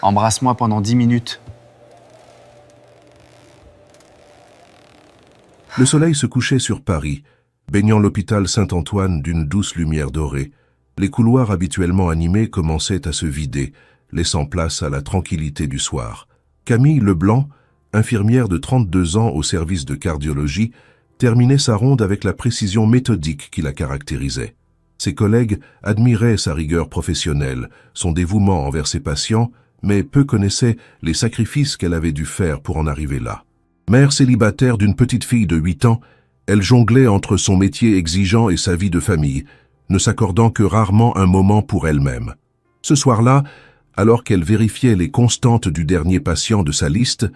Embrasse-moi pendant 10 minutes. Le soleil se couchait sur Paris, baignant l'hôpital Saint-Antoine d'une douce lumière dorée. Les couloirs habituellement animés commençaient à se vider, laissant place à la tranquillité du soir. Camille Leblanc, infirmière de 32 ans au service de cardiologie, terminait sa ronde avec la précision méthodique qui la caractérisait. Ses collègues admiraient sa rigueur professionnelle, son dévouement envers ses patients, mais peu connaissaient les sacrifices qu'elle avait dû faire pour en arriver là. Mère célibataire d'une petite fille de 8 ans, elle jonglait entre son métier exigeant et sa vie de famille, ne s'accordant que rarement un moment pour elle-même. Ce soir-là, alors qu'elle vérifiait les constantes du dernier patient de sa liste,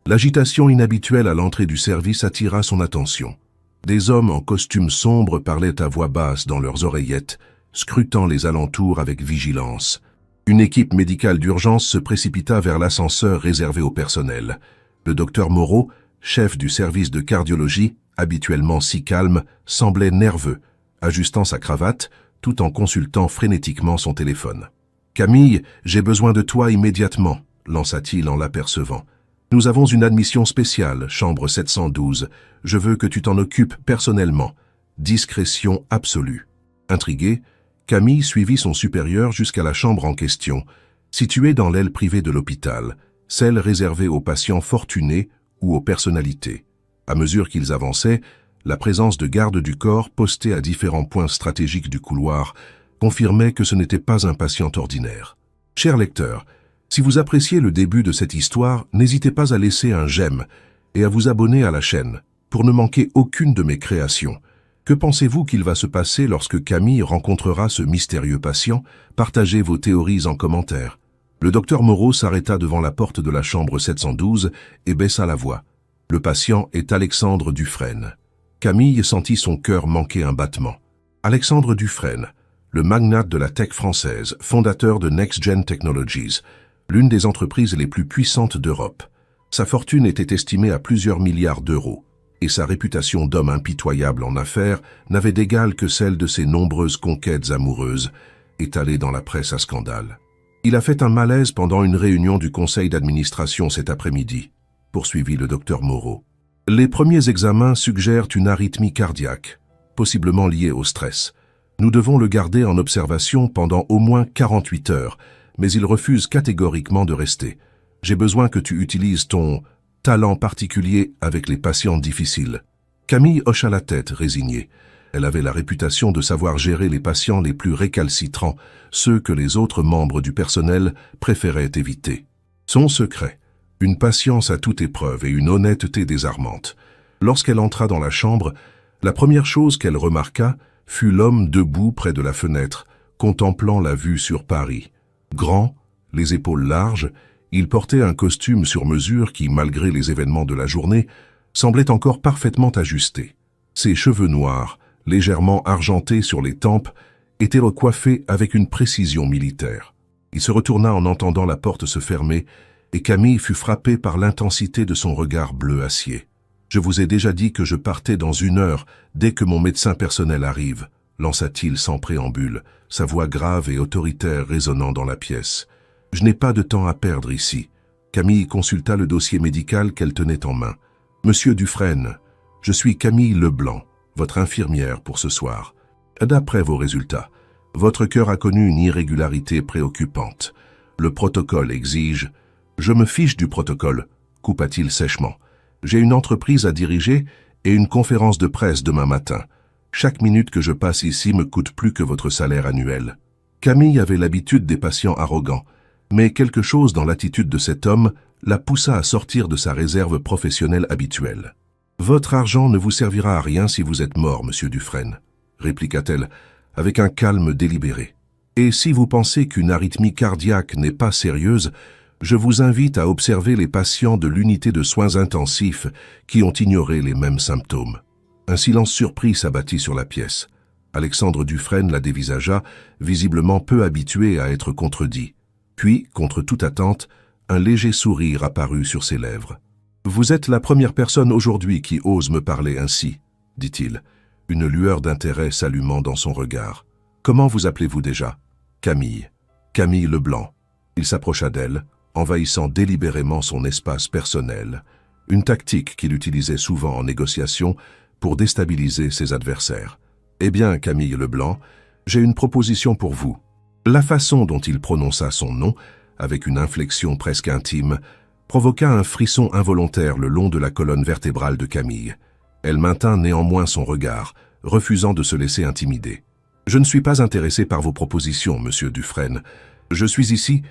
l'agitation inhabituelle à l'entrée du service attira son attention. Des hommes en costume sombre parlaient à voix basse dans leurs oreillettes, scrutant les alentours avec vigilance. Une équipe médicale d'urgence se précipita vers l'ascenseur réservé au personnel. Le docteur Moreau, chef du service de cardiologie, habituellement si calme, semblait nerveux, ajustant sa cravate, tout en consultant frénétiquement son téléphone. « Camille, j'ai besoin de toi immédiatement », lança-t-il en l'apercevant. « Nous avons une admission spéciale, chambre 712. Je veux que tu t'en occupes personnellement. Discrétion absolue. » Intriguée, Camille suivit son supérieur jusqu'à la chambre en question, située dans l'aile privée de l'hôpital, celle réservée aux patients fortunés ou aux personnalités. À mesure qu'ils avançaient, la présence de gardes du corps postés à différents points stratégiques du couloir confirmait que ce n'était pas un patient ordinaire. Cher lecteur, si vous appréciez le début de cette histoire, n'hésitez pas à laisser un j'aime et à vous abonner à la chaîne pour ne manquer aucune de mes créations. Que pensez-vous qu'il va se passer lorsque Camille rencontrera ce mystérieux patient? Partagez vos théories en commentaire. Le docteur Moreau s'arrêta devant la porte de la chambre 712 et baissa la voix. Le patient est Alexandre Dufresne. Camille sentit son cœur manquer un battement. Alexandre Dufresne, le magnate de la tech française, fondateur de Next Gen Technologies, l'une des entreprises les plus puissantes d'Europe. Sa fortune était estimée à plusieurs milliards d'euros, et sa réputation d'homme impitoyable en affaires n'avait d'égal que celle de ses nombreuses conquêtes amoureuses, étalées dans la presse à scandale. Il a fait un malaise pendant une réunion du conseil d'administration cet après-midi, poursuivit le docteur Moreau. Les premiers examens suggèrent une arythmie cardiaque, possiblement liée au stress. Nous devons le garder en observation pendant au moins 48 heures, mais il refuse catégoriquement de rester. J'ai besoin que tu utilises ton talent particulier avec les patients difficiles. Camille hocha la tête, résignée. Elle avait la réputation de savoir gérer les patients les plus récalcitrants, ceux que les autres membres du personnel préféraient éviter. Son secret, une patience à toute épreuve et une honnêteté désarmante. Lorsqu'elle entra dans la chambre, la première chose qu'elle remarqua fut l'homme debout près de la fenêtre, contemplant la vue sur Paris. Grand, les épaules larges, il portait un costume sur mesure qui, malgré les événements de la journée, semblait encore parfaitement ajusté. Ses cheveux noirs, légèrement argentés sur les tempes, étaient recoiffés avec une précision militaire. Il se retourna en entendant la porte se fermer, et Camille fut frappée par l'intensité de son regard bleu acier. « Je vous ai déjà dit que je partais dans 1 heure, dès que mon médecin personnel arrive », lança-t-il sans préambule, sa voix grave et autoritaire résonnant dans la pièce. « Je n'ai pas de temps à perdre ici. » Camille consulta le dossier médical qu'elle tenait en main. « Monsieur Dufresne, je suis Camille Leblanc, votre infirmière pour ce soir. D'après vos résultats, votre cœur a connu une irrégularité préoccupante. Le protocole exige... » « Je me fiche du protocole, » coupa-t-il sèchement. « J'ai une entreprise à diriger et une conférence de presse demain matin. Chaque minute que je passe ici me coûte plus que votre salaire annuel. » Camille avait l'habitude des patients arrogants, mais quelque chose dans l'attitude de cet homme la poussa à sortir de sa réserve professionnelle habituelle. « Votre argent ne vous servira à rien si vous êtes mort, monsieur Dufresne, » répliqua-t-elle avec un calme délibéré. « Et si vous pensez qu'une arythmie cardiaque n'est pas sérieuse, je vous invite à observer les patients de l'unité de soins intensifs qui ont ignoré les mêmes symptômes. » Un silence surpris s'abattit sur la pièce. Alexandre Dufresne la dévisagea, visiblement peu habitué à être contredit. Puis, contre toute attente, un léger sourire apparut sur ses lèvres. « Vous êtes la première personne aujourd'hui qui ose me parler ainsi, » dit-il, une lueur d'intérêt s'allumant dans son regard. « Comment vous appelez-vous déjà ?»« Camille. Camille Leblanc. » Il s'approcha d'elle, envahissant délibérément son espace personnel, une tactique qu'il utilisait souvent en négociation pour déstabiliser ses adversaires. « Eh bien, Camille Leblanc, j'ai une proposition pour vous. » La façon dont il prononça son nom, avec une inflexion presque intime, provoqua un frisson involontaire le long de la colonne vertébrale de Camille. Elle maintint néanmoins son regard, refusant de se laisser intimider. « Je ne suis pas intéressé par vos propositions, monsieur Dufresne. Je suis ici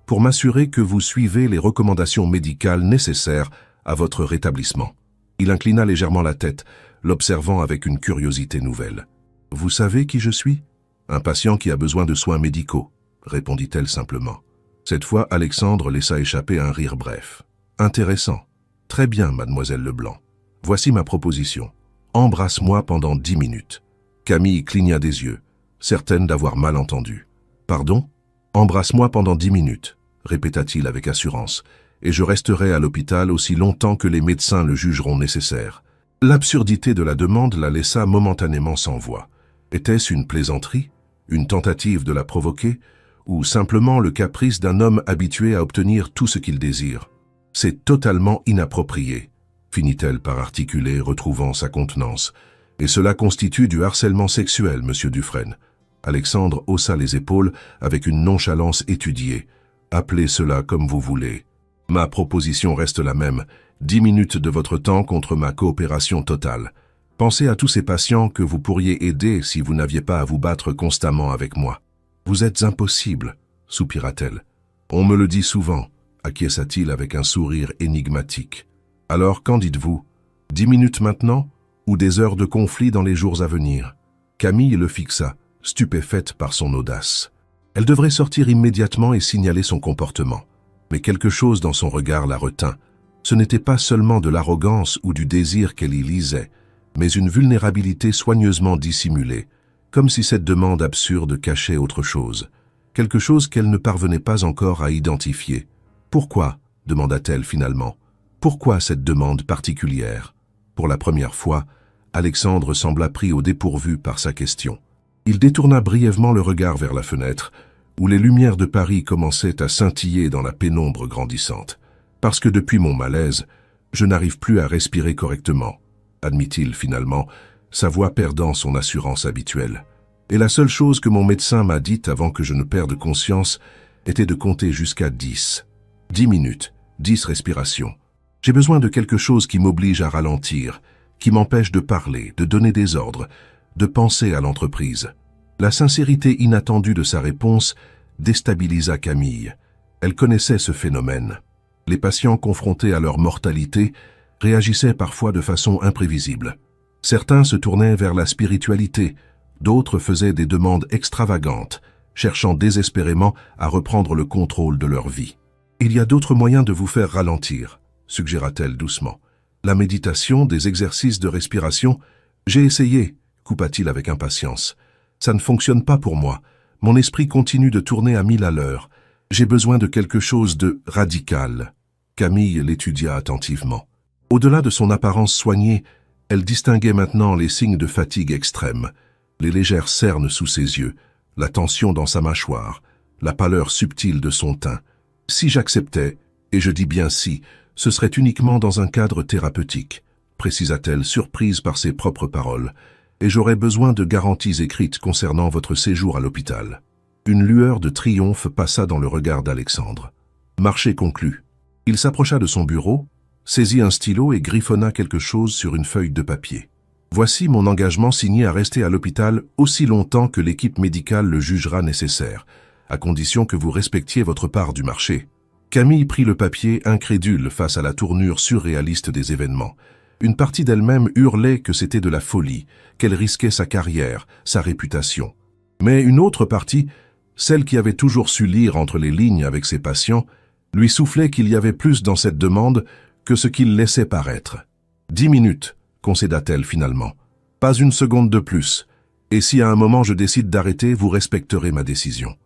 pour m'assurer que vous suivez les recommandations médicales nécessaires à votre rétablissement. » Il inclina légèrement la tête, l'observant avec une curiosité nouvelle. « Vous savez qui je suis ? Un patient qui a besoin de soins médicaux, » répondit-elle simplement. Cette fois, Alexandre laissa échapper un rire bref. « Intéressant. Très bien, mademoiselle Leblanc. Voici ma proposition. Embrasse-moi pendant 10 minutes. » Camille cligna des yeux, certaine d'avoir mal entendu. « Pardon ? Embrasse-moi pendant 10 minutes, » répéta-t-il avec assurance, « et je resterai à l'hôpital aussi longtemps que les médecins le jugeront nécessaire. » L'absurdité de la demande la laissa momentanément sans voix. Était-ce une plaisanterie, une tentative de la provoquer, ou simplement le caprice d'un homme habitué à obtenir tout ce qu'il désire? « C'est totalement inapproprié, » finit-elle par articuler, retrouvant sa contenance. « Et cela constitue du harcèlement sexuel, monsieur Dufresne. » Alexandre haussa les épaules avec une nonchalance étudiée. « Appelez cela comme vous voulez. Ma proposition reste la même. 10 minutes de votre temps contre ma coopération totale. Pensez à tous ces patients que vous pourriez aider si vous n'aviez pas à vous battre constamment avec moi. »« Vous êtes impossible, » soupira-t-elle. « On me le dit souvent, » acquiesça-t-il avec un sourire énigmatique. « Alors, qu'en dites-vous? 10 minutes maintenant ou des heures de conflit dans les jours à venir ?» Camille le fixa, stupéfaite par son audace. Elle devrait sortir immédiatement et signaler son comportement. Mais quelque chose dans son regard la retint. Ce n'était pas seulement de l'arrogance ou du désir qu'elle y lisait, mais une vulnérabilité soigneusement dissimulée, comme si cette demande absurde cachait autre chose, quelque chose qu'elle ne parvenait pas encore à identifier. « Pourquoi ?» demanda-t-elle finalement. « Pourquoi cette demande particulière ?» Pour la première fois, Alexandre sembla pris au dépourvu par sa question. Il détourna brièvement le regard vers la fenêtre, où les lumières de Paris commençaient à scintiller dans la pénombre grandissante. « Parce que depuis mon malaise, je n'arrive plus à respirer correctement, » admit-il finalement, sa voix perdant son assurance habituelle. « Et la seule chose que mon médecin m'a dite avant que je ne perde conscience était de compter jusqu'à 10. 10 minutes, 10 respirations. J'ai besoin de quelque chose qui m'oblige à ralentir, qui m'empêche de parler, de donner des ordres, de penser à l'entreprise. » La sincérité inattendue de sa réponse déstabilisa Camille. Elle connaissait ce phénomène. Les patients confrontés à leur mortalité réagissaient parfois de façon imprévisible. Certains se tournaient vers la spiritualité, d'autres faisaient des demandes extravagantes, cherchant désespérément à reprendre le contrôle de leur vie. « Il y a d'autres moyens de vous faire ralentir, » suggéra-t-elle doucement. « La méditation, des exercices de respiration, j'ai essayé, » coupa-t-il avec impatience. « Ça ne fonctionne pas pour moi. Mon esprit continue de tourner à 1000 à l'heure. J'ai besoin de quelque chose de radical. » Camille l'étudia attentivement. Au-delà de son apparence soignée, elle distinguait maintenant les signes de fatigue extrême, les légères cernes sous ses yeux, la tension dans sa mâchoire, la pâleur subtile de son teint. « Si j'acceptais, et je dis bien si, ce serait uniquement dans un cadre thérapeutique, » précisa-t-elle, surprise par ses propres paroles, « et j'aurais besoin de garanties écrites concernant votre séjour à l'hôpital. » Une lueur de triomphe passa dans le regard d'Alexandre. Marché conclu. Il s'approcha de son bureau, saisit un stylo et griffonna quelque chose sur une feuille de papier. « Voici mon engagement signé à rester à l'hôpital aussi longtemps que l'équipe médicale le jugera nécessaire, à condition que vous respectiez votre part du marché. » Camille prit le papier, incrédule face à la tournure surréaliste des événements. Une partie d'elle-même hurlait que c'était de la folie, qu'elle risquait sa carrière, sa réputation. Mais une autre partie, celle qui avait toujours su lire entre les lignes avec ses patients, lui soufflait qu'il y avait plus dans cette demande que ce qu'il laissait paraître. « 10 minutes, » concéda-t-elle finalement. « Pas une seconde de plus. Et si à un moment je décide d'arrêter, vous respecterez ma décision. »«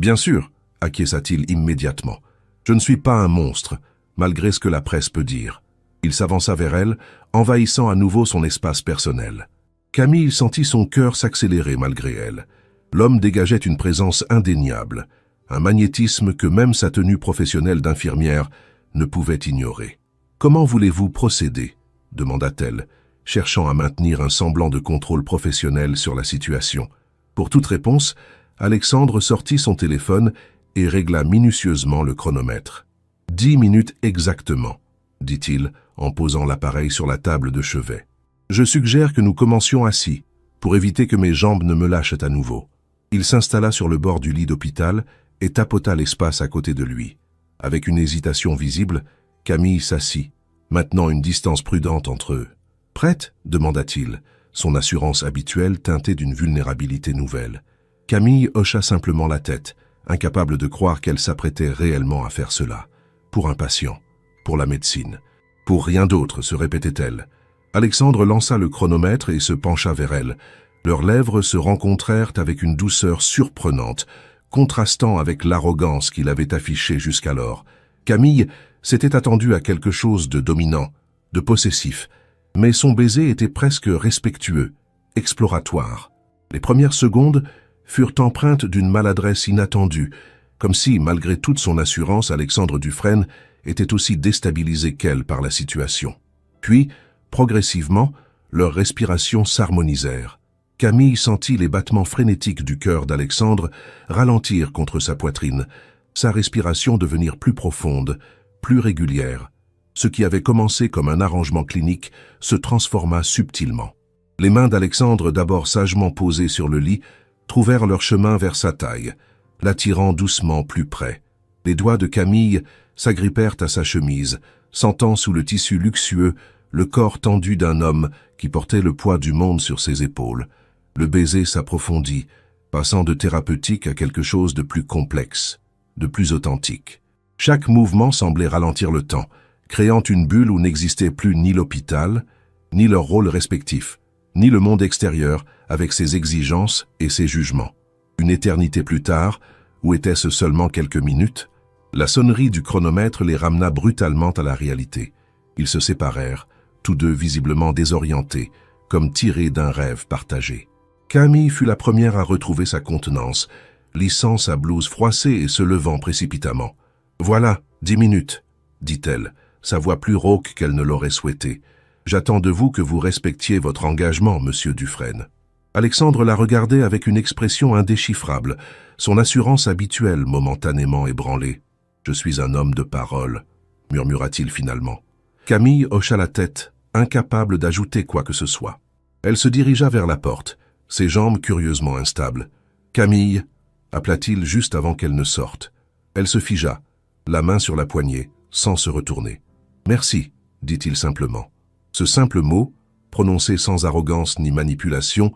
Bien sûr, » acquiesça-t-il immédiatement. « Je ne suis pas un monstre, malgré ce que la presse peut dire. » Il s'avança vers elle, envahissant à nouveau son espace personnel. Camille sentit son cœur s'accélérer malgré elle. L'homme dégageait une présence indéniable. un magnétisme que même sa tenue professionnelle d'infirmière ne pouvait ignorer. « Comment voulez-vous procéder ?» demanda-t-elle, cherchant à maintenir un semblant de contrôle professionnel sur la situation. Pour toute réponse, Alexandre sortit son téléphone et régla minutieusement le chronomètre. « 10 minutes exactement, » dit-il en posant l'appareil sur la table de chevet. « Je suggère que nous commencions assis, pour éviter que mes jambes ne me lâchent à nouveau. » Il s'installa sur le bord du lit d'hôpital et tapota l'espace à côté de lui. Avec une hésitation visible, Camille s'assit, maintenant une distance prudente entre eux. « Prête ?» demanda-t-il, son assurance habituelle teintée d'une vulnérabilité nouvelle. Camille hocha simplement la tête, incapable de croire qu'elle s'apprêtait réellement à faire cela. Pour un patient, pour la médecine, pour rien d'autre, se répétait-elle. Alexandre lança le chronomètre et se pencha vers elle. Leurs lèvres se rencontrèrent avec une douceur surprenante, contrastant avec l'arrogance qu'il avait affichée jusqu'alors. Camille s'était attendue à quelque chose de dominant, de possessif, mais son baiser était presque respectueux, exploratoire. Les premières secondes furent empreintes d'une maladresse inattendue, comme si, malgré toute son assurance, Alexandre Dufresne était aussi déstabilisé qu'elle par la situation. Puis, progressivement, leurs respirations s'harmonisèrent. Camille sentit les battements frénétiques du cœur d'Alexandre ralentir contre sa poitrine, sa respiration devenir plus profonde, plus régulière. Ce qui avait commencé comme un arrangement clinique se transforma subtilement. Les mains d'Alexandre, d'abord sagement posées sur le lit, trouvèrent leur chemin vers sa taille, l'attirant doucement plus près. Les doigts de Camille s'agrippèrent à sa chemise, sentant sous le tissu luxueux le corps tendu d'un homme qui portait le poids du monde sur ses épaules. Le baiser s'approfondit, passant de thérapeutique à quelque chose de plus complexe, de plus authentique. Chaque mouvement semblait ralentir le temps, créant une bulle où n'existait plus ni l'hôpital, ni leurs rôles respectifs, ni le monde extérieur avec ses exigences et ses jugements. Une éternité plus tard, ou était-ce seulement quelques minutes, la sonnerie du chronomètre les ramena brutalement à la réalité. Ils se séparèrent, tous deux visiblement désorientés, comme tirés d'un rêve partagé. Camille fut la première à retrouver sa contenance, lissant sa blouse froissée et se levant précipitamment. « Voilà, 10 minutes, » dit-elle, sa voix plus rauque qu'elle ne l'aurait souhaité. « J'attends de vous que vous respectiez votre engagement, monsieur Dufresne. » Alexandre la regardait avec une expression indéchiffrable, son assurance habituelle momentanément ébranlée. « Je suis un homme de parole, » murmura-t-il finalement. Camille hocha la tête, incapable d'ajouter quoi que ce soit. Elle se dirigea vers la porte, ses jambes curieusement instables. « Camille » appela-t-il juste avant qu'elle ne sorte. Elle se figea, la main sur la poignée, sans se retourner. « Merci » dit-il simplement. Ce simple mot, prononcé sans arrogance ni manipulation,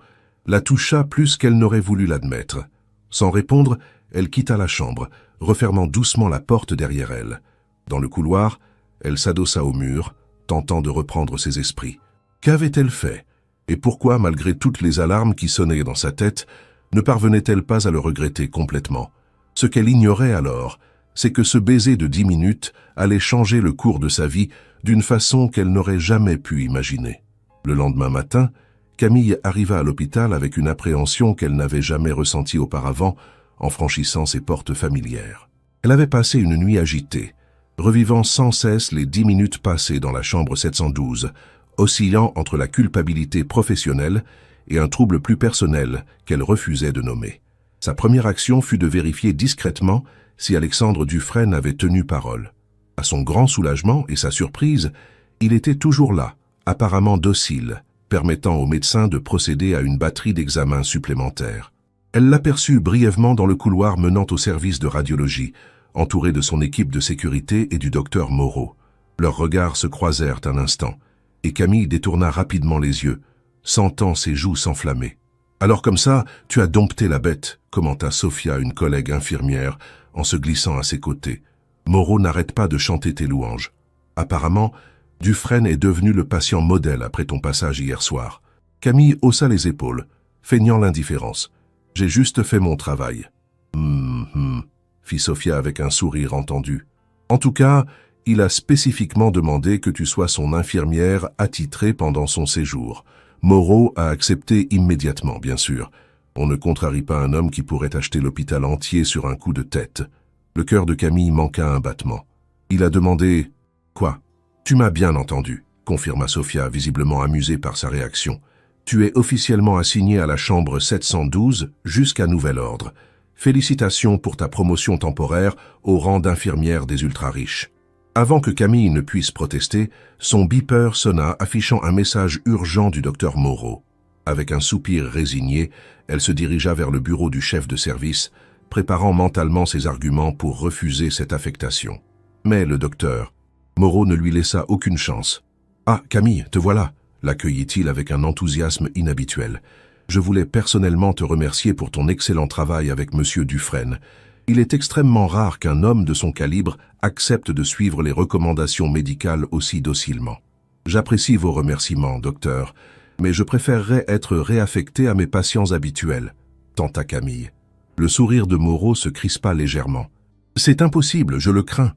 la toucha plus qu'elle n'aurait voulu l'admettre. Sans répondre, elle quitta la chambre, refermant doucement la porte derrière elle. Dans le couloir, elle s'adossa au mur, tentant de reprendre ses esprits. Qu'avait-elle fait? Et pourquoi, malgré toutes les alarmes qui sonnaient dans sa tête, ne parvenait-elle pas à le regretter complètement? Ce qu'elle ignorait alors, c'est que ce baiser de 10 minutes allait changer le cours de sa vie d'une façon qu'elle n'aurait jamais pu imaginer. Le lendemain matin, Camille arriva à l'hôpital avec une appréhension qu'elle n'avait jamais ressentie auparavant en franchissant ses portes familières. Elle avait passé une nuit agitée, revivant sans cesse les 10 minutes passées dans la chambre 712, oscillant entre la culpabilité professionnelle et un trouble plus personnel qu'elle refusait de nommer. Sa première action fut de vérifier discrètement si Alexandre Dufresne avait tenu parole. À son grand soulagement et sa surprise, il était toujours là, apparemment docile, permettant au médecin de procéder à une batterie d'examens supplémentaires. Elle l'aperçut brièvement dans le couloir menant au service de radiologie, entouré de son équipe de sécurité et du docteur Moreau. Leurs regards se croisèrent un instant, et Camille détourna rapidement les yeux, sentant ses joues s'enflammer. « Alors comme ça, tu as dompté la bête », commenta Sophia, une collègue infirmière, en se glissant à ses côtés. « Moreau n'arrête pas de chanter tes louanges. Apparemment, Dufresne est devenu le patient modèle après ton passage hier soir. » Camille haussa les épaules, feignant l'indifférence. « J'ai juste fait mon travail. » fit Sophia avec un sourire entendu. « En tout cas, il a spécifiquement demandé que tu sois son infirmière attitrée pendant son séjour. Moreau a accepté immédiatement, bien sûr. On ne contrarie pas un homme qui pourrait acheter l'hôpital entier sur un coup de tête. Le cœur de Camille manqua un battement. Il a demandé « Quoi ? Tu m'as bien entendu », confirma Sophia, visiblement amusée par sa réaction. « Tu es officiellement assignée à la chambre 712 jusqu'à nouvel ordre. Félicitations pour ta promotion temporaire au rang d'infirmière des ultra-riches. » Avant que Camille ne puisse protester, son beeper sonna affichant un message urgent du docteur Moreau. Avec un soupir résigné, elle se dirigea vers le bureau du chef de service, préparant mentalement ses arguments pour refuser cette affectation. Mais le docteur Moreau ne lui laissa aucune chance. « Ah, Camille, te voilà !» l'accueillit-il avec un enthousiasme inhabituel. « Je voulais personnellement te remercier pour ton excellent travail avec Monsieur Dufresne. Il est extrêmement rare qu'un homme de son calibre accepte de suivre les recommandations médicales aussi docilement. J'apprécie vos remerciements, docteur, mais je préférerais être réaffecté à mes patients habituels, » tenta Camille. Le sourire de Moreau se crispa légèrement. « C'est impossible, je le crains.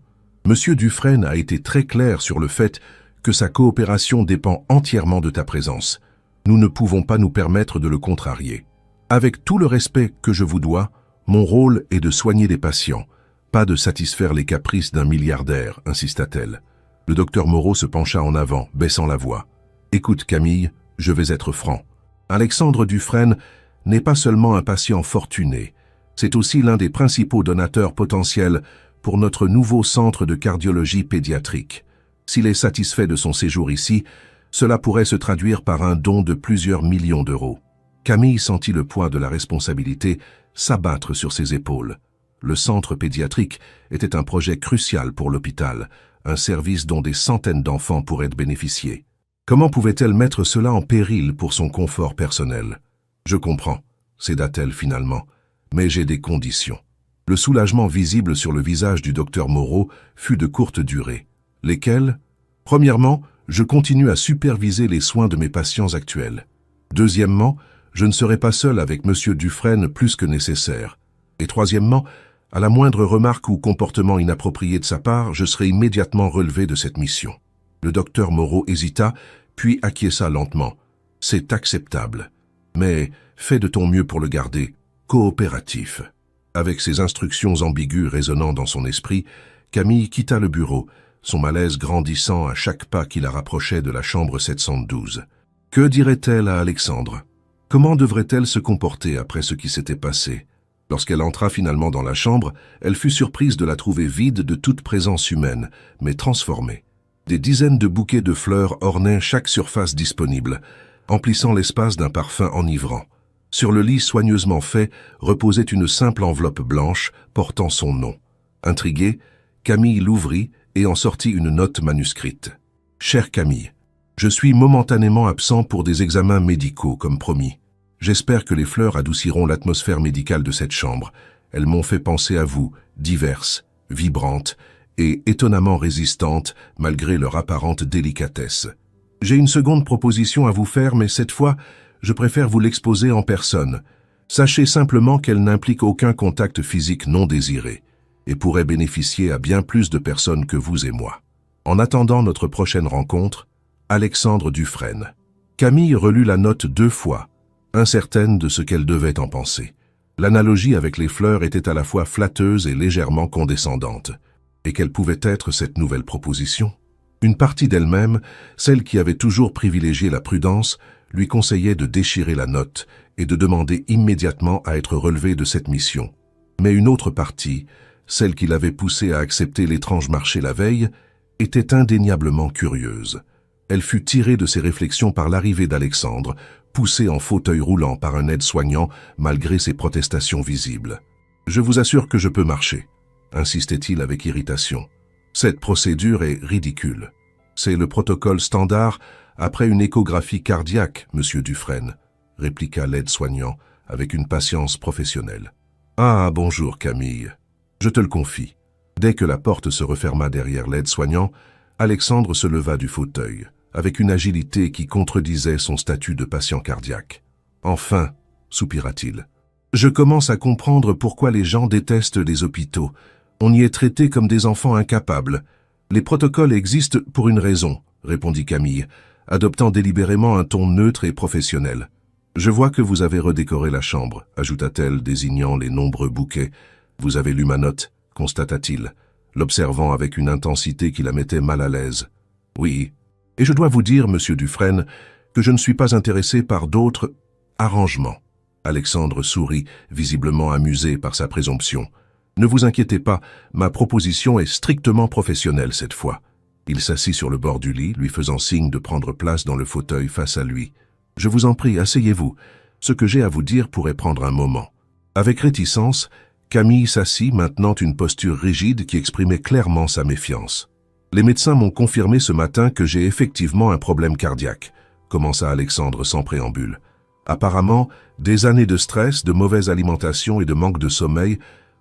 Monsieur Dufresne a été très clair sur le fait que sa coopération dépend entièrement de ta présence. Nous ne pouvons pas nous permettre de le contrarier. Avec tout le respect que je vous dois, mon rôle est de soigner des patients, pas de satisfaire les caprices d'un milliardaire, insista-t-elle. Le docteur Moreau se pencha en avant, baissant la voix. Écoute, Camille, je vais être franc. Alexandre Dufresne n'est pas seulement un patient fortuné, c'est aussi l'un des principaux donateurs potentiels pour notre nouveau centre de cardiologie pédiatrique. S'il est satisfait de son séjour ici, cela pourrait se traduire par un don de plusieurs millions d'euros. Camille sentit le poids de la responsabilité s'abattre sur ses épaules. Le centre pédiatrique était un projet crucial pour l'hôpital, un service dont des centaines d'enfants pourraient bénéficier. Comment pouvait-elle mettre cela en péril pour son confort personnel? « Je comprends, » céda-t-elle finalement, « mais j'ai des conditions. » Le soulagement visible sur le visage du docteur Moreau fut de courte durée. Lesquelles? Premièrement, je continue à superviser les soins de mes patients actuels. Deuxièmement, je ne serai pas seul avec Monsieur Dufresne plus que nécessaire. Et troisièmement, à la moindre remarque ou comportement inapproprié de sa part, je serai immédiatement relevé de cette mission. Le docteur Moreau hésita, puis acquiesça lentement. C'est acceptable. Mais fais de ton mieux pour le garder coopératif. Avec ces instructions ambiguës résonnant dans son esprit, Camille quitta le bureau, son malaise grandissant à chaque pas qui la rapprochait de la chambre 712. Que dirait-elle à Alexandre? Comment devrait-elle se comporter après ce qui s'était passé? Lorsqu'elle entra finalement dans la chambre, elle fut surprise de la trouver vide de toute présence humaine, mais transformée. Des dizaines de bouquets de fleurs ornaient chaque surface disponible, emplissant l'espace d'un parfum enivrant. Sur le lit soigneusement fait reposait une simple enveloppe blanche portant son nom. Intriguée, Camille l'ouvrit et en sortit une note manuscrite. « Chère Camille, je suis momentanément absent pour des examens médicaux, comme promis. J'espère que les fleurs adouciront l'atmosphère médicale de cette chambre. Elles m'ont fait penser à vous, diverses, vibrantes et étonnamment résistantes malgré leur apparente délicatesse. J'ai une seconde proposition à vous faire, mais cette fois, je préfère vous l'exposer en personne. Sachez simplement qu'elle n'implique aucun contact physique non désiré et pourrait bénéficier à bien plus de personnes que vous et moi. En attendant notre prochaine rencontre, Alexandre Dufresne. » Camille relut la note 2 fois, incertaine de ce qu'elle devait en penser. L'analogie avec les fleurs était à la fois flatteuse et légèrement condescendante. Et quelle pouvait être cette nouvelle proposition? Une partie d'elle-même, celle qui avait toujours privilégié la prudence, lui conseillait de déchirer la note et de demander immédiatement à être relevée de cette mission. Mais une autre partie, celle qui l'avait poussée à accepter l'étrange marché la veille, était indéniablement curieuse. Elle fut tirée de ses réflexions par l'arrivée d'Alexandre, poussé en fauteuil roulant par un aide-soignant malgré ses protestations visibles. « Je vous assure que je peux marcher », insistait-il avec irritation. « Cette procédure est ridicule. C'est le protocole standard après une échographie cardiaque, monsieur Dufresne, » répliqua l'aide-soignant avec une patience professionnelle. « Ah, bonjour Camille. Je te le confie. » Dès que la porte se referma derrière l'aide-soignant, Alexandre se leva du fauteuil, avec une agilité qui contredisait son statut de patient cardiaque. « Enfin, » soupira-t-il, « je commence à comprendre pourquoi les gens détestent les hôpitaux. On y est traité comme des enfants incapables. Les protocoles existent pour une raison, » répondit Camille, adoptant délibérément un ton neutre et professionnel. « Je vois que vous avez redécoré la chambre, ajouta-t-elle, désignant les nombreux bouquets. Vous avez lu ma note, constata-t-il, l'observant avec une intensité qui la mettait mal à l'aise. Oui, et je dois vous dire, monsieur Dufresne, que je ne suis pas intéressé par d'autres arrangements. Alexandre sourit, visiblement amusé par sa présomption. Ne vous inquiétez pas, ma proposition est strictement professionnelle cette fois. Il s'assit sur le bord du lit, lui faisant signe de prendre place dans le fauteuil face à lui. Je vous en prie, asseyez-vous. Ce que j'ai à vous dire pourrait prendre un moment. Avec réticence, Camille s'assit, maintenant une posture rigide qui exprimait clairement sa méfiance. Les médecins m'ont confirmé ce matin que j'ai effectivement un problème cardiaque, commença Alexandre sans préambule. Apparemment, des années de stress, de mauvaise alimentation et de manque de sommeil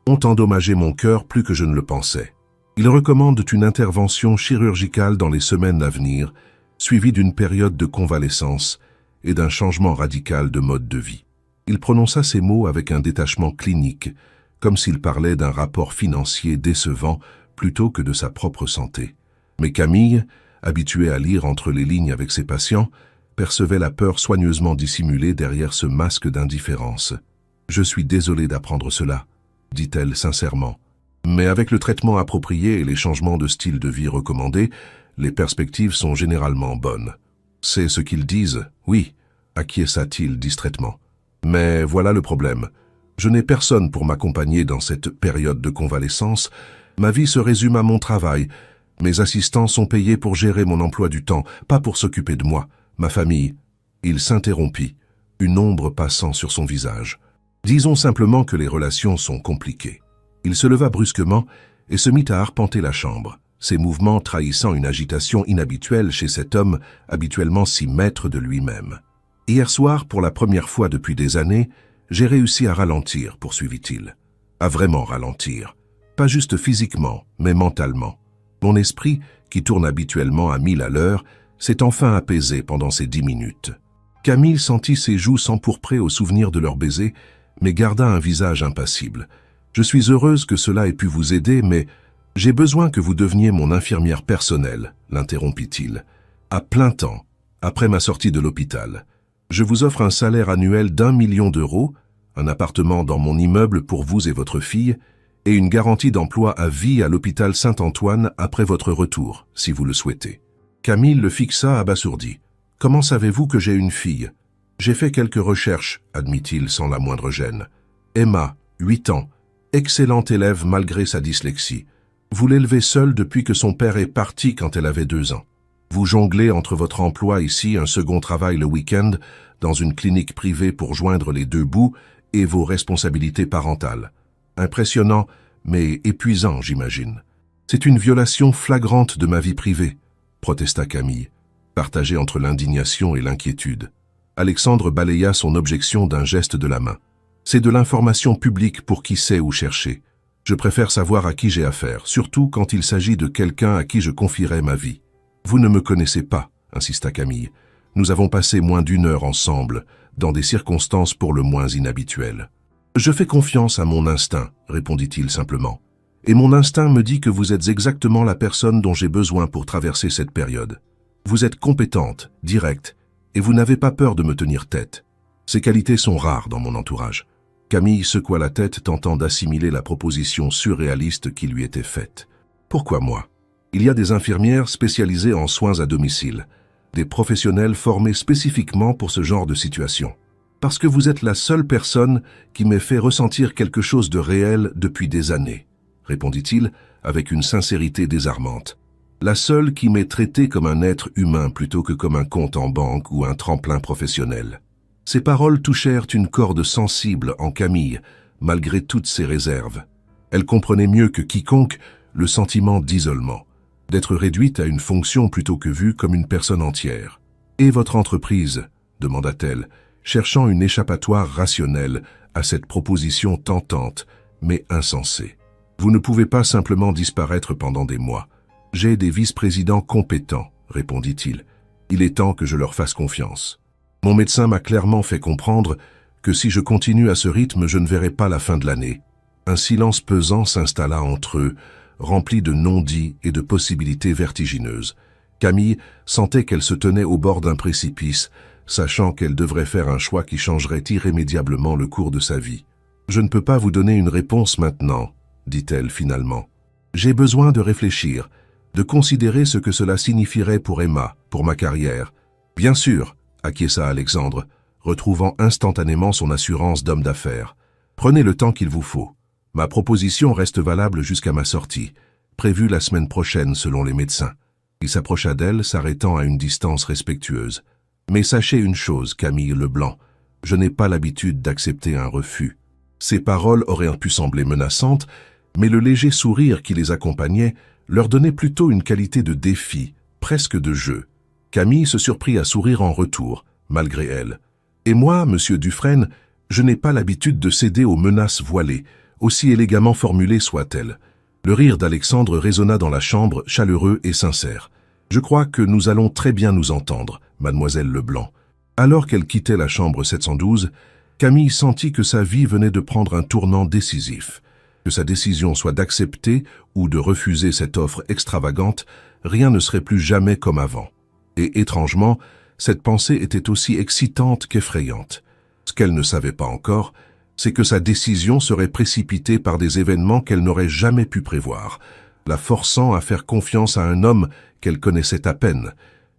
ont endommagé mon cœur plus que je ne le pensais. Ils recommandent une intervention chirurgicale dans les semaines à venir, suivie d'une période de convalescence et d'un changement radical de mode de vie. Il prononça ces mots avec un détachement clinique, comme s'il parlait d'un rapport financier décevant plutôt que de sa propre santé. Mais Camille, habituée à lire entre les lignes avec ses patients, percevait la peur soigneusement dissimulée derrière ce masque d'indifférence. « Je suis désolée d'apprendre cela », dit-elle sincèrement. « Mais avec le traitement approprié et les changements de style de vie recommandés, les perspectives sont généralement bonnes. » C'est ce qu'ils disent, oui, acquiesça-t-il distraitement. Mais voilà le problème. Je n'ai personne pour m'accompagner dans cette période de convalescence. Ma vie se résume à mon travail. Mes assistants sont payés pour gérer mon emploi du temps, pas pour s'occuper de moi, ma famille. Il s'interrompit, une ombre passant sur son visage. Disons simplement que les relations sont compliquées. Il se leva brusquement et se mit à arpenter la chambre, ses mouvements trahissant une agitation inhabituelle chez cet homme habituellement si maître de lui-même. « Hier soir, pour la première fois depuis des années, j'ai réussi à ralentir, poursuivit-il. À vraiment ralentir. Pas juste physiquement, mais mentalement. Mon esprit, qui tourne habituellement à 1000 à l'heure, s'est enfin apaisé pendant ces 10 minutes. » Camille sentit ses joues s'empourprer au souvenir de leur baiser, mais garda un visage impassible. « Je suis heureuse que cela ait pu vous aider, mais j'ai besoin que vous deveniez mon infirmière personnelle, » l'interrompit-il. « À plein temps, après ma sortie de l'hôpital. Je vous offre un salaire annuel d'1 million d'euros, un appartement dans mon immeuble pour vous et votre fille, et une garantie d'emploi à vie à l'hôpital Saint-Antoine après votre retour, si vous le souhaitez. » Camille le fixa abasourdi. « Comment savez-vous que j'ai une fille ? » « J'ai fait quelques recherches, » admit-il sans la moindre gêne. « Emma, 8 ans, excellente élève malgré sa dyslexie. Vous l'élevez seule depuis que son père est parti quand elle avait 2 ans. Vous jonglez entre votre emploi ici, un second travail le week-end, dans une clinique privée pour joindre les 2 bouts, et vos responsabilités parentales. Impressionnant, mais épuisant, j'imagine. C'est une violation flagrante de ma vie privée, protesta Camille, partagée entre l'indignation et l'inquiétude. Alexandre balaya son objection d'un geste de la main. C'est de l'information publique pour qui sait où chercher. Je préfère savoir à qui j'ai affaire, surtout quand il s'agit de quelqu'un à qui je confierai ma vie. Vous ne me connaissez pas, insista Camille. Nous avons passé moins d'1 heure ensemble, dans des circonstances pour le moins inhabituelles. Je fais confiance à mon instinct, répondit-il simplement. Et mon instinct me dit que vous êtes exactement la personne dont j'ai besoin pour traverser cette période. Vous êtes compétente, directe, et vous n'avez pas peur de me tenir tête. Ces qualités sont rares dans mon entourage. Camille secoua la tête, tentant d'assimiler la proposition surréaliste qui lui était faite. Pourquoi moi ? Il y a des infirmières spécialisées en soins à domicile, des professionnels formés spécifiquement pour ce genre de situation. Parce que vous êtes la seule personne qui m'ait fait ressentir quelque chose de réel depuis des années, répondit-il avec une sincérité désarmante. La seule qui m'ait traité comme un être humain plutôt que comme un compte en banque ou un tremplin professionnel. Ces paroles touchèrent une corde sensible en Camille, malgré toutes ses réserves. Elle comprenait mieux que quiconque le sentiment d'isolement, d'être réduite à une fonction plutôt que vue comme une personne entière. « Et votre entreprise ?» demanda-t-elle, cherchant une échappatoire rationnelle à cette proposition tentante, mais insensée. « Vous ne pouvez pas simplement disparaître pendant des mois. J'ai des vice-présidents compétents, » répondit-il. « Il est temps que je leur fasse confiance. Mon médecin m'a clairement fait comprendre que si je continue à ce rythme, je ne verrai pas la fin de l'année. » Un silence pesant s'installa entre eux, rempli de non-dits et de possibilités vertigineuses. Camille sentait qu'elle se tenait au bord d'un précipice, sachant qu'elle devrait faire un choix qui changerait irrémédiablement le cours de sa vie. « Je ne peux pas vous donner une réponse maintenant, » dit-elle finalement. « J'ai besoin de réfléchir, de considérer ce que cela signifierait pour Emma, pour ma carrière. »« Bien sûr, » acquiesça Alexandre, retrouvant instantanément son assurance d'homme d'affaires. « Prenez le temps qu'il vous faut. Ma proposition reste valable jusqu'à ma sortie, prévue la semaine prochaine selon les médecins. » Il s'approcha d'elle, s'arrêtant à une distance respectueuse. « Mais sachez une chose, Camille Leblanc, je n'ai pas l'habitude d'accepter un refus. » Ces paroles auraient pu sembler menaçantes, mais le léger sourire qui les accompagnait leur donnait plutôt une qualité de défi, presque de jeu. Camille se surprit à sourire en retour, malgré elle. « Et moi, monsieur Dufresne, je n'ai pas l'habitude de céder aux menaces voilées, aussi élégamment formulées soient-elles. » Le rire d'Alexandre résonna dans la chambre, chaleureux et sincère. « Je crois que nous allons très bien nous entendre, mademoiselle Leblanc. » Alors qu'elle quittait la chambre 712, Camille sentit que sa vie venait de prendre un tournant décisif. Que sa décision soit d'accepter ou de refuser cette offre extravagante, rien ne serait plus jamais comme avant. Et étrangement, cette pensée était aussi excitante qu'effrayante. Ce qu'elle ne savait pas encore, c'est que sa décision serait précipitée par des événements qu'elle n'aurait jamais pu prévoir, la forçant à faire confiance à un homme qu'elle connaissait à peine,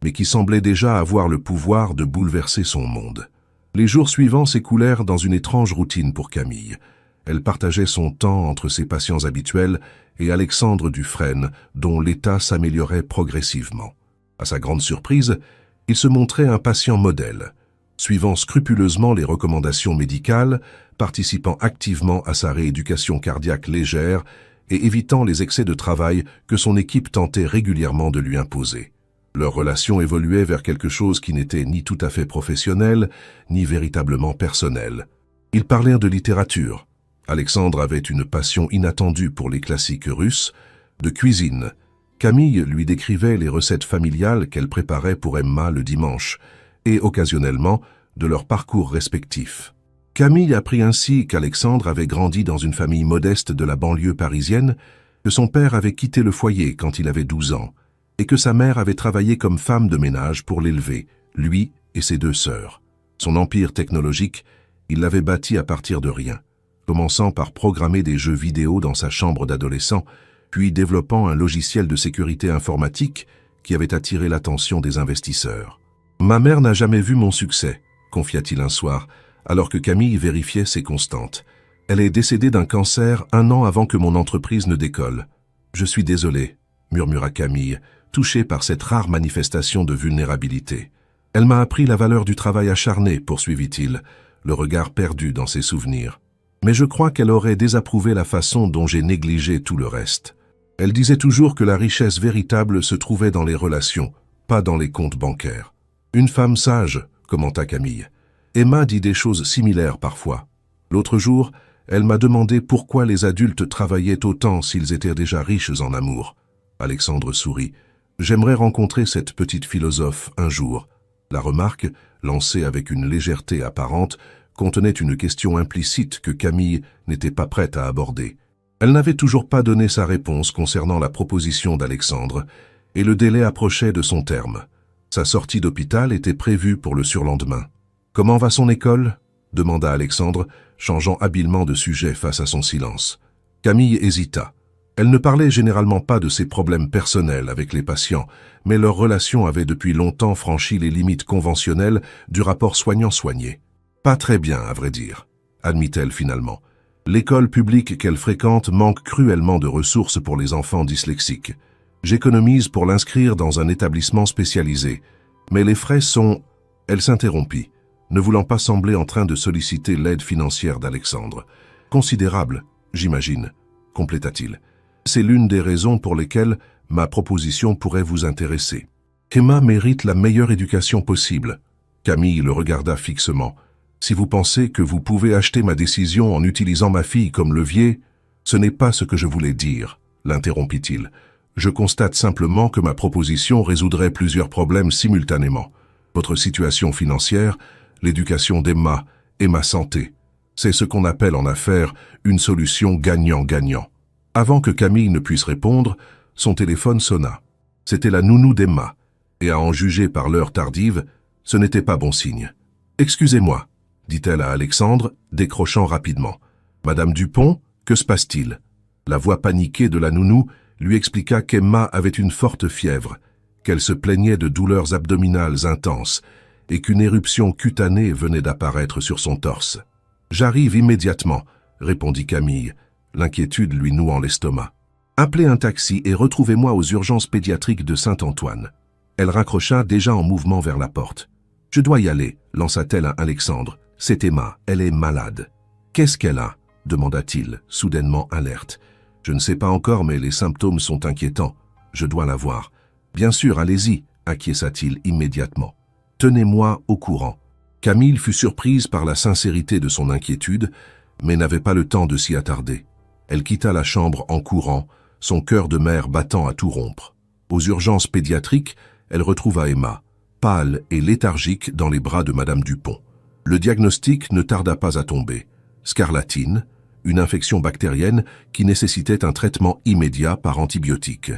mais qui semblait déjà avoir le pouvoir de bouleverser son monde. Les jours suivants s'écoulèrent dans une étrange routine pour Camille. Elle partageait son temps entre ses patients habituels et Alexandre Dufresne, dont l'état s'améliorait progressivement. À sa grande surprise, il se montrait un patient modèle, suivant scrupuleusement les recommandations médicales, participant activement à sa rééducation cardiaque légère et évitant les excès de travail que son équipe tentait régulièrement de lui imposer. Leur relation évoluait vers quelque chose qui n'était ni tout à fait professionnel, ni véritablement personnel. Ils parlèrent de littérature. Alexandre avait une passion inattendue pour les classiques russes, de cuisine. Camille lui décrivait les recettes familiales qu'elle préparait pour Emma le dimanche, et occasionnellement de leur parcours respectifs. Camille apprit ainsi qu'Alexandre avait grandi dans une famille modeste de la banlieue parisienne, que son père avait quitté le foyer quand il avait 12 ans, et que sa mère avait travaillé comme femme de ménage pour l'élever, lui et ses 2 sœurs. Son empire technologique, il l'avait bâti à partir de rien, commençant par programmer des jeux vidéo dans sa chambre d'adolescent, puis développant un logiciel de sécurité informatique qui avait attiré l'attention des investisseurs. « Ma mère n'a jamais vu mon succès », confia-t-il un soir, alors que Camille vérifiait ses constantes. « Elle est décédée d'un cancer 1 an avant que mon entreprise ne décolle. »« Je suis désolé », murmura Camille, touchée par cette rare manifestation de vulnérabilité. « Elle m'a appris la valeur du travail acharné, poursuivit-il, le regard perdu dans ses souvenirs. Mais je crois qu'elle aurait désapprouvé la façon dont j'ai négligé tout le reste. Elle disait toujours que la richesse véritable se trouvait dans les relations, pas dans les comptes bancaires. »« Une femme sage, » commenta Camille. Emma dit des choses similaires parfois. L'autre jour, elle m'a demandé pourquoi les adultes travaillaient autant s'ils étaient déjà riches en amour. Alexandre sourit. « J'aimerais rencontrer cette petite philosophe un jour. » La remarque, lancée avec une légèreté apparente, contenait une question implicite que Camille n'était pas prête à aborder. Elle n'avait toujours pas donné sa réponse concernant la proposition d'Alexandre, et le délai approchait de son terme. Sa sortie d'hôpital était prévue pour le surlendemain. « Comment va son école ?» demanda Alexandre, changeant habilement de sujet face à son silence. Camille hésita. Elle ne parlait généralement pas de ses problèmes personnels avec les patients, mais leur relation avait depuis longtemps franchi les limites conventionnelles du rapport soignant-soigné. « Pas très bien, à vrai dire », admit-elle finalement. L'école publique qu'elle fréquente manque cruellement de ressources pour les enfants dyslexiques. J'économise pour l'inscrire dans un établissement spécialisé, mais les frais sont... Elle s'interrompit, ne voulant pas sembler en train de solliciter l'aide financière d'Alexandre. « Considérable, j'imagine, » compléta-t-il. « C'est l'une des raisons pour lesquelles ma proposition pourrait vous intéresser. Emma mérite la meilleure éducation possible. » Camille le regarda fixement. « Si vous pensez que vous pouvez acheter ma décision en utilisant ma fille comme levier, ce n'est pas ce que je voulais dire, » l'interrompit-il. « Je constate simplement que ma proposition résoudrait plusieurs problèmes simultanément. Votre situation financière, l'éducation d'Emma et ma santé. C'est ce qu'on appelle en affaires une solution gagnant-gagnant. » Avant que Camille ne puisse répondre, son téléphone sonna. C'était la nounou d'Emma, et à en juger par l'heure tardive, Ce n'était pas bon signe. « Excusez-moi » dit-elle à Alexandre, décrochant rapidement. « Madame Dupont, que se passe-t-il » La voix paniquée de la nounou lui expliqua qu'Emma avait une forte fièvre, qu'elle se plaignait de douleurs abdominales intenses et qu'une éruption cutanée venait d'apparaître sur son torse. « J'arrive immédiatement » répondit Camille, l'inquiétude lui nouant l'estomac. « Appelez un taxi et retrouvez-moi aux urgences pédiatriques de Saint-Antoine. » Elle raccrocha déjà en mouvement vers la porte. « Je dois y aller » lança-t-elle à Alexandre. « C'est Emma, elle est malade. »« Qu'est-ce qu'elle a » demanda-t-il, soudainement alerte. « Je ne sais pas encore, mais les symptômes sont inquiétants. Je dois la voir. »« Bien sûr, allez-y » acquiesça-t-il immédiatement. « Tenez-moi au courant. » Camille fut surprise par la sincérité de son inquiétude, mais n'avait pas le temps de s'y attarder. Elle quitta la chambre en courant, son cœur de mère battant à tout rompre. Aux urgences pédiatriques, elle retrouva Emma, pâle et léthargique dans les bras de Madame Dupont. Le diagnostic ne tarda pas à tomber. Scarlatine, une infection bactérienne qui nécessitait un traitement immédiat par antibiotiques.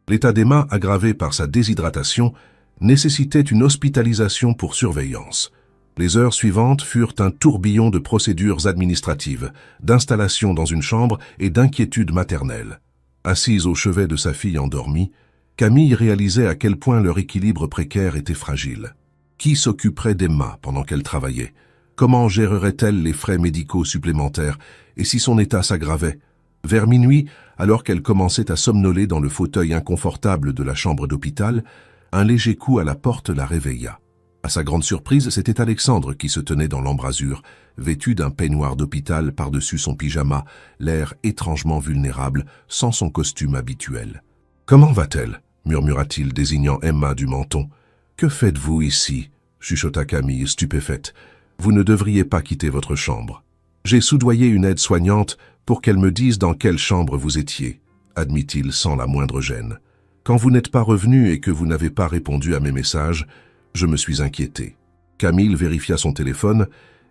L'état d'Emma, aggravé par sa déshydratation, nécessitait une hospitalisation pour surveillance. Les heures suivantes furent un tourbillon de procédures administratives, d'installation dans une chambre et d'inquiétude maternelle. Assise au chevet de sa fille endormie, Camille réalisait à quel point leur équilibre précaire était fragile. Qui s'occuperait d'Emma pendant qu'elle travaillait? Comment gérerait-elle les frais médicaux supplémentaires? Et si son état s'aggravait? Vers minuit, alors qu'elle commençait à somnoler dans le fauteuil inconfortable de la chambre d'hôpital, un léger coup à la porte la réveilla. À sa grande surprise, c'était Alexandre qui se tenait dans l'embrasure, vêtu d'un peignoir d'hôpital par-dessus son pyjama, l'air étrangement vulnérable, sans son costume habituel. « Comment va-t-elle » murmura-t-il, désignant Emma du menton. « Que faites-vous ici » chuchota Camille, stupéfaite. « Vous ne devriez pas quitter votre chambre. »« J'ai soudoyé une aide-soignante pour qu'elle me dise dans quelle chambre vous étiez, » admit-il sans la moindre gêne. « Quand vous n'êtes pas revenu et que vous n'avez pas répondu à mes messages, je me suis inquiété. » Camille vérifia son téléphone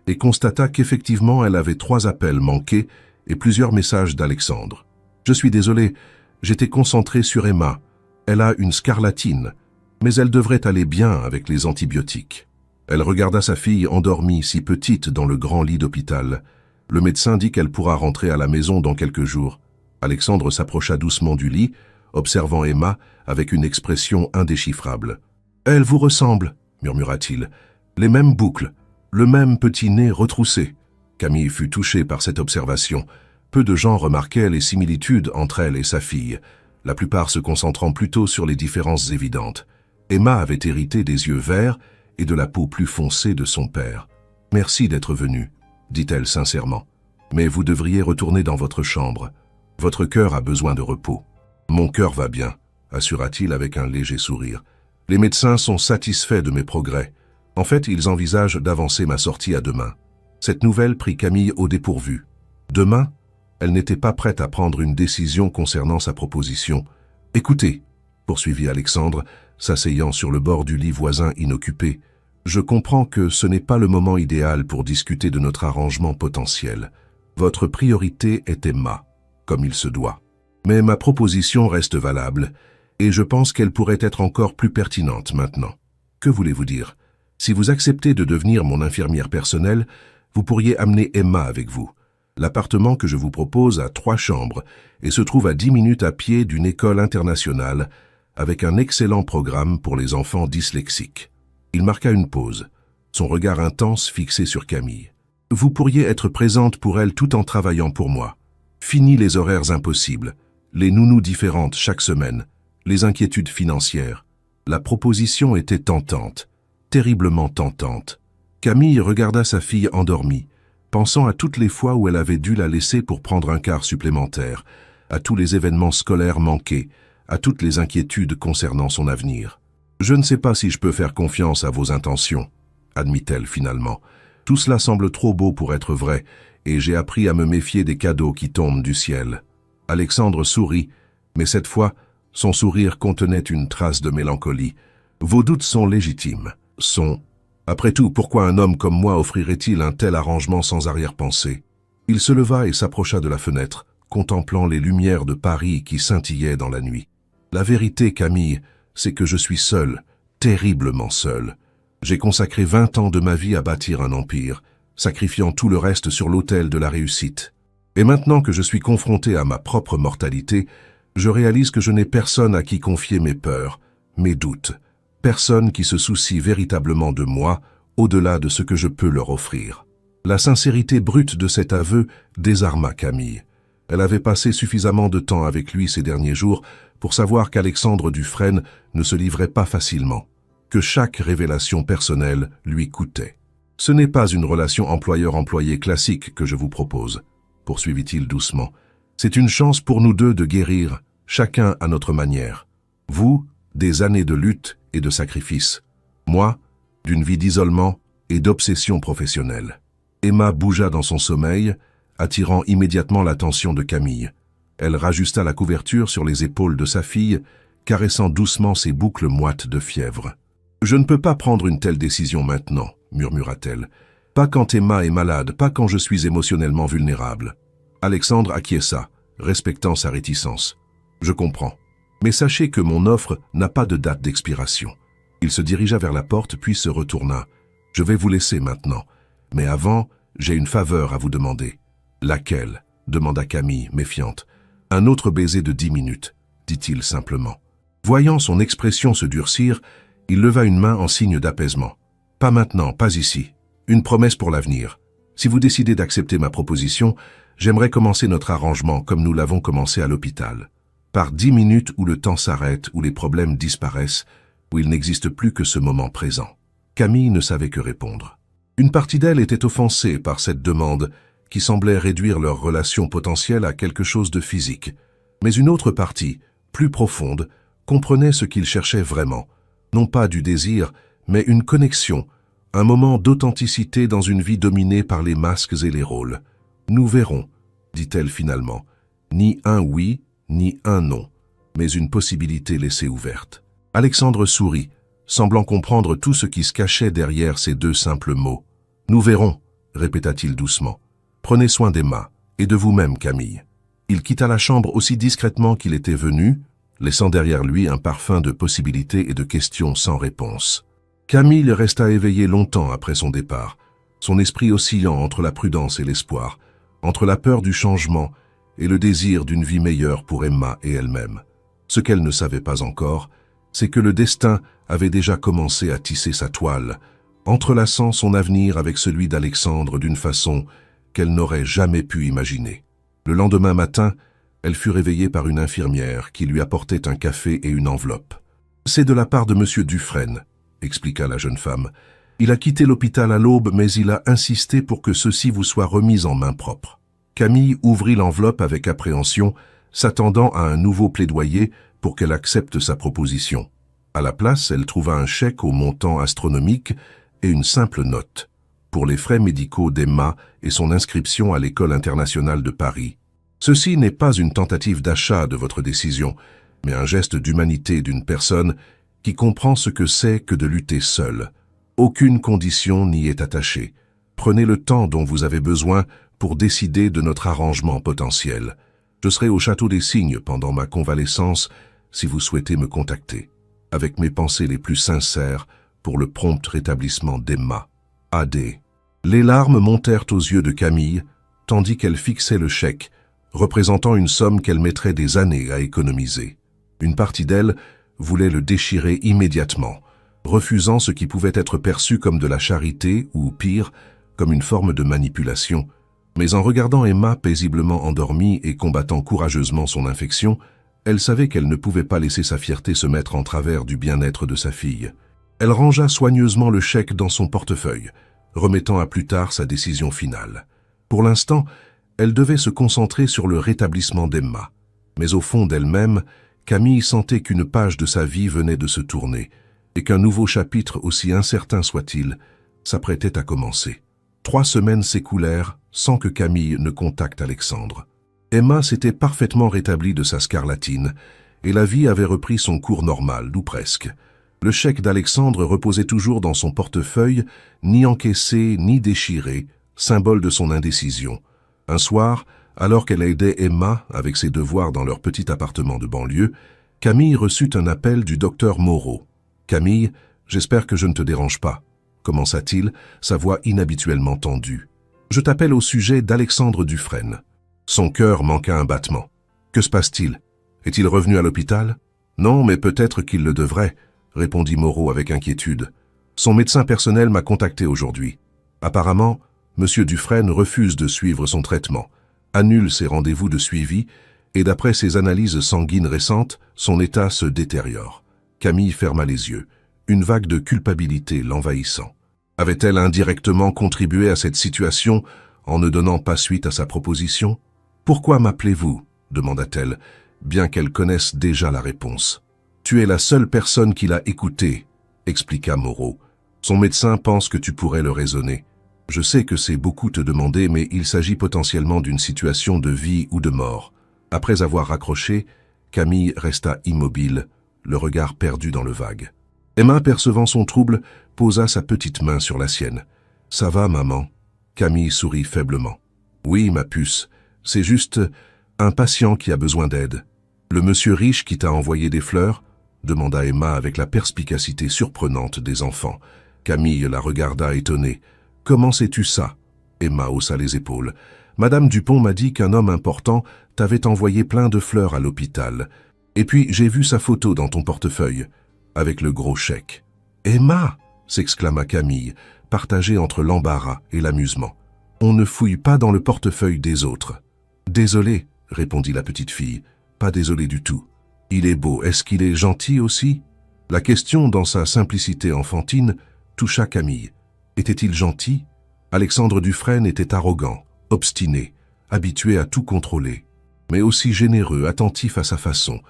et constata qu'effectivement elle avait 3 appels manqués et plusieurs messages d'Alexandre. « Je suis désolé, j'étais concentré sur Emma. Elle a une scarlatine, mais elle devrait aller bien avec les antibiotiques. » Elle regarda sa fille endormie, si petite, dans le grand lit d'hôpital. Le médecin dit qu'elle pourra rentrer à la maison dans quelques jours. Alexandre s'approcha doucement du lit, observant Emma avec une expression indéchiffrable. « Elle vous ressemble, » murmura-t-il. « Les mêmes boucles, le même petit nez retroussé. » Camille fut touchée par cette observation. Peu de gens remarquaient les similitudes entre elle et sa fille, la plupart se concentrant plutôt sur les différences évidentes. Emma avait hérité des yeux verts et de la peau plus foncée de son père. « Merci d'être venu, » dit-elle sincèrement. « Mais vous devriez retourner dans votre chambre. Votre cœur a besoin de repos. »« Mon cœur va bien, » assura-t-il avec un léger sourire. « Les médecins sont satisfaits de mes progrès. En fait, ils envisagent d'avancer ma sortie à demain. » Cette nouvelle prit Camille au dépourvu. Demain, elle n'était pas prête à prendre une décision concernant sa proposition. « Écoutez, » poursuivit Alexandre, s'asseyant sur le bord du lit voisin inoccupé, « je comprends que ce n'est pas le moment idéal pour discuter de notre arrangement potentiel. Votre priorité est Emma, comme il se doit. Mais ma proposition reste valable, et je pense qu'elle pourrait être encore plus pertinente maintenant. Que voulez-vous dire? Si vous acceptez de devenir mon infirmière personnelle, vous pourriez amener Emma avec vous. L'appartement que je vous propose a 3 chambres et se trouve à 10 minutes à pied d'une école internationale avec un excellent programme pour les enfants dyslexiques. » Il marqua une pause, son regard intense fixé sur Camille. « Vous pourriez être présente pour elle tout en travaillant pour moi. Fini les horaires impossibles, les nounous différentes chaque semaine, les inquiétudes financières. » La proposition était tentante, terriblement tentante. Camille regarda sa fille endormie, pensant à toutes les fois où elle avait dû la laisser pour prendre un quart supplémentaire, à tous les événements scolaires manqués, à toutes les inquiétudes concernant son avenir. « Je ne sais pas si je peux faire confiance à vos intentions, » admit-elle finalement. « Tout cela semble trop beau pour être vrai, et j'ai appris à me méfier des cadeaux qui tombent du ciel. » Alexandre sourit, mais cette fois, son sourire contenait une trace de mélancolie. « Vos doutes sont légitimes, Après tout, pourquoi un homme comme moi offrirait-il un tel arrangement sans arrière-pensée ?» Il se leva et s'approcha de la fenêtre, contemplant les lumières de Paris qui scintillaient dans la nuit. « La vérité, Camille, c'est que je suis seul, terriblement seul. J'ai consacré 20 ans de ma vie à bâtir un empire, sacrifiant tout le reste sur l'autel de la réussite. Et maintenant que je suis confronté à ma propre mortalité, je réalise que je n'ai personne à qui confier mes peurs, mes doutes, personne qui se soucie véritablement de moi, au-delà de ce que je peux leur offrir. La sincérité brute de cet aveu désarma Camille. Elle avait passé suffisamment de temps avec lui ces derniers jours pour savoir qu'Alexandre Dufresne ne se livrait pas facilement, que chaque révélation personnelle lui coûtait. « Ce n'est pas une relation employeur-employé classique que je vous propose, » poursuivit-il doucement. « C'est une chance pour nous deux de guérir, chacun à notre manière. Vous, des années de lutte et de sacrifice. Moi, d'une vie d'isolement et d'obsession professionnelle. » Emma bougea dans son sommeil, attirant immédiatement l'attention de Camille. Elle rajusta la couverture sur les épaules de sa fille, caressant doucement ses boucles moites de fièvre. « Je ne peux pas prendre une telle décision maintenant, » murmura-t-elle. « Pas quand Emma est malade, pas quand je suis émotionnellement vulnérable. » Alexandre acquiesça, respectant sa réticence. « Je comprends. Mais sachez que mon offre n'a pas de date d'expiration. » Il se dirigea vers la porte puis se retourna. « Je vais vous laisser maintenant. Mais avant, j'ai une faveur à vous demander. »« Laquelle ?» demanda Camille, méfiante. « Un autre baiser de 10 minutes, dit-il simplement. Voyant son expression se durcir, il leva une main en signe d'apaisement. « Pas maintenant, pas ici. Une promesse pour l'avenir. Si vous décidez d'accepter ma proposition, j'aimerais commencer notre arrangement comme nous l'avons commencé à l'hôpital. Par 10 minutes où le temps s'arrête, où les problèmes disparaissent, où il n'existe plus que ce moment présent. » Camille ne savait que répondre. Une partie d'elle était offensée par cette demande qui semblait réduire leur relation potentielle à quelque chose de physique. Mais une autre partie, plus profonde, comprenait ce qu'il cherchait vraiment. Non pas du désir, mais une connexion, un moment d'authenticité dans une vie dominée par les masques et les rôles. « Nous verrons », dit-elle finalement. Ni un oui, ni un non, mais une possibilité laissée ouverte. Alexandre sourit, semblant comprendre tout ce qui se cachait derrière ces deux simples mots. « Nous verrons », répéta-t-il doucement. « Prenez soin d'Emma, et de vous-même, Camille. » Il quitta la chambre aussi discrètement qu'il était venu, laissant derrière lui un parfum de possibilités et de questions sans réponse. Camille resta éveillée longtemps après son départ, son esprit oscillant entre la prudence et l'espoir, entre la peur du changement et le désir d'une vie meilleure pour Emma et elle-même. Ce qu'elle ne savait pas encore, c'est que le destin avait déjà commencé à tisser sa toile, entrelaçant son avenir avec celui d'Alexandre d'une façon qu'elle n'aurait jamais pu imaginer. Le lendemain matin, elle fut réveillée par une infirmière qui lui apportait un café et une enveloppe. « C'est de la part de Monsieur Dufresne », expliqua la jeune femme. « Il a quitté l'hôpital à l'aube, mais il a insisté pour que ceci vous soit remis en main propre. » Camille ouvrit l'enveloppe avec appréhension, s'attendant à un nouveau plaidoyer pour qu'elle accepte sa proposition. À la place, elle trouva un chèque au montant astronomique et une simple note pour les frais médicaux d'Emma et son inscription à l'École internationale de Paris. Ceci n'est pas une tentative d'achat de votre décision, mais un geste d'humanité d'une personne qui comprend ce que c'est que de lutter seule. Aucune condition n'y est attachée. Prenez le temps dont vous avez besoin pour décider de notre arrangement potentiel. Je serai au Château des Cygnes pendant ma convalescence si vous souhaitez me contacter, avec mes pensées les plus sincères pour le prompt rétablissement d'Emma. A.D. Les larmes montèrent aux yeux de Camille, tandis qu'elle fixait le chèque, représentant une somme qu'elle mettrait des années à économiser. Une partie d'elle voulait le déchirer immédiatement, refusant ce qui pouvait être perçu comme de la charité ou, pire, comme une forme de manipulation. Mais en regardant Emma paisiblement endormie et combattant courageusement son infection, elle savait qu'elle ne pouvait pas laisser sa fierté se mettre en travers du bien-être de sa fille. Elle rangea soigneusement le chèque dans son portefeuille, remettant à plus tard sa décision finale. Pour l'instant, elle devait se concentrer sur le rétablissement d'Emma. Mais au fond d'elle-même, Camille sentait qu'une page de sa vie venait de se tourner, et qu'un nouveau chapitre, aussi incertain soit-il, s'apprêtait à commencer. 3 semaines s'écoulèrent sans que Camille ne contacte Alexandre. Emma s'était parfaitement rétablie de sa scarlatine, et la vie avait repris son cours normal, ou presque. Le chèque d'Alexandre reposait toujours dans son portefeuille, ni encaissé, ni déchiré, symbole de son indécision. Un soir, alors qu'elle aidait Emma avec ses devoirs dans leur petit appartement de banlieue, Camille reçut un appel du docteur Moreau. « Camille, j'espère que je ne te dérange pas. commença-t-il, sa voix inhabituellement tendue. « Je t'appelle au sujet d'Alexandre Dufresne. » Son cœur manqua un battement. « Que se passe-t-il? Est-il revenu à l'hôpital? »« Non, mais peut-être qu'il le devrait, » répondit Moreau avec inquiétude. « Son médecin personnel m'a contacté aujourd'hui. Apparemment, M. Dufresne refuse de suivre son traitement, annule ses rendez-vous de suivi, et d'après ses analyses sanguines récentes, son état se détériore. » Camille ferma les yeux, une vague de culpabilité l'envahissant. Avait-elle indirectement contribué à cette situation en ne donnant pas suite à sa proposition? « Pourquoi m'appelez-vous » demanda-t-elle, bien qu'elle connaisse déjà la réponse. « Tu es la seule personne qui l'a écouté, » expliqua Moreau. « Son médecin pense que tu pourrais le raisonner. Je sais que c'est beaucoup te demander, mais il s'agit potentiellement d'une situation de vie ou de mort. » Après avoir raccroché, Camille resta immobile, le regard perdu dans le vague. Emma, percevant son trouble, posa sa petite main sur la sienne. « Ça va, maman ?» Camille sourit faiblement. « Oui, ma puce, c'est juste un patient qui a besoin d'aide. »« Le monsieur riche qui t'a envoyé des fleurs ?» demanda Emma avec la perspicacité surprenante des enfants. Camille la regarda étonnée. « Comment sais-tu ça ?» Emma haussa les épaules. « Madame Dupont m'a dit qu'un homme important t'avait envoyé plein de fleurs à l'hôpital. Et puis j'ai vu sa photo dans ton portefeuille, avec le gros chèque. »« Emma !» s'exclama Camille, partagée entre l'embarras et l'amusement. « On ne fouille pas dans le portefeuille des autres. »« Désolé, » répondit la petite fille. « Pas désolé du tout. Il est beau, est-ce qu'il est gentil aussi ?» La question, dans sa simplicité enfantine, toucha Camille. Était-il gentil? Alexandre Dufresne était arrogant, obstiné, habitué à tout contrôler, mais aussi généreux, attentif à sa façon,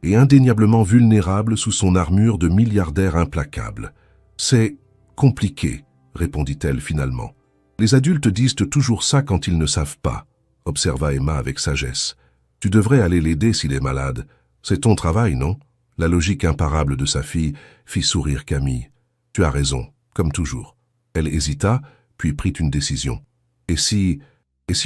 et indéniablement vulnérable sous son armure de milliardaire implacable. « C'est compliqué, » répondit-elle finalement. « Les adultes disent toujours ça quand ils ne savent pas, » observa Emma avec sagesse. « Tu devrais aller l'aider s'il est malade. C'est ton travail, non ?» La logique imparable de sa fille fit sourire Camille. « Tu as raison, comme toujours. » Elle hésita, puis prit une décision. « Et si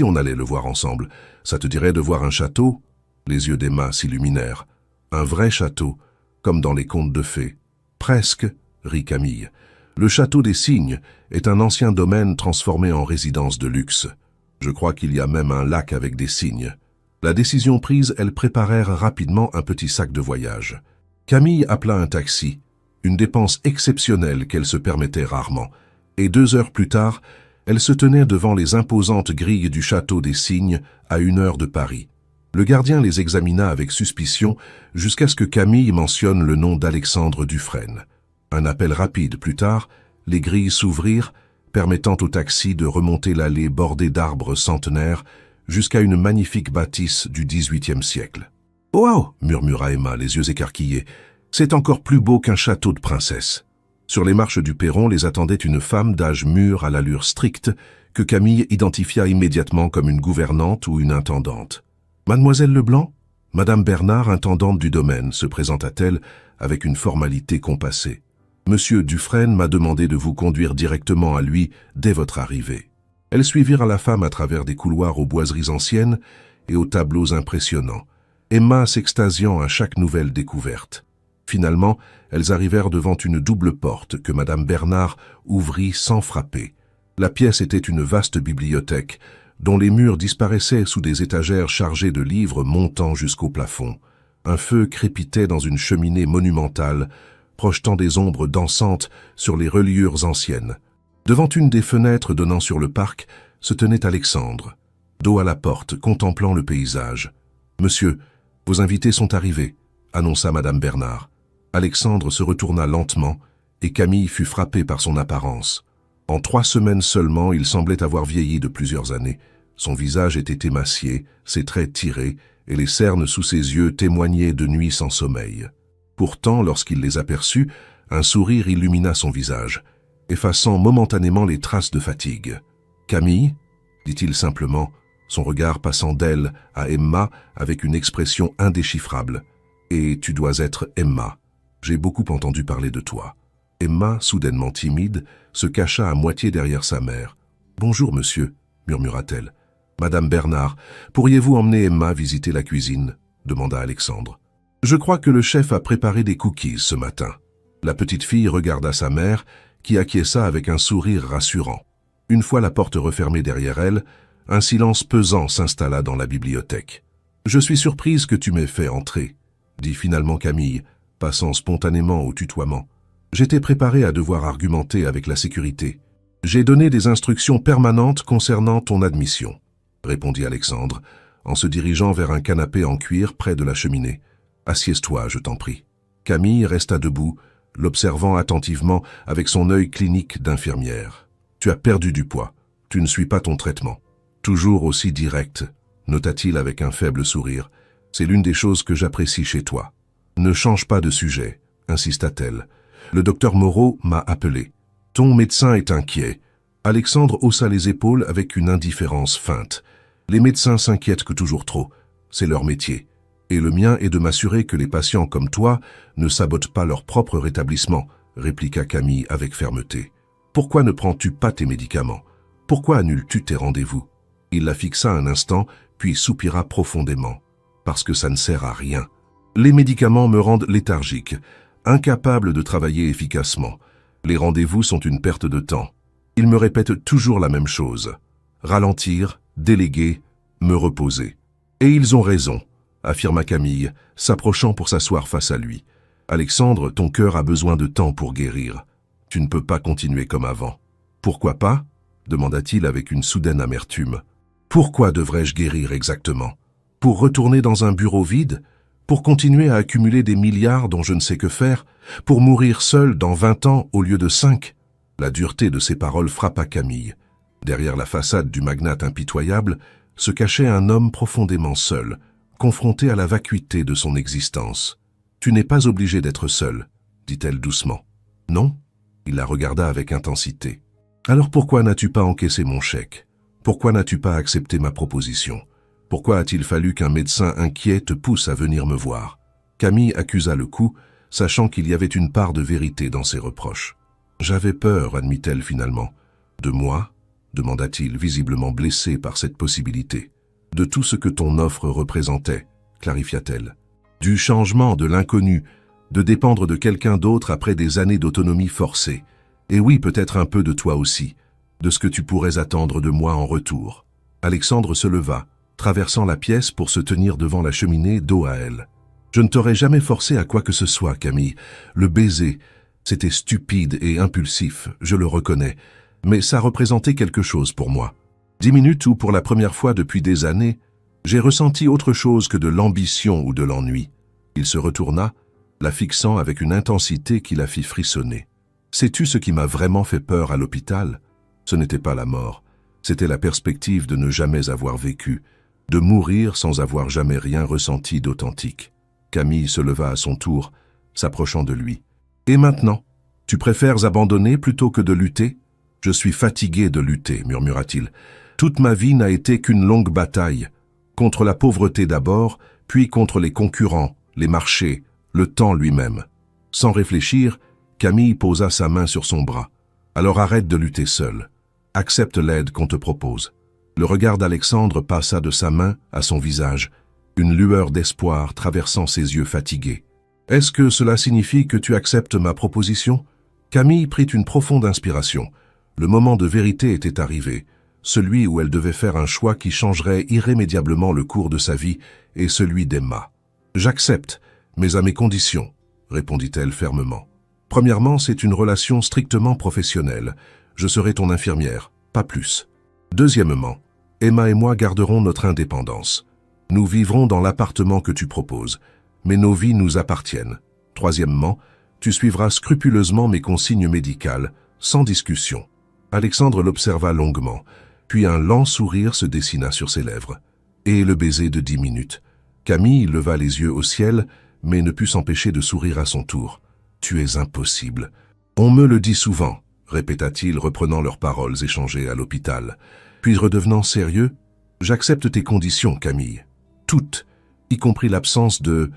on allait le voir ensemble? Ça te dirait de voir un château ?» Les yeux d'Emma s'illuminèrent. « Un vrai château, comme dans les contes de fées. »« Presque, » rit Camille. « Le château des Cygnes est un ancien domaine transformé en résidence de luxe. Je crois qu'il y a même un lac avec des cygnes. » La décision prise, elles préparèrent rapidement un petit sac de voyage. Camille appela un taxi, une dépense exceptionnelle qu'elle se permettait rarement, et 2 heures plus tard, elle se tenait devant les imposantes grilles du château des Cygnes à 1 heure de Paris. Le gardien les examina avec suspicion jusqu'à ce que Camille mentionne le nom d'Alexandre Dufresne. Un appel rapide plus tard, les grilles s'ouvrirent, permettant au taxi de remonter l'allée bordée d'arbres centenaires jusqu'à une magnifique bâtisse du XVIIIe siècle. « Wow !» murmura Emma, les yeux écarquillés. « C'est encore plus beau qu'un château de princesse. » Sur les marches du perron les attendait une femme d'âge mûr à l'allure stricte que Camille identifia immédiatement comme une gouvernante ou une intendante. « Mademoiselle Leblanc ?»« Madame Bernard, intendante du domaine, » se présenta-t-elle avec une formalité compassée. « Monsieur Dufresne m'a demandé de vous conduire directement à lui dès votre arrivée. » Elles suivirent la femme à travers des couloirs aux boiseries anciennes et aux tableaux impressionnants, Emma s'extasiant à chaque nouvelle découverte. Finalement, elles arrivèrent devant une double porte que Madame Bernard ouvrit sans frapper. La pièce était une vaste bibliothèque, dont les murs disparaissaient sous des étagères chargées de livres montant jusqu'au plafond. Un feu crépitait dans une cheminée monumentale, projetant des ombres dansantes sur les reliures anciennes. Devant une des fenêtres donnant sur le parc, se tenait Alexandre, dos à la porte, contemplant le paysage. « Monsieur, vos invités sont arrivés », annonça Madame Bernard. Alexandre se retourna lentement, et Camille fut frappée par son apparence. En 3 semaines seulement, il semblait avoir vieilli de plusieurs années. Son visage était émacié, ses traits tirés, et les cernes sous ses yeux témoignaient de nuits sans sommeil. Pourtant, lorsqu'il les aperçut, un sourire illumina son visage, effaçant momentanément les traces de fatigue. « Camille ?» dit-il simplement, son regard passant d'elle à Emma avec une expression indéchiffrable. « Et tu dois être Emma. J'ai beaucoup entendu parler de toi. » Emma, soudainement timide, se cacha à moitié derrière sa mère. « Bonjour, monsieur, » murmura-t-elle. « Madame Bernard, pourriez-vous emmener Emma visiter la cuisine ?» demanda Alexandre. « Je crois que le chef a préparé des cookies ce matin. » La petite fille regarda sa mère, qui acquiesça avec un sourire rassurant. Une fois la porte refermée derrière elle, un silence pesant s'installa dans la bibliothèque. « Je suis surprise que tu m'aies fait entrer », dit finalement Camille, passant spontanément au tutoiement. « J'étais préparé à devoir argumenter avec la sécurité. J'ai donné des instructions permanentes concernant ton admission, » répondit Alexandre, en se dirigeant vers un canapé en cuir près de la cheminée. « Assieds-toi, je t'en prie. » Camille resta debout, l'observant attentivement avec son œil clinique d'infirmière. « Tu as perdu du poids. Tu ne suis pas ton traitement. » Toujours aussi direct, nota-t-il avec un faible sourire. « C'est l'une des choses que j'apprécie chez toi. »« Ne change pas de sujet, » insista-t-elle. « Le docteur Moreau m'a appelé. Ton médecin est inquiet. » Alexandre haussa les épaules avec une indifférence feinte. « Les médecins s'inquiètent que toujours trop. C'est leur métier. Et le mien est de m'assurer que les patients comme toi ne sabotent pas leur propre rétablissement, » répliqua Camille avec fermeté. « Pourquoi ne prends-tu pas tes médicaments? Pourquoi annules-tu tes rendez-vous » Il la fixa un instant, puis soupira profondément. « Parce que ça ne sert à rien. Les médicaments me rendent léthargique, incapable de travailler efficacement. Les rendez-vous sont une perte de temps. Ils me répètent toujours la même chose. Ralentir, déléguer, me reposer. Et ils ont raison, » affirma Camille, s'approchant pour s'asseoir face à lui. « Alexandre, ton cœur a besoin de temps pour guérir. Tu ne peux pas continuer comme avant. »« Pourquoi pas ?» demanda-t-il avec une soudaine amertume. « Pourquoi devrais-je guérir exactement? Pour retourner dans un bureau vide? Pour continuer à accumuler des milliards dont je ne sais que faire? Pour mourir seul dans 20 ans au lieu de 5 ?» La dureté de ses paroles frappa Camille. Derrière la façade du magnate impitoyable se cachait un homme profondément seul, confronté à la vacuité de son existence. « Tu n'es pas obligé d'être seul, » dit-elle doucement. « Non ?» Il la regarda avec intensité. « Alors pourquoi n'as-tu pas encaissé mon chèque? Pourquoi n'as-tu pas accepté ma proposition? Pourquoi a-t-il fallu qu'un médecin inquiet te pousse à venir me voir ?» Camille accusa le coup, sachant qu'il y avait une part de vérité dans ses reproches. « J'avais peur, admit-elle finalement. « De moi ?» demanda-t-il, visiblement blessé par cette possibilité. « De tout ce que ton offre représentait, » clarifia-t-elle. « Du changement, de l'inconnu, de dépendre de quelqu'un d'autre après des années d'autonomie forcée. Et oui, peut-être un peu de toi aussi, de ce que tu pourrais attendre de moi en retour. » Alexandre se leva, traversant la pièce pour se tenir devant la cheminée, dos à elle. « Je ne t'aurais jamais forcé à quoi que ce soit, Camille. Le baiser, c'était stupide et impulsif, je le reconnais, mais ça représentait quelque chose pour moi. 10 minutes où, pour la première fois depuis des années, j'ai ressenti autre chose que de l'ambition ou de l'ennui. » Il se retourna, la fixant avec une intensité qui la fit frissonner. « Sais-tu ce qui m'a vraiment fait peur à l'hôpital? Ce n'était pas la mort, c'était la perspective de ne jamais avoir vécu, de mourir sans avoir jamais rien ressenti d'authentique. » Camille se leva à son tour, s'approchant de lui. « Et maintenant, tu préfères abandonner plutôt que de lutter? »« Je suis fatigué de lutter, » murmura-t-il. « Toute ma vie n'a été qu'une longue bataille, contre la pauvreté d'abord, puis contre les concurrents, les marchés, le temps lui-même. » Sans réfléchir, Camille posa sa main sur son bras. « Alors arrête de lutter seul. Accepte l'aide qu'on te propose. » Le regard d'Alexandre passa de sa main à son visage, une lueur d'espoir traversant ses yeux fatigués. « Est-ce que cela signifie que tu acceptes ma proposition ?» Camille prit une profonde inspiration. Le moment de vérité était arrivé, celui où elle devait faire un choix qui changerait irrémédiablement le cours de sa vie et celui d'Emma. « J'accepte, mais à mes conditions, » répondit-elle fermement. « Premièrement, c'est une relation strictement professionnelle. Je serai ton infirmière, pas plus. Deuxièmement, Emma et moi garderons notre indépendance. Nous vivrons dans l'appartement que tu proposes, mais nos vies nous appartiennent. Troisièmement, tu suivras scrupuleusement mes consignes médicales, sans discussion. » Alexandre l'observa longuement, puis un lent sourire se dessina sur ses lèvres. Et le baiser de 10 minutes. Camille leva les yeux au ciel, mais ne put s'empêcher de sourire à son tour. « Tu es impossible. »« On me le dit souvent, » répéta-t-il, reprenant leurs paroles échangées à l'hôpital. Puis redevenant sérieux, « J'accepte tes conditions, Camille. Toutes, y compris l'absence de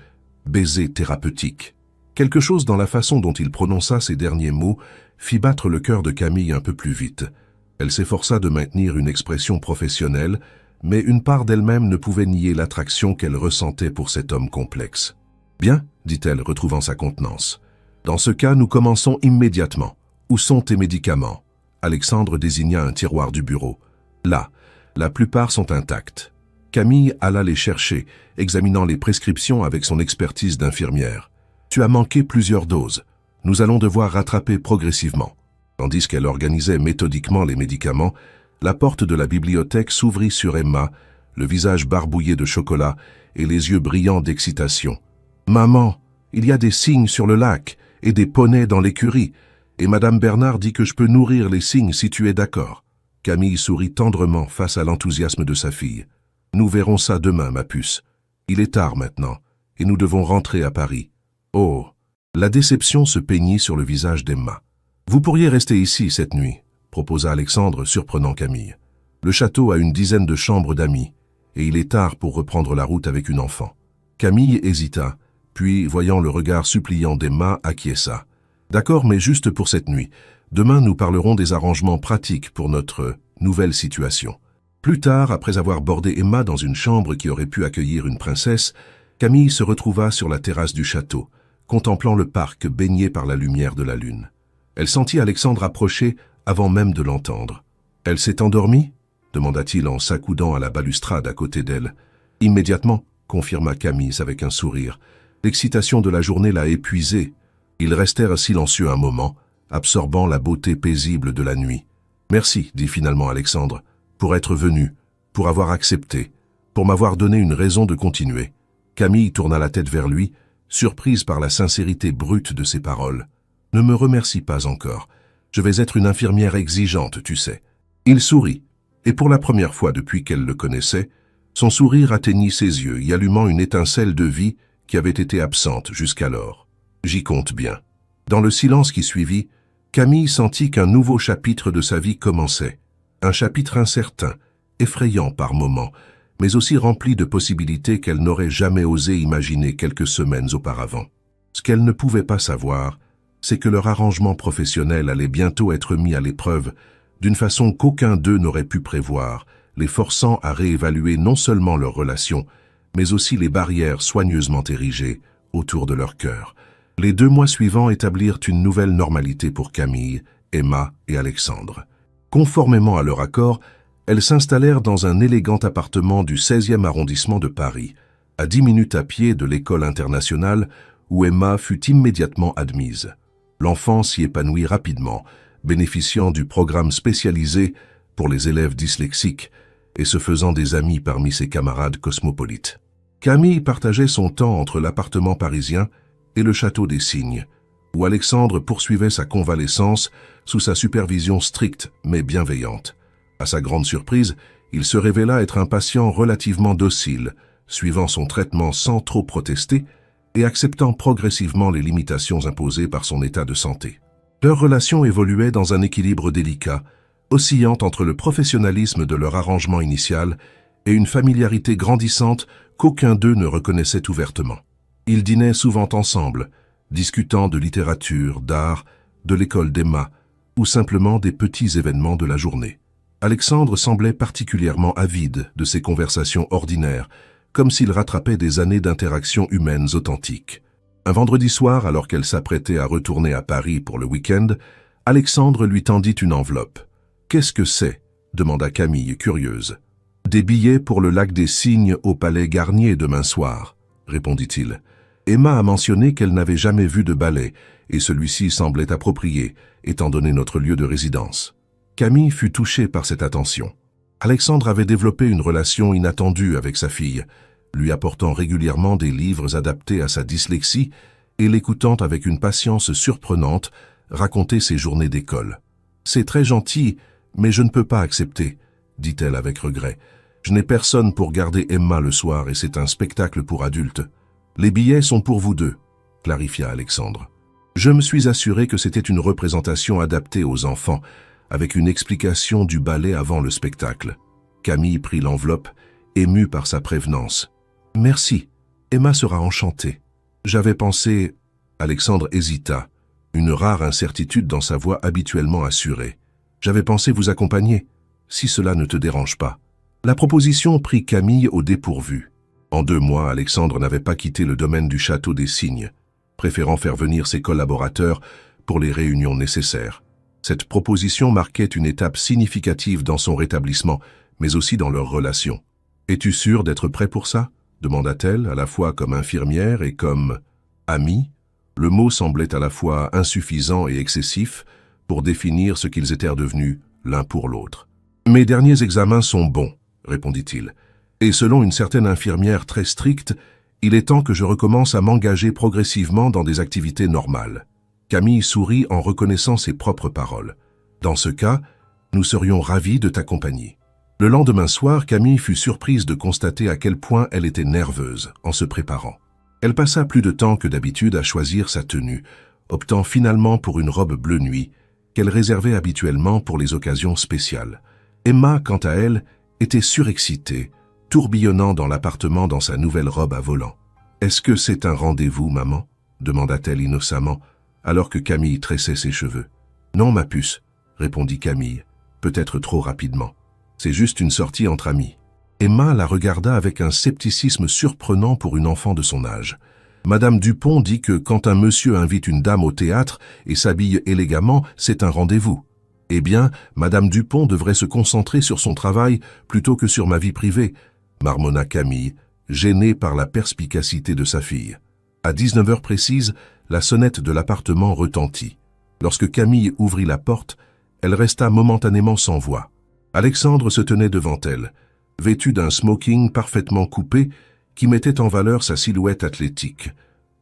baiser thérapeutique. » Quelque chose dans la façon dont il prononça ces derniers mots fit battre le cœur de Camille un peu plus vite. Elle s'efforça de maintenir une expression professionnelle, mais une part d'elle-même ne pouvait nier l'attraction qu'elle ressentait pour cet homme complexe. « Bien, dit-elle, retrouvant sa contenance. Dans ce cas, nous commençons immédiatement. Où sont tes médicaments? Alexandre désigna un tiroir du bureau. Là, la plupart sont intacts. Camille alla les chercher, examinant les prescriptions avec son expertise d'infirmière. Tu as manqué plusieurs doses. Nous allons devoir rattraper progressivement. Tandis qu'elle organisait méthodiquement les médicaments, la porte de la bibliothèque s'ouvrit sur Emma, le visage barbouillé de chocolat et les yeux brillants d'excitation. « Maman, il y a des cygnes sur le lac et des poneys dans l'écurie, et Madame Bernard dit que je peux nourrir les cygnes si tu es d'accord. » Camille sourit tendrement face à l'enthousiasme de sa fille. « Nous verrons ça demain, ma puce. Il est tard maintenant, et nous devons rentrer à Paris. » Oh! La déception se peignit sur le visage d'Emma. « Vous pourriez rester ici cette nuit, » proposa Alexandre, surprenant Camille. Le château a une dizaine de chambres d'amis, et il est tard pour reprendre la route avec une enfant. Camille hésita, puis, voyant le regard suppliant d'Emma, acquiesça. « D'accord, mais juste pour cette nuit. Demain, nous parlerons des arrangements pratiques pour notre nouvelle situation. » Plus tard, après avoir bordé Emma dans une chambre qui aurait pu accueillir une princesse, Camille se retrouva sur la terrasse du château, contemplant le parc baigné par la lumière de la lune. Elle sentit Alexandre approcher avant même de l'entendre. « Elle s'est endormie ?» demanda-t-il en s'accoudant à la balustrade à côté d'elle. « Immédiatement », confirma Camille avec un sourire. L'excitation de la journée l'a épuisée. Ils restèrent silencieux un moment, absorbant la beauté paisible de la nuit. « Merci, dit finalement Alexandre, pour être venu, pour avoir accepté, pour m'avoir donné une raison de continuer. » Camille tourna la tête vers lui, surprise par la sincérité brute de ses paroles. « Ne me remercie pas encore. Je vais être une infirmière exigeante, tu sais. » Il sourit, et pour la première fois depuis qu'elle le connaissait, son sourire atteignit ses yeux, y allumant une étincelle de vie qui avait été absente jusqu'alors. J'y compte bien. Dans le silence qui suivit, Camille sentit qu'un nouveau chapitre de sa vie commençait. Un chapitre incertain, effrayant par moments, mais aussi rempli de possibilités qu'elle n'aurait jamais osé imaginer quelques semaines auparavant. Ce qu'elle ne pouvait pas savoir, c'est que leur arrangement professionnel allait bientôt être mis à l'épreuve d'une façon qu'aucun d'eux n'aurait pu prévoir, les forçant à réévaluer non seulement leurs relations, mais aussi les barrières soigneusement érigées autour de leur cœur. Les 2 mois suivants établirent une nouvelle normalité pour Camille, Emma et Alexandre. Conformément à leur accord, elles s'installèrent dans un élégant appartement du 16e arrondissement de Paris, à 10 minutes à pied de l'école internationale où Emma fut immédiatement admise. L'enfant s'y épanouit rapidement, bénéficiant du programme spécialisé pour les élèves dyslexiques et se faisant des amis parmi ses camarades cosmopolites. Camille partageait son temps entre l'appartement parisien et le château des Cygnes, où Alexandre poursuivait sa convalescence sous sa supervision stricte mais bienveillante. À sa grande surprise, il se révéla être un patient relativement docile, suivant son traitement sans trop protester et acceptant progressivement les limitations imposées par son état de santé. Leur relation évoluait dans un équilibre délicat, oscillant entre le professionnalisme de leur arrangement initial et une familiarité grandissante qu'aucun d'eux ne reconnaissait ouvertement. Ils dînaient souvent ensemble, discutant de littérature, d'art, de l'école d'Emma, ou simplement des petits événements de la journée. Alexandre semblait particulièrement avide de ces conversations ordinaires, comme s'il rattrapait des années d'interactions humaines authentiques. Un vendredi soir, alors qu'elle s'apprêtait à retourner à Paris pour le week-end, Alexandre lui tendit une enveloppe. « Qu'est-ce que c'est » demanda Camille, curieuse. « Des billets pour le lac des Cygnes au Palais Garnier demain soir, » répondit-il. Emma a mentionné qu'elle n'avait jamais vu de ballet, et celui-ci semblait approprié, étant donné notre lieu de résidence. Camille fut touchée par cette attention. Alexandre avait développé une relation inattendue avec sa fille, lui apportant régulièrement des livres adaptés à sa dyslexie et l'écoutant avec une patience surprenante raconter ses journées d'école. « C'est très gentil, mais je ne peux pas accepter, » dit-elle avec regret. « Je n'ai personne pour garder Emma le soir et c'est un spectacle pour adultes. Les billets sont pour vous deux, » clarifia Alexandre. « Je me suis assuré que c'était une représentation adaptée aux enfants, avec une explication du ballet avant le spectacle. » Camille prit l'enveloppe, émue par sa prévenance. « Merci, Emma sera enchantée. » J'avais pensé... Alexandre hésita, une rare incertitude dans sa voix habituellement assurée. « J'avais pensé vous accompagner, si cela ne te dérange pas. » La proposition prit Camille au dépourvu. En 2 mois, Alexandre n'avait pas quitté le domaine du château des Cygnes, préférant faire venir ses collaborateurs pour les réunions nécessaires. Cette proposition marquait une étape significative dans son rétablissement, mais aussi dans leur relation. « Es-tu sûr d'être prêt pour ça ?» demanda-t-elle, à la fois comme infirmière et comme amie. Le mot semblait à la fois insuffisant et excessif pour définir ce qu'ils étaient devenus l'un pour l'autre. « Mes derniers examens sont bons, » répondit-il, « et selon une certaine infirmière très stricte, il est temps que je recommence à m'engager progressivement dans des activités normales. » Camille sourit en reconnaissant ses propres paroles. « Dans ce cas, nous serions ravis de t'accompagner. » Le lendemain soir, Camille fut surprise de constater à quel point elle était nerveuse en se préparant. Elle passa plus de temps que d'habitude à choisir sa tenue, optant finalement pour une robe bleu nuit, qu'elle réservait habituellement pour les occasions spéciales. Emma, quant à elle, était surexcitée, tourbillonnant dans l'appartement dans sa nouvelle robe à volants. « Est-ce que c'est un rendez-vous, maman ?» demanda-t-elle innocemment, alors que Camille tressait ses cheveux. « Non, ma puce, » répondit Camille, peut-être trop rapidement. « C'est juste une sortie entre amis. » Emma la regarda avec un scepticisme surprenant pour une enfant de son âge. Madame Dupont dit que quand un monsieur invite une dame au théâtre et s'habille élégamment, c'est un rendez-vous. Eh bien, Madame Dupont devrait se concentrer sur son travail plutôt que sur ma vie privée, marmonna Camille, gênée par la perspicacité de sa fille. À 19h précises, la sonnette de l'appartement retentit. Lorsque Camille ouvrit la porte, elle resta momentanément sans voix. Alexandre se tenait devant elle, vêtu d'un smoking parfaitement coupé qui mettait en valeur sa silhouette athlétique,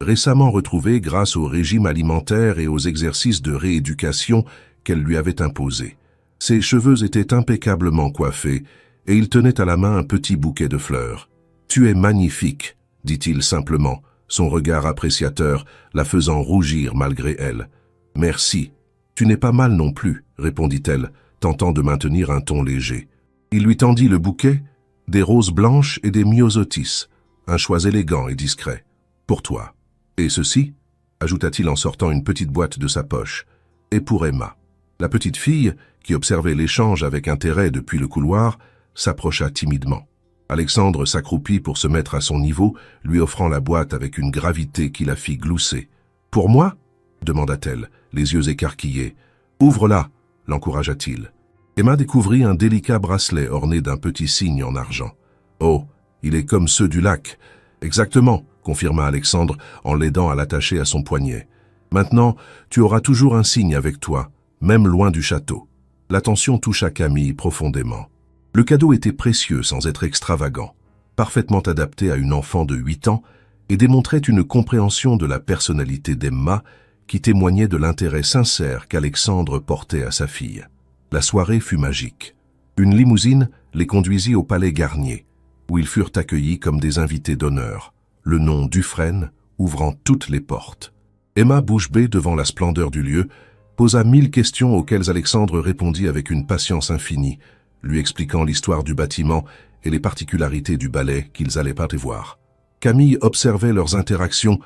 récemment retrouvée grâce au régime alimentaire et aux exercices de rééducation qu'elle lui avait imposés. Ses cheveux étaient impeccablement coiffés et il tenait à la main un petit bouquet de fleurs. « Tu es magnifique », dit-il simplement, son regard appréciateur la faisant rougir malgré elle. « Merci. Tu n'es pas mal non plus, » répondit-elle, tentant de maintenir un ton léger. Il lui tendit le bouquet, des roses blanches et des myosotis, un choix élégant et discret. « Pour toi. Et ceci ?» ajouta-t-il en sortant une petite boîte de sa poche. « Et pour Emma. » La petite fille, qui observait l'échange avec intérêt depuis le couloir, s'approcha timidement. Alexandre s'accroupit pour se mettre à son niveau, lui offrant la boîte avec une gravité qui la fit glousser. « Pour moi ?» demanda-t-elle, les yeux écarquillés. « Ouvre-la » l'encouragea-t-il. Emma découvrit un délicat bracelet orné d'un petit signe en argent. « Oh, il est comme ceux du lac. »« Exactement » confirma Alexandre en l'aidant à l'attacher à son poignet. « Maintenant, tu auras toujours un signe avec toi, même loin du château. » L'attention toucha Camille profondément. Le cadeau était précieux sans être extravagant, parfaitement adapté à une enfant de 8 ans et démontrait une compréhension de la personnalité d'Emma qui témoignait de l'intérêt sincère qu'Alexandre portait à sa fille. La soirée fut magique. Une limousine les conduisit au palais Garnier, où ils furent accueillis comme des invités d'honneur, le nom Dufresne ouvrant toutes les portes. Emma, bouche bée devant la splendeur du lieu, posa 1000 questions auxquelles Alexandre répondit avec une patience infinie, lui expliquant l'histoire du bâtiment et les particularités du ballet qu'ils allaient pas voir. Camille observait leurs interactions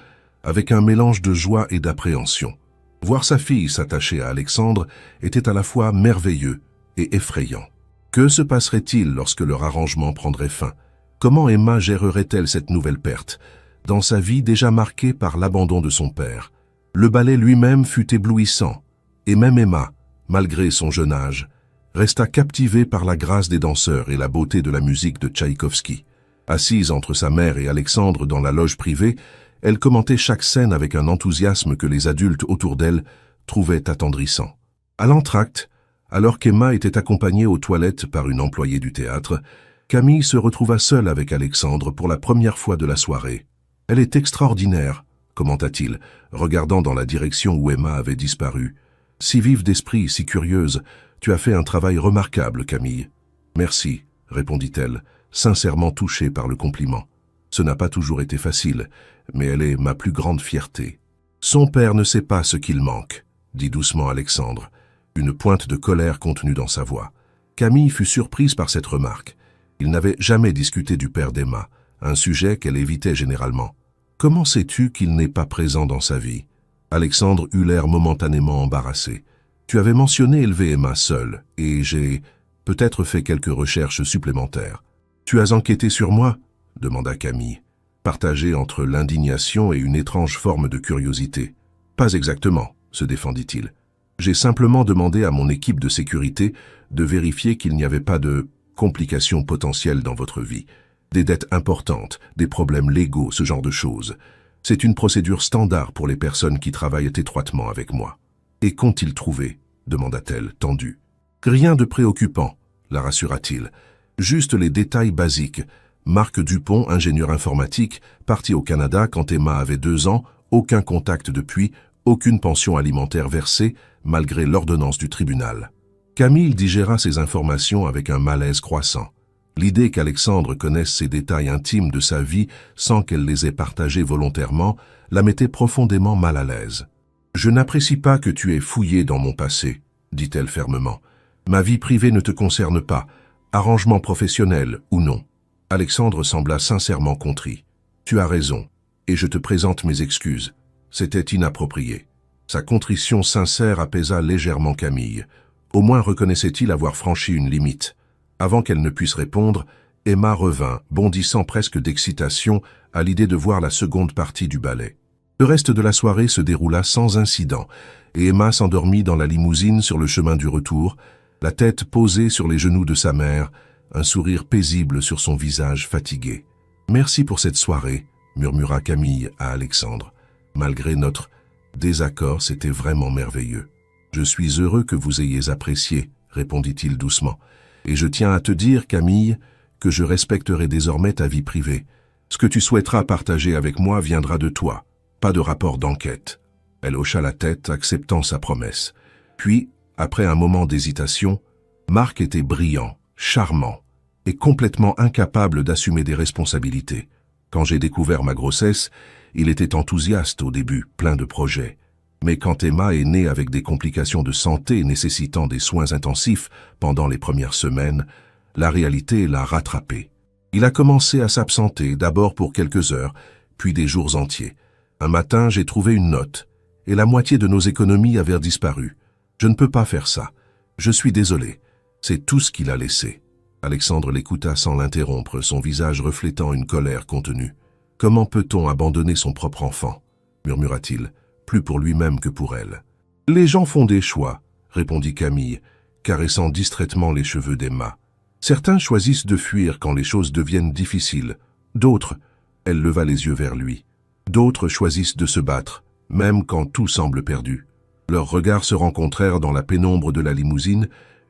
avec un mélange de joie et d'appréhension. Voir sa fille s'attacher à Alexandre était à la fois merveilleux et effrayant. Que se passerait-il lorsque leur arrangement prendrait fin? Comment Emma gérerait-elle cette nouvelle perte, dans sa vie déjà marquée par l'abandon de son père? Le ballet lui-même fut éblouissant, et même Emma, malgré son jeune âge, resta captivée par la grâce des danseurs et la beauté de la musique de Tchaïkovski. Assise entre sa mère et Alexandre dans la loge privée, elle commentait chaque scène avec un enthousiasme que les adultes autour d'elle trouvaient attendrissant. À l'entracte, alors qu'Emma était accompagnée aux toilettes par une employée du théâtre, Camille se retrouva seule avec Alexandre pour la première fois de la soirée. « Elle est extraordinaire », commenta-t-il, regardant dans la direction où Emma avait disparu. « Si vive d'esprit, si curieuse, tu as fait un travail remarquable, Camille. »« Merci », répondit-elle, sincèrement touchée par le compliment. « Ce n'a pas toujours été facile, mais elle est ma plus grande fierté. »« Son père ne sait pas ce qu'il manque, » dit doucement Alexandre, une pointe de colère contenue dans sa voix. Camille fut surprise par cette remarque. Il n'avait jamais discuté du père d'Emma, un sujet qu'elle évitait généralement. « Comment sais-tu qu'il n'est pas présent dans sa vie ?» Alexandre eut l'air momentanément embarrassé. « Tu avais mentionné élever Emma seule, et j'ai peut-être fait quelques recherches supplémentaires. »« Tu as enquêté sur moi ?» demanda Camille, partagée entre l'indignation et une étrange forme de curiosité. « Pas exactement, » se défendit-il. « J'ai simplement demandé à mon équipe de sécurité de vérifier qu'il n'y avait pas de complications potentielles dans votre vie. Des dettes importantes, des problèmes légaux, ce genre de choses. C'est une procédure standard pour les personnes qui travaillent étroitement avec moi. Et qu'ont-ils trouvé ? Demanda-t-elle, tendue. Rien de préoccupant, la rassura-t-il. Juste les détails basiques. Marc Dupont, ingénieur informatique, parti au Canada quand Emma avait 2 ans, aucun contact depuis, aucune pension alimentaire versée, malgré l'ordonnance du tribunal. Camille digéra ces informations avec un malaise croissant. L'idée qu'Alexandre connaisse ces détails intimes de sa vie sans qu'elle les ait partagés volontairement la mettait profondément mal à l'aise. « Je n'apprécie pas que tu aies fouillé dans mon passé, » dit-elle fermement. « Ma vie privée ne te concerne pas, arrangement professionnel ou non. » Alexandre sembla sincèrement contrit. « Tu as raison, et je te présente mes excuses. C'était inapproprié. » Sa contrition sincère apaisa légèrement Camille. Au moins reconnaissait-il avoir franchi une limite. Avant qu'elle ne puisse répondre, Emma revint, bondissant presque d'excitation à l'idée de voir la seconde partie du ballet. Le reste de la soirée se déroula sans incident, et Emma s'endormit dans la limousine sur le chemin du retour, la tête posée sur les genoux de sa mère, un sourire paisible sur son visage fatigué. « Merci pour cette soirée », murmura Camille à Alexandre. « Malgré notre désaccord, c'était vraiment merveilleux. Je suis heureux que vous ayez apprécié, » répondit-il doucement. « Et je tiens à te dire, Camille, que je respecterai désormais ta vie privée. Ce que tu souhaiteras partager avec moi viendra de toi, pas de rapport d'enquête. » Elle hocha la tête, acceptant sa promesse. Puis, après un moment d'hésitation, Marc était brillant, charmant et complètement incapable d'assumer des responsabilités. Quand j'ai découvert ma grossesse, il était enthousiaste au début, plein de projets. Mais quand Emma est née avec des complications de santé nécessitant des soins intensifs pendant les premières semaines, la réalité l'a rattrapé. Il a commencé à s'absenter, d'abord pour quelques heures, puis des jours entiers. Un matin, j'ai trouvé une note, et la moitié de nos économies avaient disparu. Je ne peux pas faire ça. Je suis désolé. C'est tout ce qu'il a laissé. Alexandre l'écouta sans l'interrompre, son visage reflétant une colère contenue. « Comment peut-on abandonner son propre enfant ?» murmura-t-il, plus pour lui-même que pour elle. « Les gens font des choix, » répondit Camille, caressant distraitement les cheveux d'Emma. « Certains choisissent de fuir quand les choses deviennent difficiles. D'autres, » elle leva les yeux vers lui, « d'autres choisissent de se battre, même quand tout semble perdu. » Leurs regards se rencontrèrent dans la pénombre de la limousine,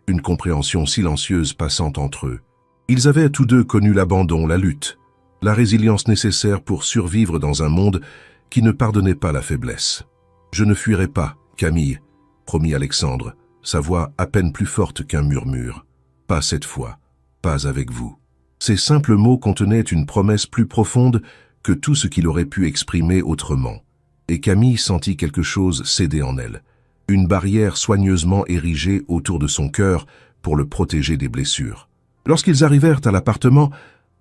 une compréhension silencieuse passant entre eux. Ils avaient tous deux connu l'abandon, la lutte, la résilience nécessaire pour survivre dans un monde qui ne pardonnait pas la faiblesse. « Je ne fuirai pas, Camille, » promit Alexandre, sa voix à peine plus forte qu'un murmure. « Pas cette fois, pas avec vous. » Ces simples mots contenaient une promesse plus profonde que tout ce qu'il aurait pu exprimer autrement. Et Camille sentit quelque chose céder en elle, une barrière soigneusement érigée autour de son cœur pour le protéger des blessures. Lorsqu'ils arrivèrent à l'appartement,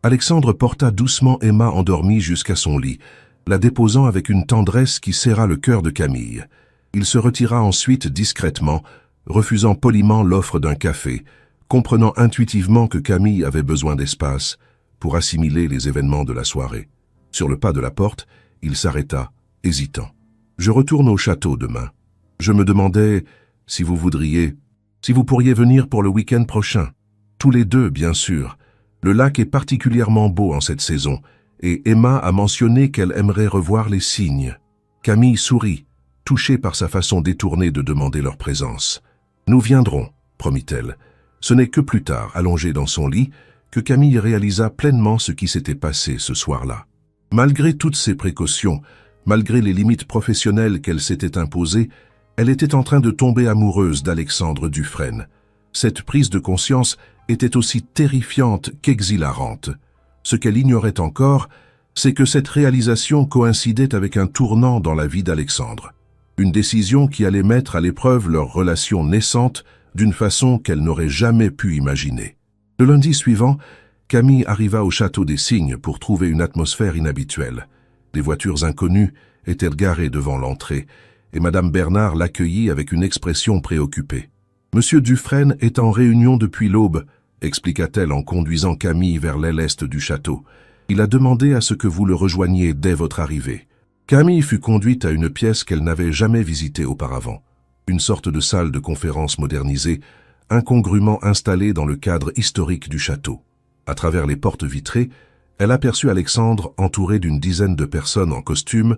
Alexandre porta doucement Emma endormie jusqu'à son lit, la déposant avec une tendresse qui serra le cœur de Camille. Il se retira ensuite discrètement, refusant poliment l'offre d'un café, comprenant intuitivement que Camille avait besoin d'espace pour assimiler les événements de la soirée. Sur le pas de la porte, il s'arrêta, hésitant. « Je retourne au château demain. Je me demandais si vous pourriez venir pour le week-end prochain. Tous les deux, bien sûr. Le lac est particulièrement beau en cette saison, et Emma a mentionné qu'elle aimerait revoir les cygnes. » Camille sourit, touchée par sa façon détournée de demander leur présence. « Nous viendrons, » promit-elle. Ce n'est que plus tard, allongée dans son lit, que Camille réalisa pleinement ce qui s'était passé ce soir-là. Malgré toutes ces précautions, malgré les limites professionnelles qu'elle s'était imposées, elle était en train de tomber amoureuse d'Alexandre Dufresne. Cette prise de conscience était aussi terrifiante qu'exhilarante. Ce qu'elle ignorait encore, c'est que cette réalisation coïncidait avec un tournant dans la vie d'Alexandre. Une décision qui allait mettre à l'épreuve leur relation naissante d'une façon qu'elle n'aurait jamais pu imaginer. Le lundi suivant, Camille arriva au château des Cygnes pour trouver une atmosphère inhabituelle. Des voitures inconnues étaient garées devant l'entrée, et Madame Bernard l'accueillit avec une expression préoccupée. « Monsieur Dufresne est en réunion depuis l'aube, » expliqua-t-elle en conduisant Camille vers l'aile est du château. « Il a demandé à ce que vous le rejoigniez dès votre arrivée. » Camille fut conduite à une pièce qu'elle n'avait jamais visitée auparavant. une sorte de salle de conférence modernisée, incongrument installée dans le cadre historique du château. À travers les portes vitrées, elle aperçut Alexandre entouré d'une dizaine de personnes en costume,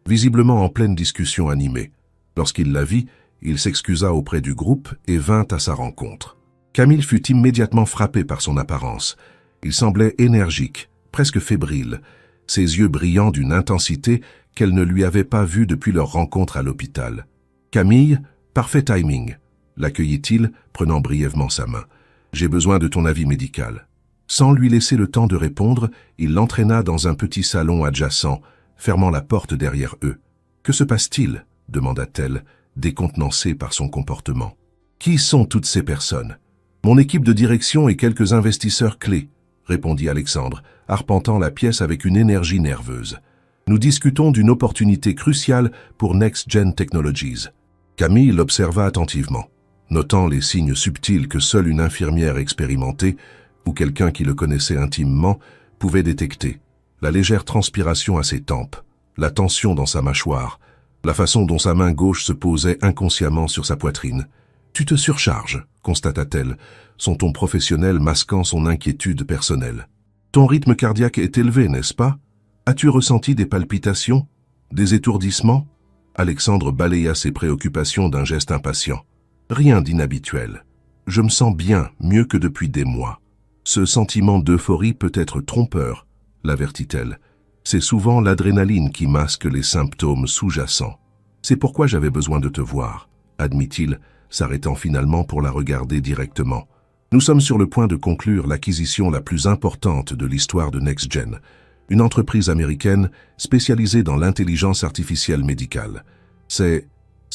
visiblement en pleine discussion animée. Lorsqu'il la vit, il s'excusa auprès du groupe et vint à sa rencontre. Camille fut immédiatement frappé par son apparence. Il semblait énergique, presque fébrile, ses yeux brillants d'une intensité qu'elle ne lui avait pas vue depuis leur rencontre à l'hôpital. « Camille, parfait timing », l'accueillit-il, prenant brièvement sa main. « J'ai besoin de ton avis médical. » Sans lui laisser le temps de répondre, il l'entraîna dans un petit salon adjacent, fermant la porte derrière eux. « Que se passe-t-il » demanda-t-elle, décontenancée par son comportement. « Qui sont toutes ces personnes ?»« Mon équipe de direction et quelques investisseurs clés », répondit Alexandre, arpentant la pièce avec une énergie nerveuse. « Nous discutons d'une opportunité cruciale pour Next Gen Technologies. » Camille l'observa attentivement, notant les signes subtils que seule une infirmière expérimentée ou quelqu'un qui le connaissait intimement pouvait détecter. La légère transpiration à ses tempes, la tension dans sa mâchoire, la façon dont sa main gauche se posait inconsciemment sur sa poitrine. « Tu te surcharges », constata-t-elle, son ton professionnel masquant son inquiétude personnelle. « Ton rythme cardiaque est élevé, n'est-ce pas? As-tu ressenti des palpitations? Des étourdissements ?» Alexandre balaya ses préoccupations d'un geste impatient. « Rien d'inhabituel. Je me sens bien, mieux que depuis des mois. » Ce sentiment d'euphorie peut être trompeur, l'avertit-elle. C'est souvent l'adrénaline qui masque les symptômes sous-jacents. C'est pourquoi j'avais besoin de te voir, admit-il, s'arrêtant finalement pour la regarder directement. Nous sommes sur le point de conclure l'acquisition la plus importante de l'histoire de NextGen, une entreprise américaine spécialisée dans l'intelligence artificielle médicale. C'est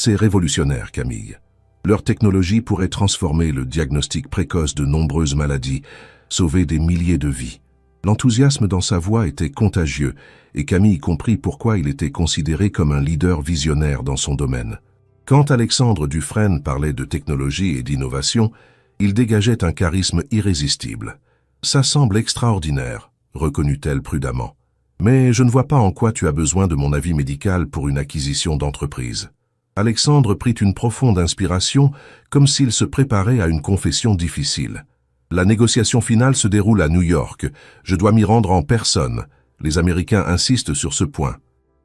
révolutionnaire, Camille. Leur technologie pourrait transformer le diagnostic précoce de nombreuses maladies, sauver des milliers de vies. L'enthousiasme dans sa voix était contagieux, et Camille comprit pourquoi il était considéré comme un leader visionnaire dans son domaine. Quand Alexandre Dufresne parlait de technologie et d'innovation, il dégageait un charisme irrésistible. « Ça semble extraordinaire », reconnut-elle prudemment. « Mais je ne vois pas en quoi tu as besoin de mon avis médical pour une acquisition d'entreprise. » Alexandre prit une profonde inspiration, comme s'il se préparait à une confession difficile. « La négociation finale se déroule à New York. Je dois m'y rendre en personne. Les Américains insistent sur ce point.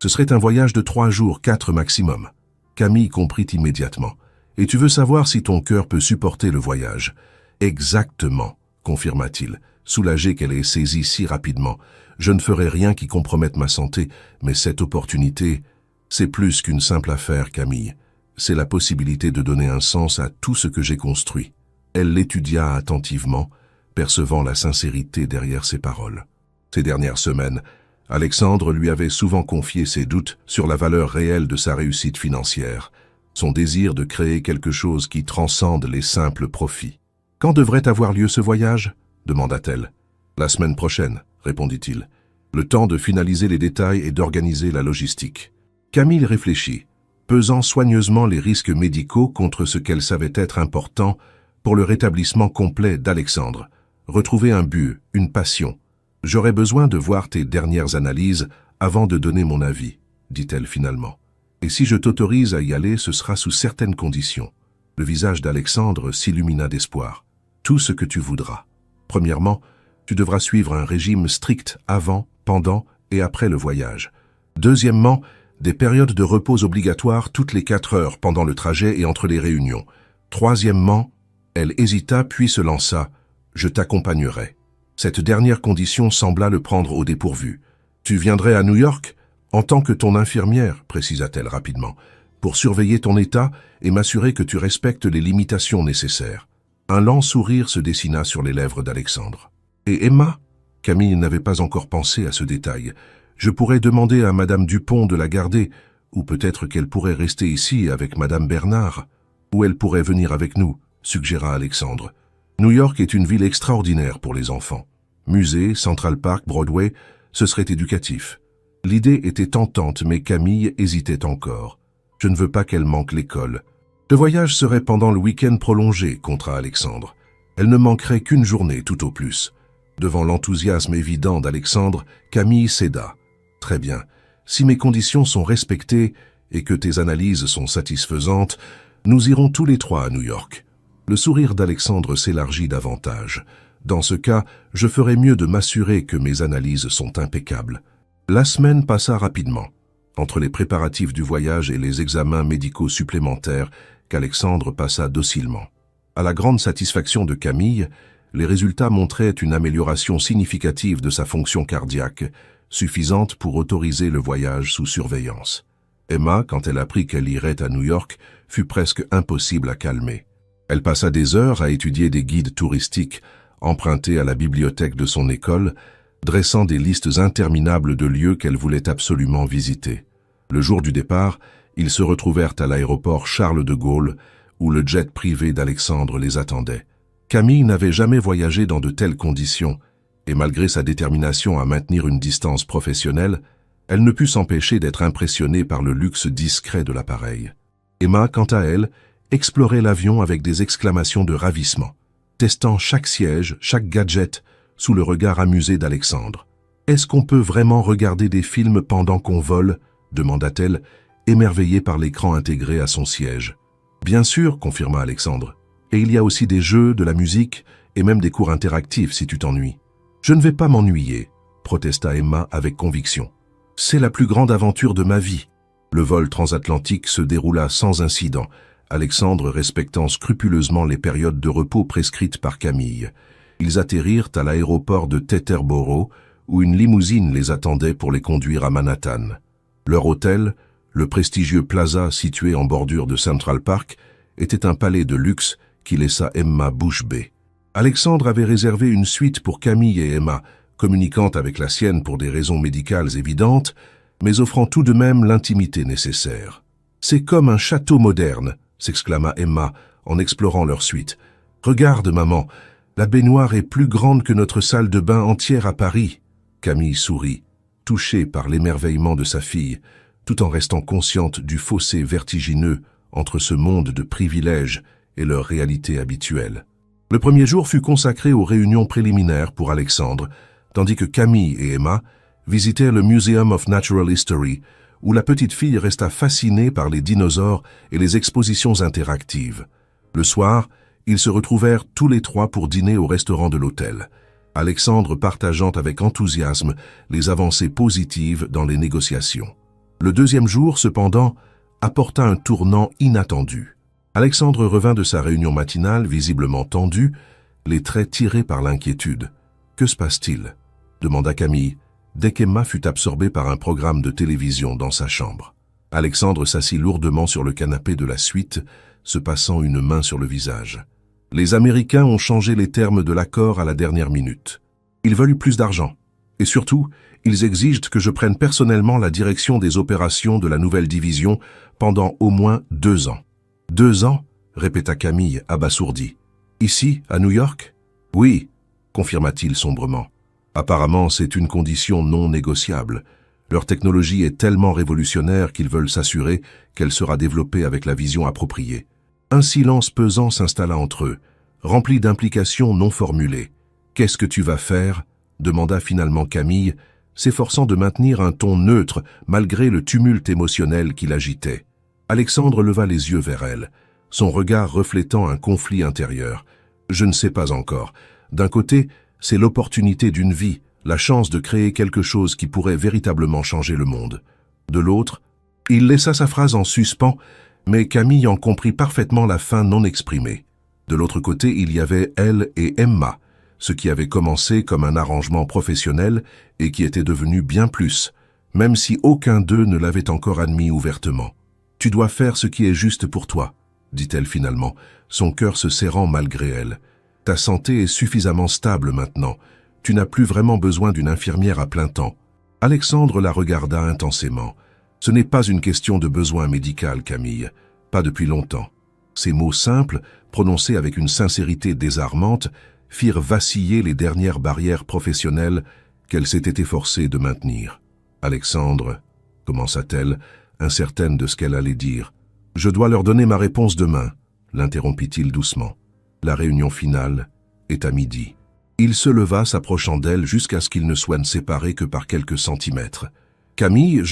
Ce serait un voyage de 3 jours, 4 maximum. » Camille comprit immédiatement. « Et tu veux savoir si ton cœur peut supporter le voyage ?»« Exactement, » confirma-t-il, soulagé qu'elle ait saisi si rapidement. « Je ne ferai rien qui compromette ma santé, mais cette opportunité, c'est plus qu'une simple affaire, Camille. C'est la possibilité de donner un sens à tout ce que j'ai construit. » Elle l'étudia attentivement, percevant la sincérité derrière ses paroles. Ces dernières semaines, Alexandre lui avait souvent confié ses doutes sur la valeur réelle de sa réussite financière, son désir de créer quelque chose qui transcende les simples profits. « Quand devrait avoir lieu ce voyage ?» demanda-t-elle. « La semaine prochaine », répondit-il. « Le temps de finaliser les détails et d'organiser la logistique. » Camille réfléchit, pesant soigneusement les risques médicaux contre ce qu'elle savait être important pour le rétablissement complet d'Alexandre. Retrouver un but, une passion. « J'aurais besoin de voir tes dernières analyses avant de donner mon avis, » dit-elle finalement. « Et si je t'autorise à y aller, ce sera sous certaines conditions. » Le visage d'Alexandre s'illumina d'espoir. « Tout ce que tu voudras. Premièrement, tu devras suivre un régime strict avant, pendant et après le voyage. Deuxièmement, des périodes de repos obligatoires toutes les 4 heures pendant le trajet et entre les réunions. Troisièmement, elle hésita puis se lança. « Je t'accompagnerai. » Cette dernière condition sembla le prendre au dépourvu. « Tu viendrais à New York en tant que ton infirmière, précisa-t-elle rapidement, pour surveiller ton état et m'assurer que tu respectes les limitations nécessaires. » Un lent sourire se dessina sur les lèvres d'Alexandre. « Et Emma ?» Camille n'avait pas encore pensé à ce détail. « Je pourrais demander à Madame Dupont de la garder, ou peut-être qu'elle pourrait rester ici avec Madame Bernard, ou elle pourrait venir avec nous, » suggéra Alexandre. « New York est une ville extraordinaire pour les enfants. Musée, Central Park, Broadway, ce serait éducatif. » L'idée était tentante, mais Camille hésitait encore. « Je ne veux pas qu'elle manque l'école. » Le voyage serait pendant le week-end prolongé, contra Alexandre. Elle ne manquerait qu'une journée tout au plus. Devant l'enthousiasme évident d'Alexandre, Camille céda. « Très bien. Si mes conditions sont respectées, et que tes analyses sont satisfaisantes, nous irons tous les trois à New York. Le sourire d'Alexandre s'élargit davantage. Dans ce cas, je ferais mieux de m'assurer que mes analyses sont impeccables. La semaine passa rapidement, entre les préparatifs du voyage et les examens médicaux supplémentaires qu'Alexandre passa docilement. À la grande satisfaction de Camille, les résultats montraient une amélioration significative de sa fonction cardiaque, suffisante pour autoriser le voyage sous surveillance. Emma, quand elle apprit qu'elle irait à New York, fut presque impossible à calmer. Elle passa des heures à étudier des guides touristiques empruntés à la bibliothèque de son école, dressant des listes interminables de lieux qu'elle voulait absolument visiter. Le jour du départ, ils se retrouvèrent à l'aéroport Charles de Gaulle, où le jet privé d'Alexandre les attendait. Camille n'avait jamais voyagé dans de telles conditions, et malgré sa détermination à maintenir une distance professionnelle, elle ne put s'empêcher d'être impressionnée par le luxe discret de l'appareil. Emma, quant à elle, explorait l'avion avec des exclamations de ravissement, testant chaque siège, chaque gadget, sous le regard amusé d'Alexandre. « Est-ce qu'on peut vraiment regarder des films pendant qu'on vole ?» demanda-t-elle, émerveillée par l'écran intégré à son siège. « Bien sûr, confirma Alexandre. Et il y a aussi des jeux, de la musique et même des cours interactifs si tu t'ennuies. »« Je ne vais pas m'ennuyer, » protesta Emma avec conviction. « C'est la plus grande aventure de ma vie. » Le vol transatlantique se déroula sans incident, Alexandre respectant scrupuleusement les périodes de repos prescrites par Camille. Ils atterrirent à l'aéroport de Teterboro, où une limousine les attendait pour les conduire à Manhattan. Leur hôtel, le prestigieux Plaza situé en bordure de Central Park, était un palais de luxe qui laissa Emma bouche bée. Alexandre avait réservé une suite pour Camille et Emma, communiquant avec la sienne pour des raisons médicales évidentes, mais offrant tout de même l'intimité nécessaire. « C'est comme un château moderne », s'exclama Emma en explorant leur suite. « Regarde, maman, la baignoire est plus grande que notre salle de bain entière à Paris. » Camille sourit, touchée par l'émerveillement de sa fille, tout en restant consciente du fossé vertigineux entre ce monde de privilèges et leur réalité habituelle. Le premier jour fut consacré aux réunions préliminaires pour Alexandre, tandis que Camille et Emma visitèrent le Museum of Natural History, où la petite fille resta fascinée par les dinosaures et les expositions interactives. Le soir, ils se retrouvèrent tous les trois pour dîner au restaurant de l'hôtel, Alexandre partageant avec enthousiasme les avancées positives dans les négociations. Le deuxième jour, cependant, apporta un tournant inattendu. Alexandre revint de sa réunion matinale visiblement tendue, les traits tirés par l'inquiétude. « Que se passe-t-il » demanda Camille, dès qu'Emma fut absorbée par un programme de télévision dans sa chambre. Alexandre s'assit lourdement sur le canapé de la suite, se passant une main sur le visage. Les Américains ont changé les termes de l'accord à la dernière minute. Ils veulent plus d'argent. Et surtout, ils exigent que je prenne personnellement la direction des opérations de la nouvelle division pendant au moins 2 ans. 2 ans, répéta Camille, abasourdie. Ici, à New York? Oui, confirma-t-il sombrement. Apparemment, c'est une condition non négociable. Leur technologie est tellement révolutionnaire qu'ils veulent s'assurer qu'elle sera développée avec la vision appropriée. Un silence pesant s'installa entre eux, rempli d'implications non formulées. « Qu'est-ce que tu vas faire ?» demanda finalement Camille, s'efforçant de maintenir un ton neutre malgré le tumulte émotionnel qui l'agitait. Alexandre leva les yeux vers elle, son regard reflétant un conflit intérieur. « Je ne sais pas encore. D'un côté, c'est l'opportunité d'une vie, la chance de créer quelque chose qui pourrait véritablement changer le monde. De l'autre, il laissa sa phrase en suspens, mais Camille en comprit parfaitement la fin non exprimée. De l'autre côté, il y avait elle et Emma, ce qui avait commencé comme un arrangement professionnel et qui était devenu bien plus, même si aucun d'eux ne l'avait encore admis ouvertement. « Tu dois faire ce qui est juste pour toi », dit-elle finalement, son cœur se serrant malgré elle. « Ta santé est suffisamment stable maintenant. Tu n'as plus vraiment besoin d'une infirmière à plein temps. » Alexandre la regarda intensément. « Ce n'est pas une question de besoin médical, Camille. Pas depuis longtemps. » Ces mots simples, prononcés avec une sincérité désarmante, firent vaciller les dernières barrières professionnelles qu'elle s'était efforcée de maintenir. « Alexandre, » commença-t-elle, incertaine de ce qu'elle allait dire. « Je dois leur donner ma réponse demain, » l'interrompit-il doucement. « La réunion finale est à midi. » Il se leva, s'approchant d'elle jusqu'à ce qu'ils ne soient séparés que par quelques centimètres. « Camille,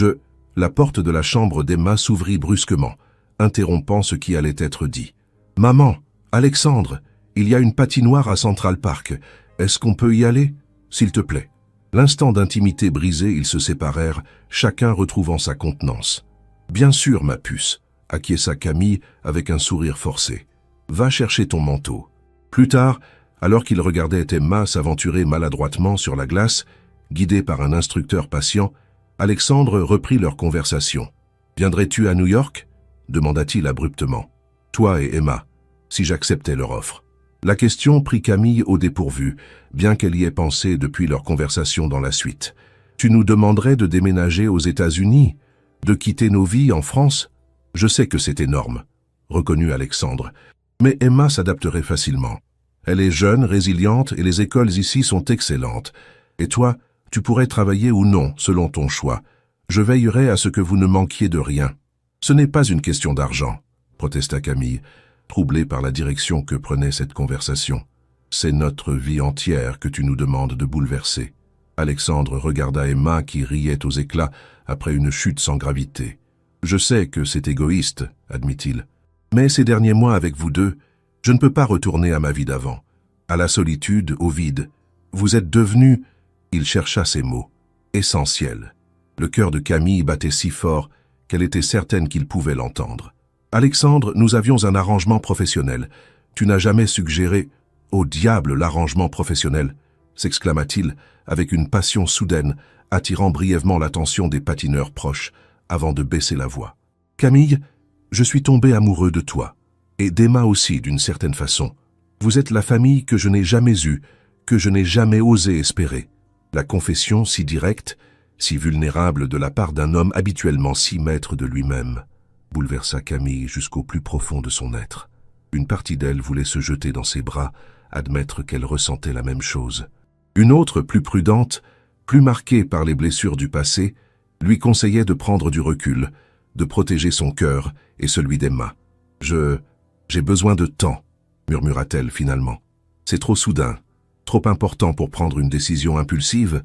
la porte de la chambre d'Emma s'ouvrit brusquement, interrompant ce qui allait être dit. « Maman, Alexandre, il y a une patinoire à Central Park. Est-ce qu'on peut y aller? S'il te plaît. » L'instant d'intimité brisé, ils se séparèrent, chacun retrouvant sa contenance. « Bien sûr, ma puce, » acquiesça Camille avec un sourire forcé. « Va chercher ton manteau. » Plus tard, alors qu'il regardait Emma s'aventurer maladroitement sur la glace, guidé par un instructeur patient, Alexandre reprit leur conversation. « Viendrais-tu à New York ?» demanda-t-il abruptement. « Toi et Emma, si j'acceptais leur offre. » La question prit Camille au dépourvu, bien qu'elle y ait pensé depuis leur conversation dans la suite. « Tu nous demanderais de déménager aux États-Unis, de quitter nos vies en France? Je sais que c'est énorme, » reconnut Alexandre. Mais Emma s'adapterait facilement. Elle est jeune, résiliente et les écoles ici sont excellentes. Et toi, tu pourrais travailler ou non, selon ton choix. Je veillerai à ce que vous ne manquiez de rien. Ce n'est pas une question d'argent, protesta Camille, troublée par la direction que prenait cette conversation. C'est notre vie entière que tu nous demandes de bouleverser. Alexandre regarda Emma qui riait aux éclats après une chute sans gravité. Je sais que c'est égoïste, admit-il. Mais ces derniers mois avec vous deux, je ne peux pas retourner à ma vie d'avant. À la solitude, au vide. Vous êtes devenus, il chercha ses mots, essentiels. Le cœur de Camille battait si fort qu'elle était certaine qu'il pouvait l'entendre. Alexandre, nous avions un arrangement professionnel. Tu n'as jamais suggéré, au diable l'arrangement professionnel, s'exclama-t-il avec une passion soudaine, attirant brièvement l'attention des patineurs proches, avant de baisser la voix. Camille, je suis tombé amoureux de toi, et d'Emma aussi d'une certaine façon. Vous êtes la famille que je n'ai jamais eue, que je n'ai jamais osé espérer. La confession si directe, si vulnérable de la part d'un homme habituellement si maître de lui-même, bouleversa Camille jusqu'au plus profond de son être. Une partie d'elle voulait se jeter dans ses bras, admettre qu'elle ressentait la même chose. Une autre, plus prudente, plus marquée par les blessures du passé, lui conseillait de prendre du recul, de protéger son cœur et celui d'Emma. « J'ai besoin de temps », murmura-t-elle finalement. « C'est trop soudain, trop important pour prendre une décision impulsive. »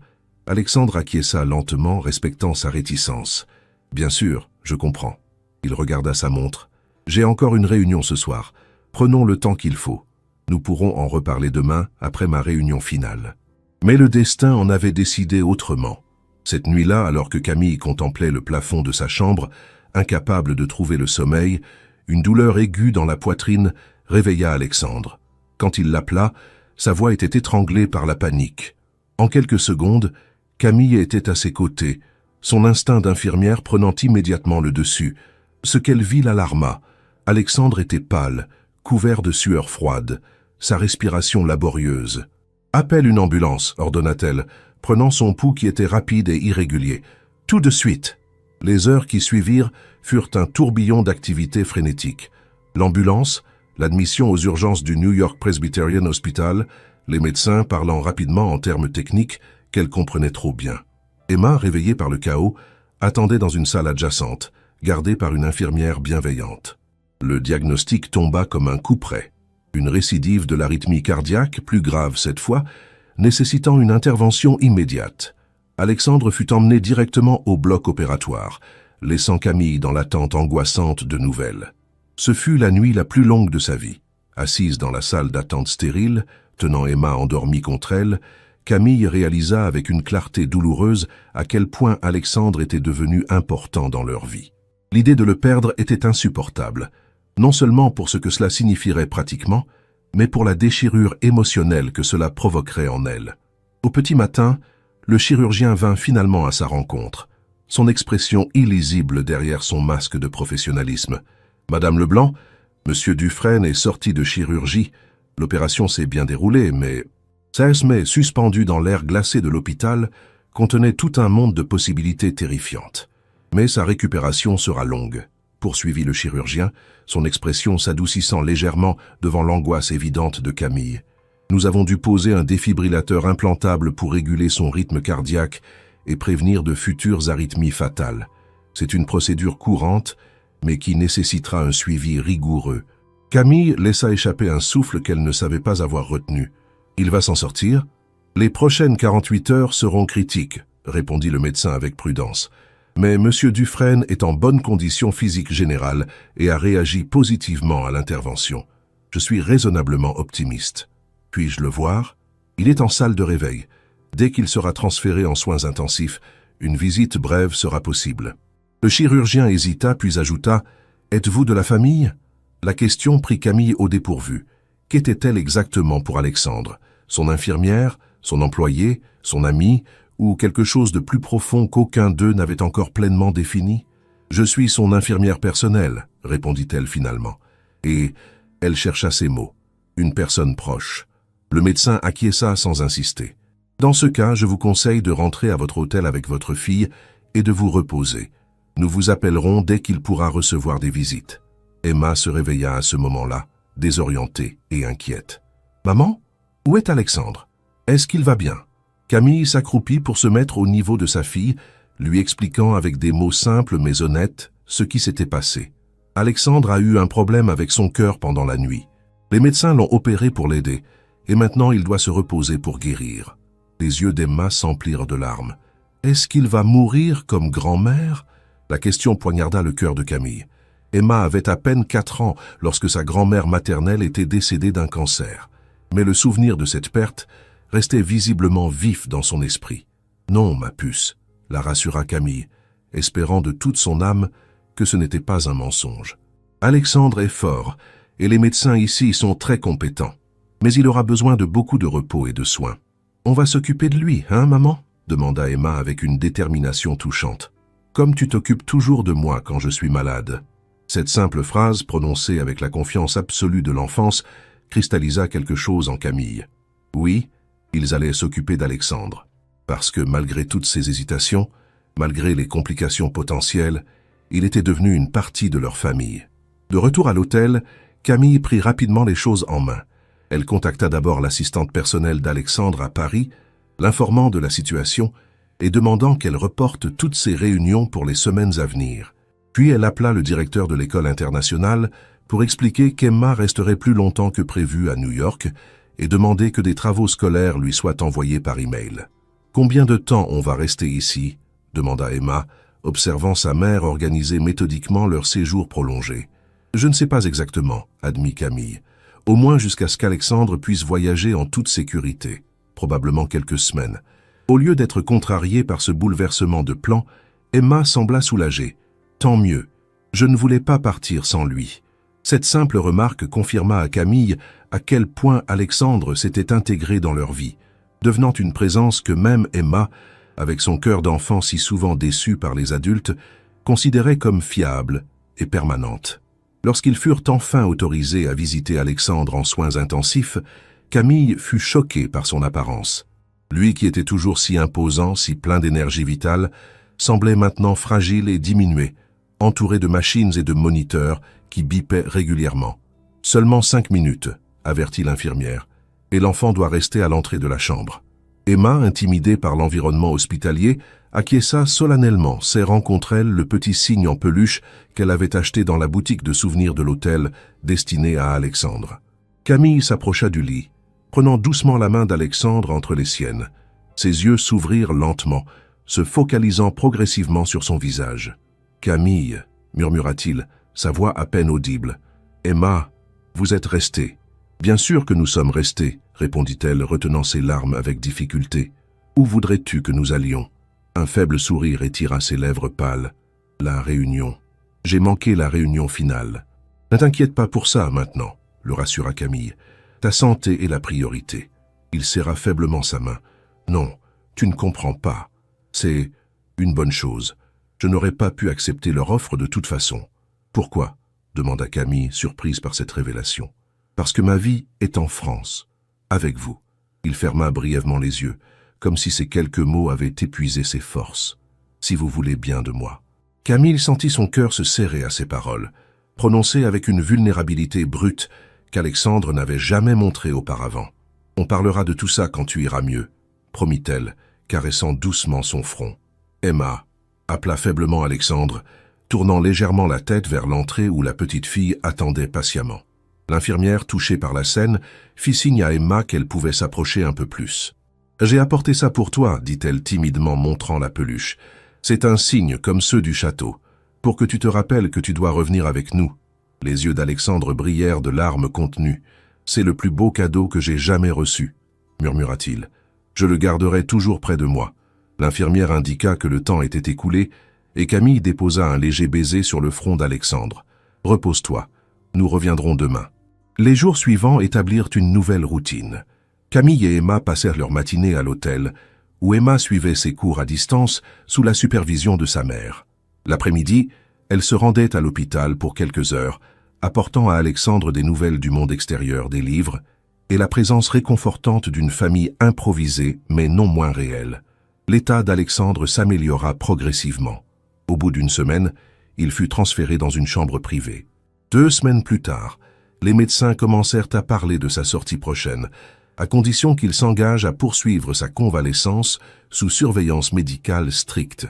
Alexandre acquiesça lentement, respectant sa réticence. « Bien sûr, je comprends. » Il regarda sa montre. « J'ai encore une réunion ce soir. Prenons le temps qu'il faut. Nous pourrons en reparler demain, après ma réunion finale. » Mais le destin en avait décidé autrement. Cette nuit-là, alors que Camille contemplait le plafond de sa chambre, incapable de trouver le sommeil, une douleur aiguë dans la poitrine réveilla Alexandre. Quand il l'appela, sa voix était étranglée par la panique. En quelques secondes, Camille était à ses côtés, son instinct d'infirmière prenant immédiatement le dessus. Ce qu'elle vit l'alarma. Alexandre était pâle, couvert de sueur froide, sa respiration laborieuse. « Appelle une ambulance », ordonna-t-elle, prenant son pouls qui était rapide et irrégulier. « Tout de suite !» Les heures qui suivirent furent un tourbillon d'activités frénétiques. L'ambulance, l'admission aux urgences du New York Presbyterian Hospital, les médecins parlant rapidement en termes techniques qu'elle comprenait trop bien. Emma, réveillée par le chaos, attendait dans une salle adjacente, gardée par une infirmière bienveillante. Le diagnostic tomba comme un coup près. Une récidive de l'arythmie cardiaque, plus grave cette fois, nécessitant une intervention immédiate. Alexandre fut emmené directement au bloc opératoire, laissant Camille dans l'attente angoissante de nouvelles. Ce fut la nuit la plus longue de sa vie. Assise dans la salle d'attente stérile, tenant Emma endormie contre elle, Camille réalisa avec une clarté douloureuse à quel point Alexandre était devenu important dans leur vie. L'idée de le perdre était insupportable, non seulement pour ce que cela signifierait pratiquement, mais pour la déchirure émotionnelle que cela provoquerait en elle. Au petit matin, le chirurgien vint finalement à sa rencontre, son expression illisible derrière son masque de professionnalisme. « Madame Leblanc, Monsieur Dufresne est sorti de chirurgie. L'opération s'est bien déroulée, mais... » Mais suspendu dans l'air glacé de l'hôpital, contenait tout un monde de possibilités terrifiantes. Mais sa récupération sera longue, poursuivit le chirurgien, son expression s'adoucissant légèrement devant l'angoisse évidente de Camille. Nous avons dû poser un défibrillateur implantable pour réguler son rythme cardiaque et prévenir de futures arythmies fatales. C'est une procédure courante, mais qui nécessitera un suivi rigoureux. Camille laissa échapper un souffle qu'elle ne savait pas avoir retenu. Il va s'en sortir? Les prochaines 48 heures seront critiques, répondit le médecin avec prudence. Mais M. Dufresne est en bonne condition physique générale et a réagi positivement à l'intervention. Je suis raisonnablement optimiste. Puis-je le voir? Il est en salle de réveil. Dès qu'il sera transféré en soins intensifs, une visite brève sera possible. Le chirurgien hésita puis ajouta « Êtes-vous de la famille ?» La question prit Camille au dépourvu. Qu'était-elle exactement pour Alexandre? Son infirmière, son employé, son ami, ou quelque chose de plus profond qu'aucun d'eux n'avait encore pleinement défini? « Je suis son infirmière personnelle », répondit-elle finalement. Et elle chercha ses mots. Une personne proche. Le médecin acquiesça sans insister. « Dans ce cas, je vous conseille de rentrer à votre hôtel avec votre fille et de vous reposer. Nous vous appellerons dès qu'il pourra recevoir des visites. » Emma se réveilla à ce moment-là, désorientée et inquiète. « Maman, où est Alexandre? Est-ce qu'il va bien ?» Camille s'accroupit pour se mettre au niveau de sa fille, lui expliquant avec des mots simples mais honnêtes ce qui s'était passé. Alexandre a eu un problème avec son cœur pendant la nuit. Les médecins l'ont opéré pour l'aider, et maintenant il doit se reposer pour guérir. Les yeux d'Emma s'emplirent de larmes. « Est-ce qu'il va mourir comme grand-mère ?» La question poignarda le cœur de Camille. Emma avait à peine 4 ans lorsque sa grand-mère maternelle était décédée d'un cancer. Mais le souvenir de cette perte restait visiblement vif dans son esprit. « Non, ma puce », la rassura Camille, espérant de toute son âme que ce n'était pas un mensonge. « Alexandre est fort, et les médecins ici sont très compétents. Mais il aura besoin de beaucoup de repos et de soins. »« On va s'occuper de lui, hein, maman ?» demanda Emma avec une détermination touchante. « Comme tu t'occupes toujours de moi quand je suis malade. » Cette simple phrase, prononcée avec la confiance absolue de l'enfance, cristallisa quelque chose en Camille. Oui, ils allaient s'occuper d'Alexandre. Parce que malgré toutes ses hésitations, malgré les complications potentielles, il était devenu une partie de leur famille. De retour à l'hôtel, Camille prit rapidement les choses en main. Elle contacta d'abord l'assistante personnelle d'Alexandre à Paris, l'informant de la situation et demandant qu'elle reporte toutes ses réunions pour les semaines à venir. Puis elle appela le directeur de l'école internationale pour expliquer qu'Emma resterait plus longtemps que prévu à New York et demander que des travaux scolaires lui soient envoyés par email. « Combien de temps on va rester ici ?» demanda Emma, observant sa mère organiser méthodiquement leur séjour prolongé. « Je ne sais pas exactement, » admit Camille. « Au moins jusqu'à ce qu'Alexandre puisse voyager en toute sécurité, probablement quelques semaines. » Au lieu d'être contrariée par ce bouleversement de plan, Emma sembla soulagée. « Tant mieux. Je ne voulais pas partir sans lui. » Cette simple remarque confirma à Camille à quel point Alexandre s'était intégré dans leur vie, devenant une présence que même Emma, avec son cœur d'enfant si souvent déçu par les adultes, considérait comme fiable et permanente. Lorsqu'ils furent enfin autorisés à visiter Alexandre en soins intensifs, Camille fut choquée par son apparence. Lui qui était toujours si imposant, si plein d'énergie vitale, semblait maintenant fragile et diminué, entouré de machines et de moniteurs qui bipaient régulièrement. « Seulement 5 minutes », avertit l'infirmière, « et l'enfant doit rester à l'entrée de la chambre. » Emma, intimidée par l'environnement hospitalier, acquiesça solennellement, serrant contre elle le petit cygne en peluche qu'elle avait acheté dans la boutique de souvenirs de l'hôtel destiné à Alexandre. Camille s'approcha du lit, prenant doucement la main d'Alexandre entre les siennes. Ses yeux s'ouvrirent lentement, se focalisant progressivement sur son visage. « Camille » murmura-t-il, sa voix à peine audible. « Emma, vous êtes restée. »« Bien sûr que nous sommes restés, » répondit-elle, retenant ses larmes avec difficulté. « Où voudrais-tu que nous allions ?» Un faible sourire étira ses lèvres pâles. « La réunion. J'ai manqué la réunion finale. »« Ne t'inquiète pas pour ça maintenant, » le rassura Camille. « Ta santé est la priorité. » Il serra faiblement sa main. « Non, tu ne comprends pas. C'est une bonne chose. Je n'aurais pas pu accepter leur offre de toute façon. »« Pourquoi ?» demanda Camille, surprise par cette révélation. « Parce que ma vie est en France, avec vous. » Il ferma brièvement les yeux, comme si ces quelques mots avaient épuisé ses forces. « Si vous voulez bien de moi. » Camille sentit son cœur se serrer à ces paroles, prononcées avec une vulnérabilité brute qu'Alexandre n'avait jamais montrée auparavant. « On parlera de tout ça quand tu iras mieux, » promit-elle, caressant doucement son front. « Emma » appela faiblement Alexandre, tournant légèrement la tête vers l'entrée où la petite fille attendait patiemment. L'infirmière, touchée par la scène, fit signe à Emma qu'elle pouvait s'approcher un peu plus. « J'ai apporté ça pour toi, dit-elle timidement montrant la peluche. C'est un signe comme ceux du château, pour que tu te rappelles que tu dois revenir avec nous. » Les yeux d'Alexandre brillèrent de larmes contenues. « C'est le plus beau cadeau que j'ai jamais reçu, » murmura-t-il. « Je le garderai toujours près de moi. » L'infirmière indiqua que le temps était écoulé et Camille déposa un léger baiser sur le front d'Alexandre. « Repose-toi, nous reviendrons demain. » Les jours suivants établirent une nouvelle routine. Camille et Emma passèrent leur matinée à l'hôtel, où Emma suivait ses cours à distance sous la supervision de sa mère. L'après-midi, elle se rendait à l'hôpital pour quelques heures, apportant à Alexandre des nouvelles du monde extérieur, des livres, et la présence réconfortante d'une famille improvisée mais non moins réelle. L'état d'Alexandre s'améliora progressivement. Au bout d'une semaine, il fut transféré dans une chambre privée. 2 semaines plus tard, les médecins commencèrent à parler de sa sortie prochaine, à condition qu'il s'engage à poursuivre sa convalescence sous surveillance médicale stricte.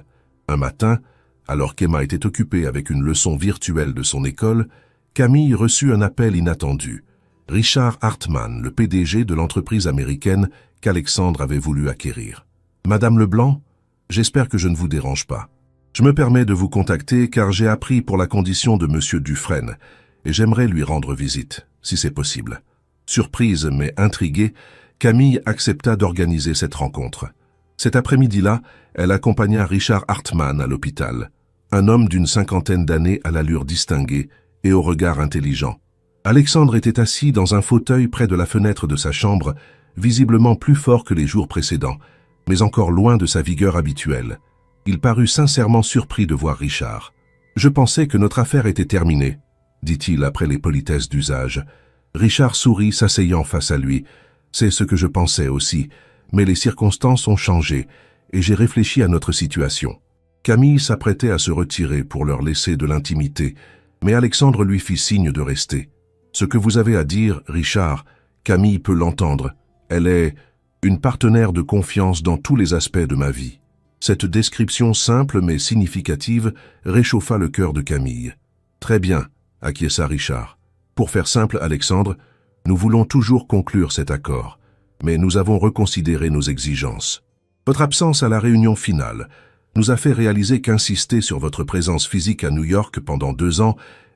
Un matin, alors qu'Emma était occupée avec une leçon virtuelle de son école, Camille reçut un appel inattendu. Richard Hartmann, le PDG de l'entreprise américaine qu'Alexandre avait voulu acquérir. « Madame Leblanc, j'espère que je ne vous dérange pas. Je me permets de vous contacter car j'ai appris pour la condition de Monsieur Dufresne et j'aimerais lui rendre visite, si c'est possible. » Surprise mais intriguée, Camille accepta d'organiser cette rencontre. Cet après-midi-là, elle accompagna Richard Hartmann à l'hôpital, un homme d'une 50aine d'années à l'allure distinguée et au regard intelligent. Alexandre était assis dans un fauteuil près de la fenêtre de sa chambre, visiblement plus fort que les jours précédents, mais encore loin de sa vigueur habituelle. Il parut sincèrement surpris de voir Richard. « Je pensais que notre affaire était terminée, » dit-il après les politesses d'usage. Richard sourit, s'asseyant face à lui. « C'est ce que je pensais aussi, mais les circonstances ont changé et j'ai réfléchi à notre situation. » Camille s'apprêtait à se retirer pour leur laisser de l'intimité, mais Alexandre lui fit signe de rester. « Ce que vous avez à dire, Richard, Camille peut l'entendre. Elle est une partenaire de confiance dans tous les aspects de ma vie. » Cette description simple mais significative réchauffa le cœur de Camille. « Très bien, » acquiesça Richard. Pour faire simple, Alexandre, nous voulons toujours conclure cet accord, mais nous avons reconsidéré nos exigences. Votre absence à la réunion finale nous a fait réaliser qu'insister sur votre présence physique à New York pendant 2 ans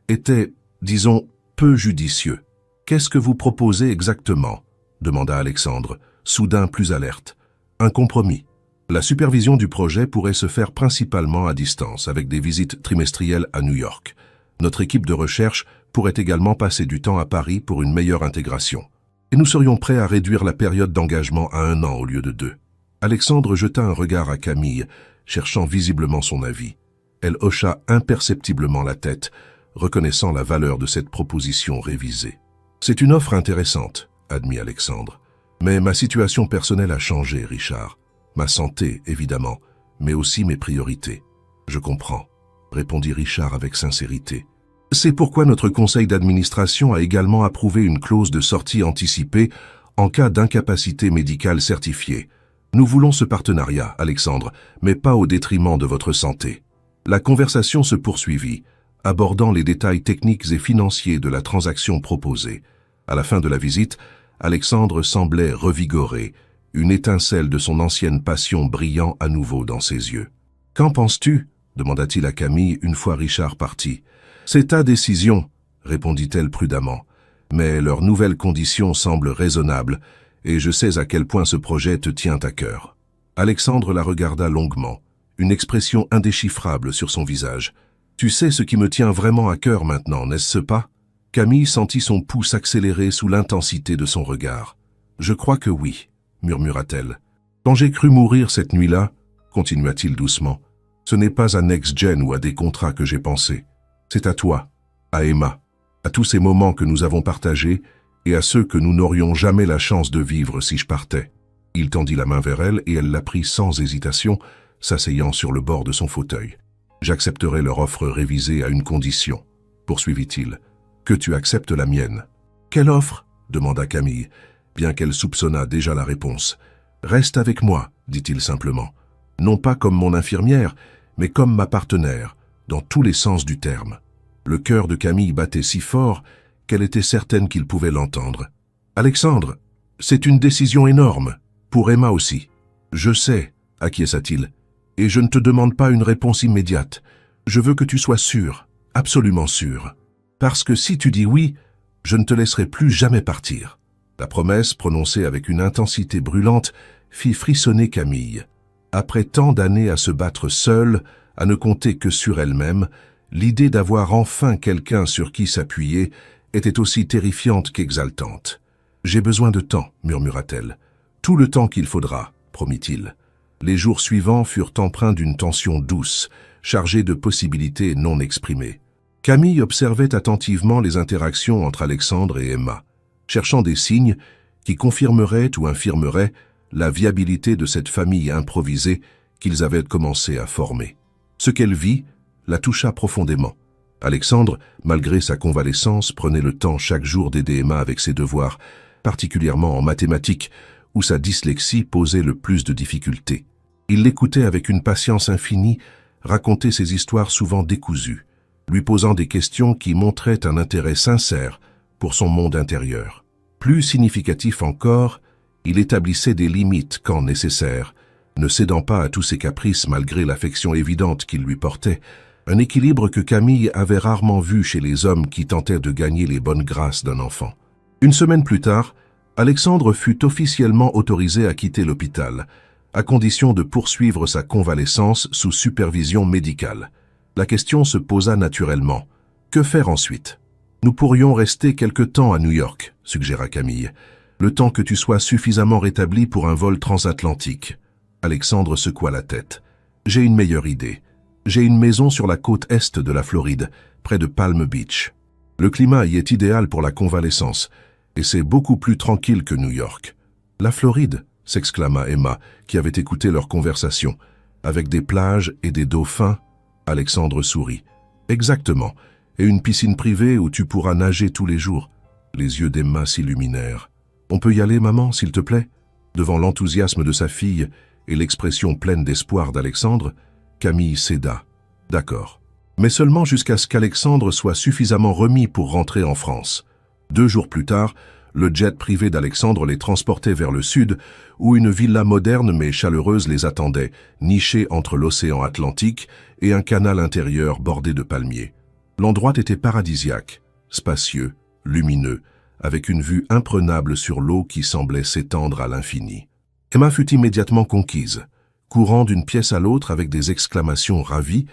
était, disons, peu judicieux. Qu'est-ce que vous proposez exactement ? Demanda Alexandre, soudain plus alerte. Un compromis. La supervision du projet pourrait se faire principalement à distance, avec des visites trimestrielles à New York. Notre équipe de recherche pourrait également passer du temps à Paris pour une meilleure intégration. Et nous serions prêts à réduire la période d'engagement à 1 an au lieu de 2. Alexandre jeta un regard à Camille, cherchant visiblement son avis. Elle hocha imperceptiblement la tête, reconnaissant la valeur de cette proposition révisée. « C'est une offre intéressante, » admit Alexandre. « Mais ma situation personnelle a changé, Richard. Ma santé, évidemment, mais aussi mes priorités. »« Je comprends, » répondit Richard avec sincérité. « C'est pourquoi notre conseil d'administration a également approuvé une clause de sortie anticipée en cas d'incapacité médicale certifiée. Nous voulons ce partenariat, Alexandre, mais pas au détriment de votre santé. » La conversation se poursuivit, abordant les détails techniques et financiers de la transaction proposée. À la fin de la visite, Alexandre semblait revigoré, une étincelle de son ancienne passion brillant à nouveau dans ses yeux. « Qu'en penses-tu » demanda-t-il à Camille une fois Richard parti. « C'est ta décision, » répondit-elle prudemment. « Mais leurs nouvelles conditions semblent raisonnables, et je sais à quel point ce projet te tient à cœur. » Alexandre la regarda longuement, une expression indéchiffrable sur son visage. « Tu sais ce qui me tient vraiment à cœur maintenant, n'est-ce pas ?» Camille sentit son pouls s'accélérer sous l'intensité de son regard. « Je crois que oui, » murmura-t-elle. « Quand j'ai cru mourir cette nuit-là, » continua-t-il doucement, « ce n'est pas à NextGen ou à des contrats que j'ai pensé. C'est à toi, à Emma, à tous ces moments que nous avons partagés et à ceux que nous n'aurions jamais la chance de vivre si je partais. » Il tendit la main vers elle et elle la prit sans hésitation, s'asseyant sur le bord de son fauteuil. « J'accepterai leur offre révisée à une condition, » poursuivit-il, « que tu acceptes la mienne. »« Quelle offre ?» demanda Camille, bien qu'elle soupçonnât déjà la réponse. « Reste avec moi, » dit-il simplement, « non pas comme mon infirmière, mais comme ma partenaire, dans tous les sens du terme. » Le cœur de Camille battait si fort qu'elle était certaine qu'il pouvait l'entendre. « Alexandre, c'est une décision énorme, pour Emma aussi. »« Je sais, » acquiesça-t-il, « Et je ne te demande pas une réponse immédiate. Je veux que tu sois sûr, absolument sûr. Parce que si tu dis oui, je ne te laisserai plus jamais partir. » La promesse, prononcée avec une intensité brûlante, fit frissonner Camille. Après tant d'années à se battre seule, à ne compter que sur elle-même, l'idée d'avoir enfin quelqu'un sur qui s'appuyer était aussi terrifiante qu'exaltante. « J'ai besoin de temps, » murmura-t-elle. « Tout le temps qu'il faudra, » promit-il. Les jours suivants furent empreints d'une tension douce, chargée de possibilités non exprimées. Camille observait attentivement les interactions entre Alexandre et Emma, cherchant des signes qui confirmeraient ou infirmeraient la viabilité de cette famille improvisée qu'ils avaient commencé à former. Ce qu'elle vit la toucha profondément. Alexandre, malgré sa convalescence, prenait le temps chaque jour d'aider Emma avec ses devoirs, particulièrement en mathématiques, où sa dyslexie posait le plus de difficultés. Il l'écoutait avec une patience infinie, raconter ses histoires souvent décousues, lui posant des questions qui montraient un intérêt sincère pour son monde intérieur. Plus significatif encore, il établissait des limites quand nécessaire, ne cédant pas à tous ses caprices malgré l'affection évidente qu'il lui portait, un équilibre que Camille avait rarement vu chez les hommes qui tentaient de gagner les bonnes grâces d'un enfant. Une semaine plus tard, Alexandre fut officiellement autorisé à quitter l'hôpital, à condition de poursuivre sa convalescence sous supervision médicale. La question se posa naturellement. Que faire ensuite? « Nous pourrions rester quelque temps à New York, » suggéra Camille, « le temps que tu sois suffisamment rétabli pour un vol transatlantique. » Alexandre secoua la tête. « J'ai une meilleure idée. J'ai une maison sur la côte est de la Floride, près de Palm Beach. Le climat y est idéal pour la convalescence, et c'est beaucoup plus tranquille que New York. »« La Floride ?» s'exclama Emma, qui avait écouté leur conversation. « Avec des plages et des dauphins ?» Alexandre sourit. « Exactement. Et une piscine privée où tu pourras nager tous les jours. » Les yeux d'Emma s'illuminèrent. « On peut y aller, maman, s'il te plaît ?» Devant l'enthousiasme de sa fille et l'expression pleine d'espoir d'Alexandre, Camille céda. « D'accord. Mais seulement jusqu'à ce qu'Alexandre soit suffisamment remis pour rentrer en France. » 2 jours plus tard, le jet privé d'Alexandre les transportait vers le sud, où une villa moderne mais chaleureuse les attendait, nichée entre l'océan Atlantique et un canal intérieur bordé de palmiers. L'endroit était paradisiaque, spacieux, lumineux, avec une vue imprenable sur l'eau qui semblait s'étendre à l'infini. Emma fut immédiatement conquise, courant d'une pièce à l'autre avec des exclamations ravies,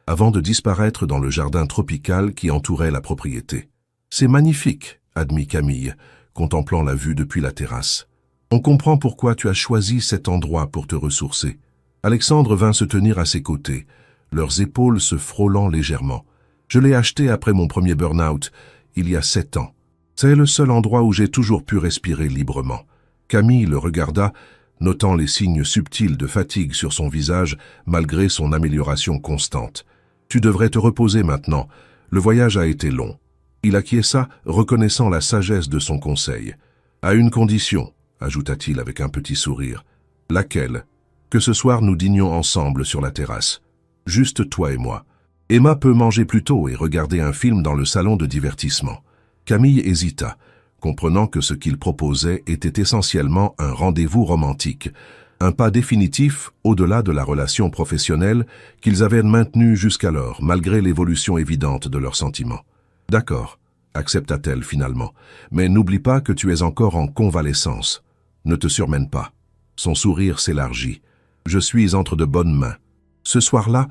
avant de disparaître dans le jardin tropical qui entourait la propriété. « C'est magnifique », admit Camille, contemplant la vue depuis la terrasse. « On comprend pourquoi tu as choisi cet endroit pour te ressourcer. » Alexandre vint se tenir à ses côtés, leurs épaules se frôlant légèrement. « Je l'ai acheté après mon premier burn-out, il y a 7 ans. C'est le seul endroit où j'ai toujours pu respirer librement. » Camille le regarda, notant les signes subtils de fatigue sur son visage malgré son amélioration constante. « Tu devrais te reposer maintenant. Le voyage a été long. » Il acquiesça, reconnaissant la sagesse de son conseil. « À une condition, » ajouta-t-il avec un petit sourire. « Laquelle ? Que ce soir nous dînions ensemble sur la terrasse. Juste toi et moi. Emma peut manger plus tôt et regarder un film dans le salon de divertissement. » Camille hésita, comprenant que ce qu'il proposait était essentiellement un rendez-vous romantique, un pas définitif au-delà de la relation professionnelle qu'ils avaient maintenue jusqu'alors, malgré l'évolution évidente de leurs sentiments. « D'accord, » accepta-t-elle finalement, « mais n'oublie pas que tu es encore en convalescence. Ne te surmène pas. » Son sourire s'élargit. « Je suis entre de bonnes mains. » Ce soir-là,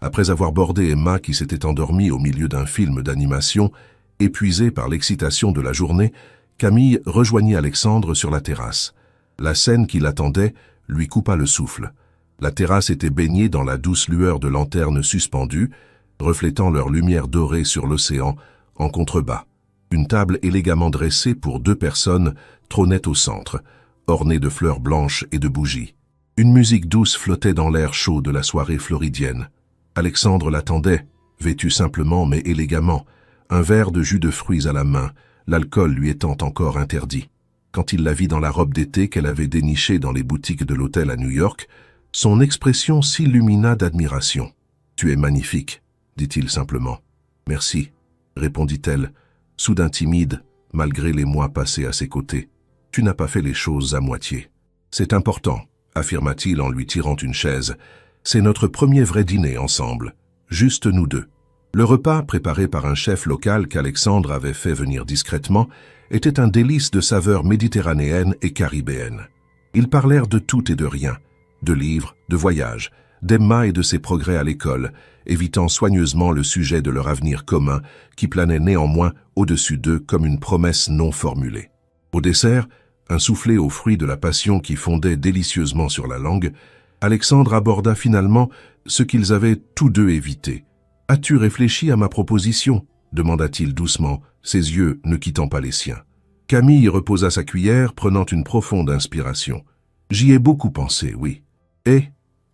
après avoir bordé Emma qui s'était endormie au milieu d'un film d'animation, épuisée par l'excitation de la journée, Camille rejoignit Alexandre sur la terrasse. La scène qui l'attendait lui coupa le souffle. La terrasse était baignée dans la douce lueur de lanternes suspendues, reflétant leur lumière dorée sur l'océan, en contrebas. Une table élégamment dressée pour 2 personnes trônait au centre, ornée de fleurs blanches et de bougies. Une musique douce flottait dans l'air chaud de la soirée floridienne. Alexandre l'attendait, vêtu simplement mais élégamment, un verre de jus de fruits à la main, l'alcool lui étant encore interdit. Quand il la vit dans la robe d'été qu'elle avait dénichée dans les boutiques de l'hôtel à New York, son expression s'illumina d'admiration. « Tu es magnifique », dit-il simplement. « Merci », répondit-elle, soudain timide, malgré les mois passés à ses côtés. « Tu n'as pas fait les choses à moitié. »« C'est important », affirma-t-il en lui tirant une chaise, C'est notre premier vrai dîner ensemble, juste nous deux. Le repas, préparé par un chef local qu'Alexandre avait fait venir discrètement, était un délice de saveurs méditerranéennes et caribéennes. Ils parlèrent de tout et de rien, de livres, de voyages, d'Emma et de ses progrès à l'école, évitant soigneusement le sujet de leur avenir commun qui planait néanmoins au-dessus d'eux comme une promesse non formulée. Au dessert, un soufflé aux fruits de la passion qui fondait délicieusement sur la langue, Alexandre aborda finalement ce qu'ils avaient tous deux évité. « As-tu réfléchi à ma proposition ?» demanda-t-il doucement, ses yeux ne quittant pas les siens. Camille reposa sa cuillère, prenant une profonde inspiration. « J'y ai beaucoup pensé, oui. » Et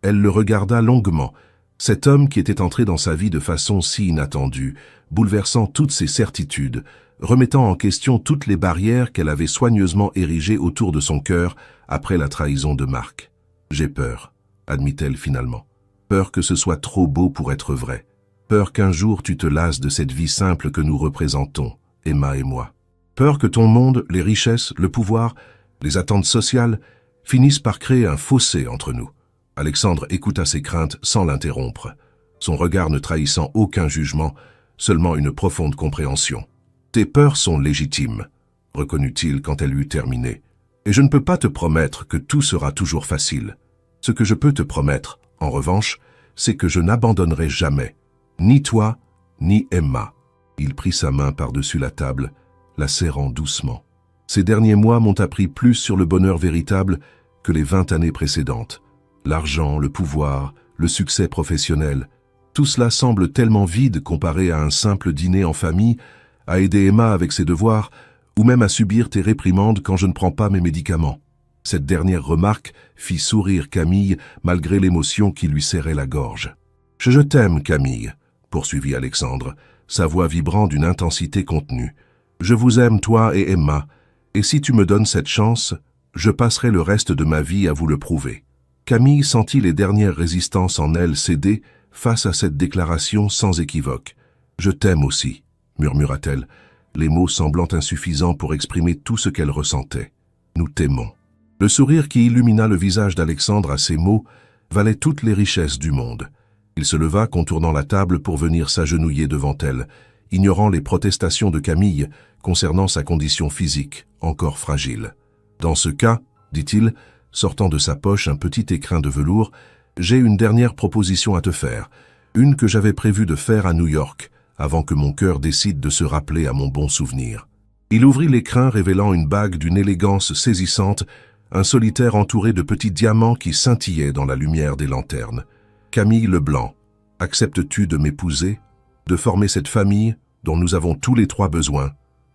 elle le regarda longuement, cet homme qui était entré dans sa vie de façon si inattendue, bouleversant toutes ses certitudes, remettant en question toutes les barrières qu'elle avait soigneusement érigées autour de son cœur après la trahison de Marc. « J'ai peur, » admit-elle finalement. « Peur que ce soit trop beau pour être vrai. Peur qu'un jour tu te lasses de cette vie simple que nous représentons, Emma et moi. Peur que ton monde, les richesses, le pouvoir, les attentes sociales, finissent par créer un fossé entre nous. » Alexandre écouta ses craintes sans l'interrompre, son regard ne trahissant aucun jugement, seulement une profonde compréhension. « Tes peurs sont légitimes, » reconnut-il quand elle eut terminé. « Et je ne peux pas te promettre que tout sera toujours facile. Ce que je peux te promettre, en revanche, c'est que je n'abandonnerai jamais, ni toi, ni Emma. » Il prit sa main par-dessus la table, la serrant doucement. « Ces derniers mois m'ont appris plus sur le bonheur véritable que les 20 années précédentes. L'argent, le pouvoir, le succès professionnel, tout cela semble tellement vide comparé à un simple dîner en famille, à aider Emma avec ses devoirs, ou même à subir tes réprimandes quand je ne prends pas mes médicaments. » Cette dernière remarque fit sourire Camille malgré l'émotion qui lui serrait la gorge. « Je t'aime, Camille, » poursuivit Alexandre, sa voix vibrant d'une intensité contenue. « Je vous aime, toi et Emma, et si tu me donnes cette chance, je passerai le reste de ma vie à vous le prouver. » Camille sentit les dernières résistances en elle céder face à cette déclaration sans équivoque. « Je t'aime aussi, » murmura-t-elle, les mots semblant insuffisants pour exprimer tout ce qu'elle ressentait. « Nous t'aimons. » Le sourire qui illumina le visage d'Alexandre à ces mots valait toutes les richesses du monde. Il se leva, contournant la table pour venir s'agenouiller devant elle, ignorant les protestations de Camille concernant sa condition physique, encore fragile. « Dans ce cas, » dit-il, sortant de sa poche un petit écrin de velours, « j'ai une dernière proposition à te faire, une que j'avais prévu de faire à New York, avant que mon cœur décide de se rappeler à mon bon souvenir. » Il ouvrit l'écrin révélant une bague d'une élégance saisissante, un solitaire entouré de petits diamants qui scintillaient dans la lumière des lanternes. « Camille Leblanc, acceptes-tu de m'épouser, de former cette famille dont nous avons tous les trois besoin ?»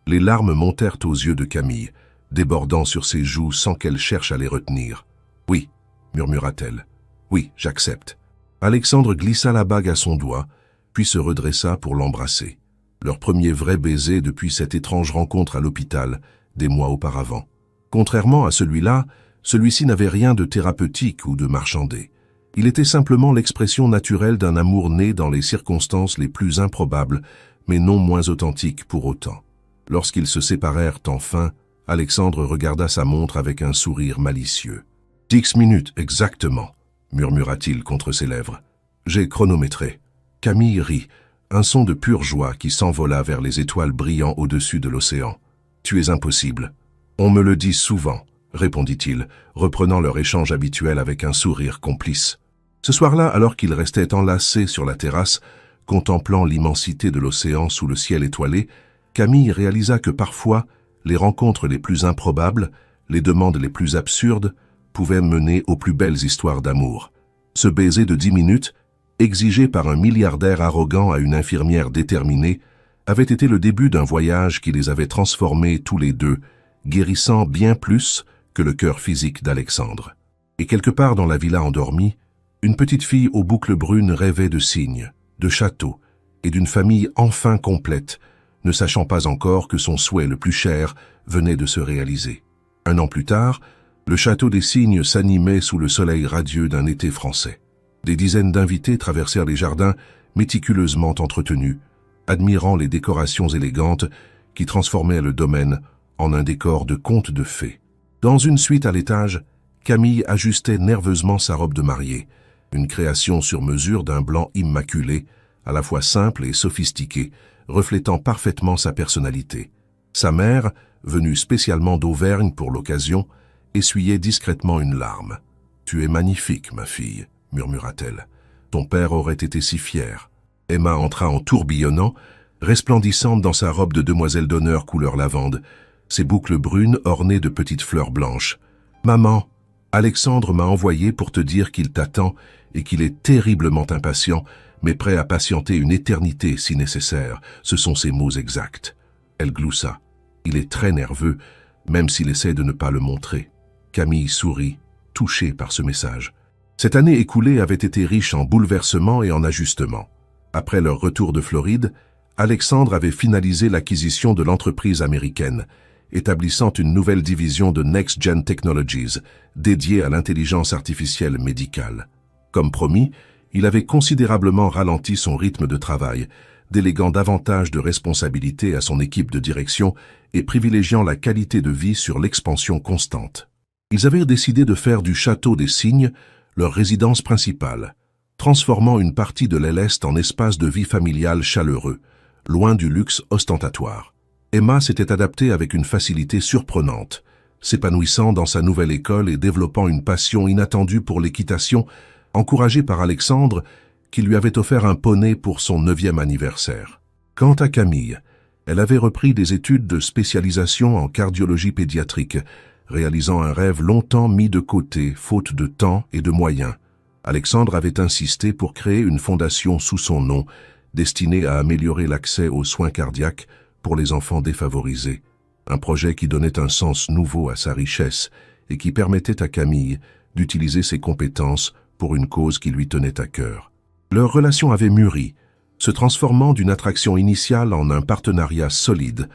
Les larmes montèrent aux yeux de Camille, débordant sur ses joues sans qu'elle cherche à les retenir. « Oui, » murmura-t-elle. « Oui, j'accepte. » Alexandre glissa la bague à son doigt, puis se redressa pour l'embrasser. Leur premier vrai baiser depuis cette étrange rencontre à l'hôpital, des mois auparavant. Contrairement à celui-là, celui-ci n'avait rien de thérapeutique ou de marchandé. Il était simplement l'expression naturelle d'un amour né dans les circonstances les plus improbables, mais non moins authentique pour autant. Lorsqu'ils se séparèrent enfin, Alexandre regarda sa montre avec un sourire malicieux. « 10 minutes exactement, » murmura-t-il contre ses lèvres. « J'ai chronométré. » Camille rit, un son de pure joie qui s'envola vers les étoiles brillant au-dessus de l'océan. « Tu es impossible. »« On me le dit souvent, » répondit-il, reprenant leur échange habituel avec un sourire complice. Ce soir-là, alors qu'ils restaient enlacés sur la terrasse, contemplant l'immensité de l'océan sous le ciel étoilé, Camille réalisa que parfois, les rencontres les plus improbables, les demandes les plus absurdes, pouvaient mener aux plus belles histoires d'amour. Ce baiser de 10 minutes, exigé par un milliardaire arrogant à une infirmière déterminée, avait été le début d'un voyage qui les avait transformés tous les deux, guérissant bien plus que le cœur physique d'Alexandre. Et quelque part dans la villa endormie, une petite fille aux boucles brunes rêvait de cygnes, de châteaux et d'une famille enfin complète, ne sachant pas encore que son souhait le plus cher venait de se réaliser. 1 an plus tard, le château des Cygnes s'animait sous le soleil radieux d'un été français. Des dizaines d'invités traversèrent les jardins méticuleusement entretenus, admirant les décorations élégantes qui transformaient le domaine en un décor de conte de fées. Dans une suite à l'étage, Camille ajustait nerveusement sa robe de mariée, une création sur mesure d'un blanc immaculé, à la fois simple et sophistiqué, reflétant parfaitement sa personnalité. Sa mère, venue spécialement d'Auvergne pour l'occasion, essuyait discrètement une larme. « Tu es magnifique, ma fille », murmura-t-elle. « Ton père aurait été si fier. » Emma entra en tourbillonnant, resplendissante dans sa robe de demoiselle d'honneur couleur lavande, ses boucles brunes ornées de petites fleurs blanches. « Maman, Alexandre m'a envoyé pour te dire qu'il t'attend et qu'il est terriblement impatient, mais prêt à patienter une éternité si nécessaire. Ce sont ses mots exacts. » Elle gloussa. « Il est très nerveux, même s'il essaie de ne pas le montrer. » Camille sourit, touchée par ce message. Cette année écoulée avait été riche en bouleversements et en ajustements. Après leur retour de Floride, Alexandre avait finalisé l'acquisition de l'entreprise américaine, établissant une nouvelle division de Next Gen Technologies, dédiée à l'intelligence artificielle médicale. Comme promis, il avait considérablement ralenti son rythme de travail, déléguant davantage de responsabilités à son équipe de direction et privilégiant la qualité de vie sur l'expansion constante. Ils avaient décidé de faire du Château des Cygnes leur résidence principale, transformant une partie de l'aile Est en espace de vie familiale chaleureux, loin du luxe ostentatoire. Emma s'était adaptée avec une facilité surprenante, s'épanouissant dans sa nouvelle école et développant une passion inattendue pour l'équitation, encouragée par Alexandre, qui lui avait offert un poney pour son 9e anniversaire. Quant à Camille, elle avait repris des études de spécialisation en cardiologie pédiatrique, réalisant un rêve longtemps mis de côté, faute de temps et de moyens. Alexandre avait insisté pour créer une fondation sous son nom, destinée à améliorer l'accès aux soins cardiaques pour les enfants défavorisés. Un projet qui donnait un sens nouveau à sa richesse et qui permettait à Camille d'utiliser ses compétences pour une cause qui lui tenait à cœur. Leur relation avait mûri, se transformant d'une attraction initiale en un partenariat solide,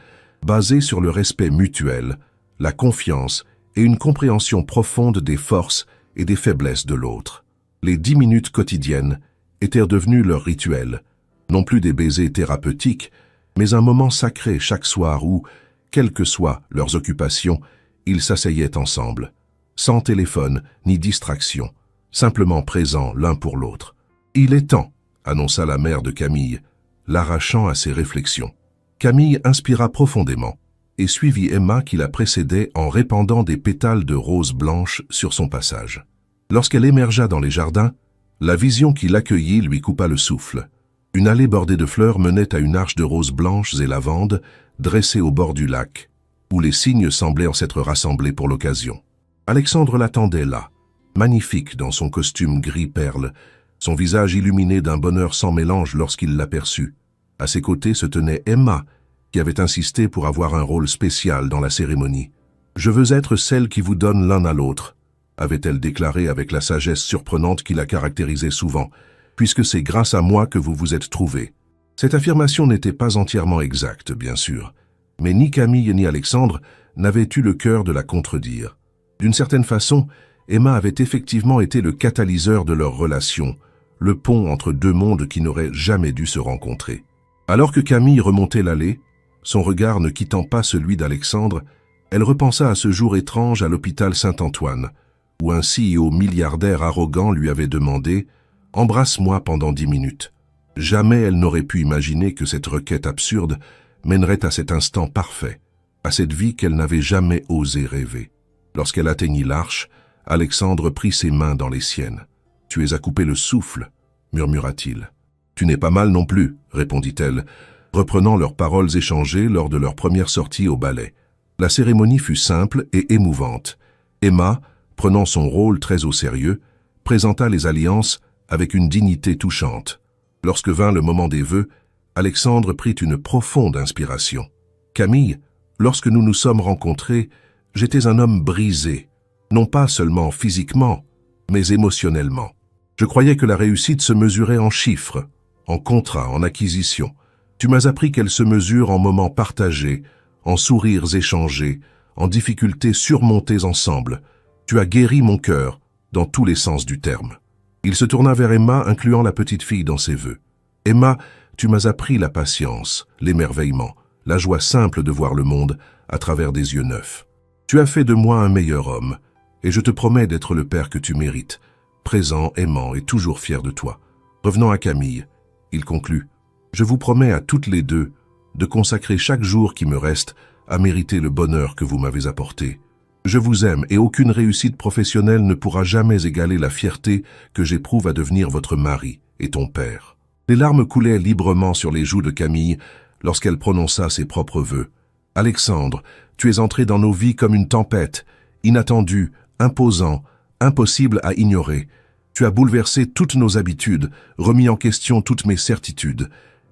basé sur le respect mutuel, la confiance et une compréhension profonde des forces et des faiblesses de l'autre. Les 10 minutes quotidiennes étaient devenues leur rituel, non plus des baisers thérapeutiques, mais un moment sacré chaque soir où, quelles que soient leurs occupations, ils s'asseyaient ensemble, sans téléphone ni distraction, simplement présents l'un pour l'autre. « Il est temps », annonça la mère de Camille, l'arrachant à ses réflexions. Camille inspira profondément et suivit Emma qui la précédait en répandant des pétales de rose blanche sur son passage. Lorsqu'elle émergea dans les jardins, la vision qui l'accueillit lui coupa le souffle. Une allée bordée de fleurs menait à une arche de roses blanches et lavandes, dressée au bord du lac, où les cygnes semblaient en s'être rassemblés pour l'occasion. Alexandre l'attendait là, magnifique dans son costume gris perle, son visage illuminé d'un bonheur sans mélange lorsqu'il l'aperçut. À ses côtés se tenait Emma, qui avait insisté pour avoir un rôle spécial dans la cérémonie. « Je veux être celle qui vous donne l'un à l'autre », avait-elle déclaré avec la sagesse surprenante qui la caractérisait souvent, « puisque c'est grâce à moi que vous vous êtes trouvés. » Cette affirmation n'était pas entièrement exacte, bien sûr, mais ni Camille ni Alexandre n'avaient eu le cœur de la contredire. D'une certaine façon, Emma avait effectivement été le catalyseur de leur relation, le pont entre deux mondes qui n'auraient jamais dû se rencontrer. Alors que Camille remontait l'allée, son regard ne quittant pas celui d'Alexandre, elle repensa à ce jour étrange à l'hôpital Saint-Antoine, où un CEO milliardaire arrogant lui avait demandé « Embrasse-moi pendant 10 minutes ». Jamais elle n'aurait pu imaginer que cette requête absurde mènerait à cet instant parfait, à cette vie qu'elle n'avait jamais osé rêver. Lorsqu'elle atteignit l'arche, Alexandre prit ses mains dans les siennes. « Tu es à couper le souffle », murmura-t-il. « Tu n'es pas mal non plus », répondit-elle, reprenant leurs paroles échangées lors de leur première sortie au ballet. La cérémonie fut simple et émouvante. Emma, prenant son rôle très au sérieux, présenta les alliances avec une dignité touchante. Lorsque vint le moment des vœux, Alexandre prit une profonde inspiration. « Camille, lorsque nous nous sommes rencontrés, j'étais un homme brisé, non pas seulement physiquement, mais émotionnellement. Je croyais que la réussite se mesurait en chiffres, en contrats, en acquisitions. Tu m'as appris qu'elle se mesure en moments partagés, en sourires échangés, en difficultés surmontées ensemble. Tu as guéri mon cœur, dans tous les sens du terme. » Il se tourna vers Emma, incluant la petite fille dans ses vœux. « Emma, tu m'as appris la patience, l'émerveillement, la joie simple de voir le monde à travers des yeux neufs. Tu as fait de moi un meilleur homme, et je te promets d'être le père que tu mérites, présent, aimant et toujours fier de toi. Revenons à Camille. Il conclut. Je vous promets à toutes les deux de consacrer chaque jour qui me reste à mériter le bonheur que vous m'avez apporté. Je vous aime et aucune réussite professionnelle ne pourra jamais égaler la fierté que j'éprouve à devenir votre mari et ton père. Les larmes coulaient librement sur les joues de Camille lorsqu'elle prononça ses propres vœux. Alexandre, tu es entré dans nos vies comme une tempête, inattendu, imposant, impossible à ignorer. Tu as bouleversé toutes nos habitudes, remis en question toutes mes certitudes.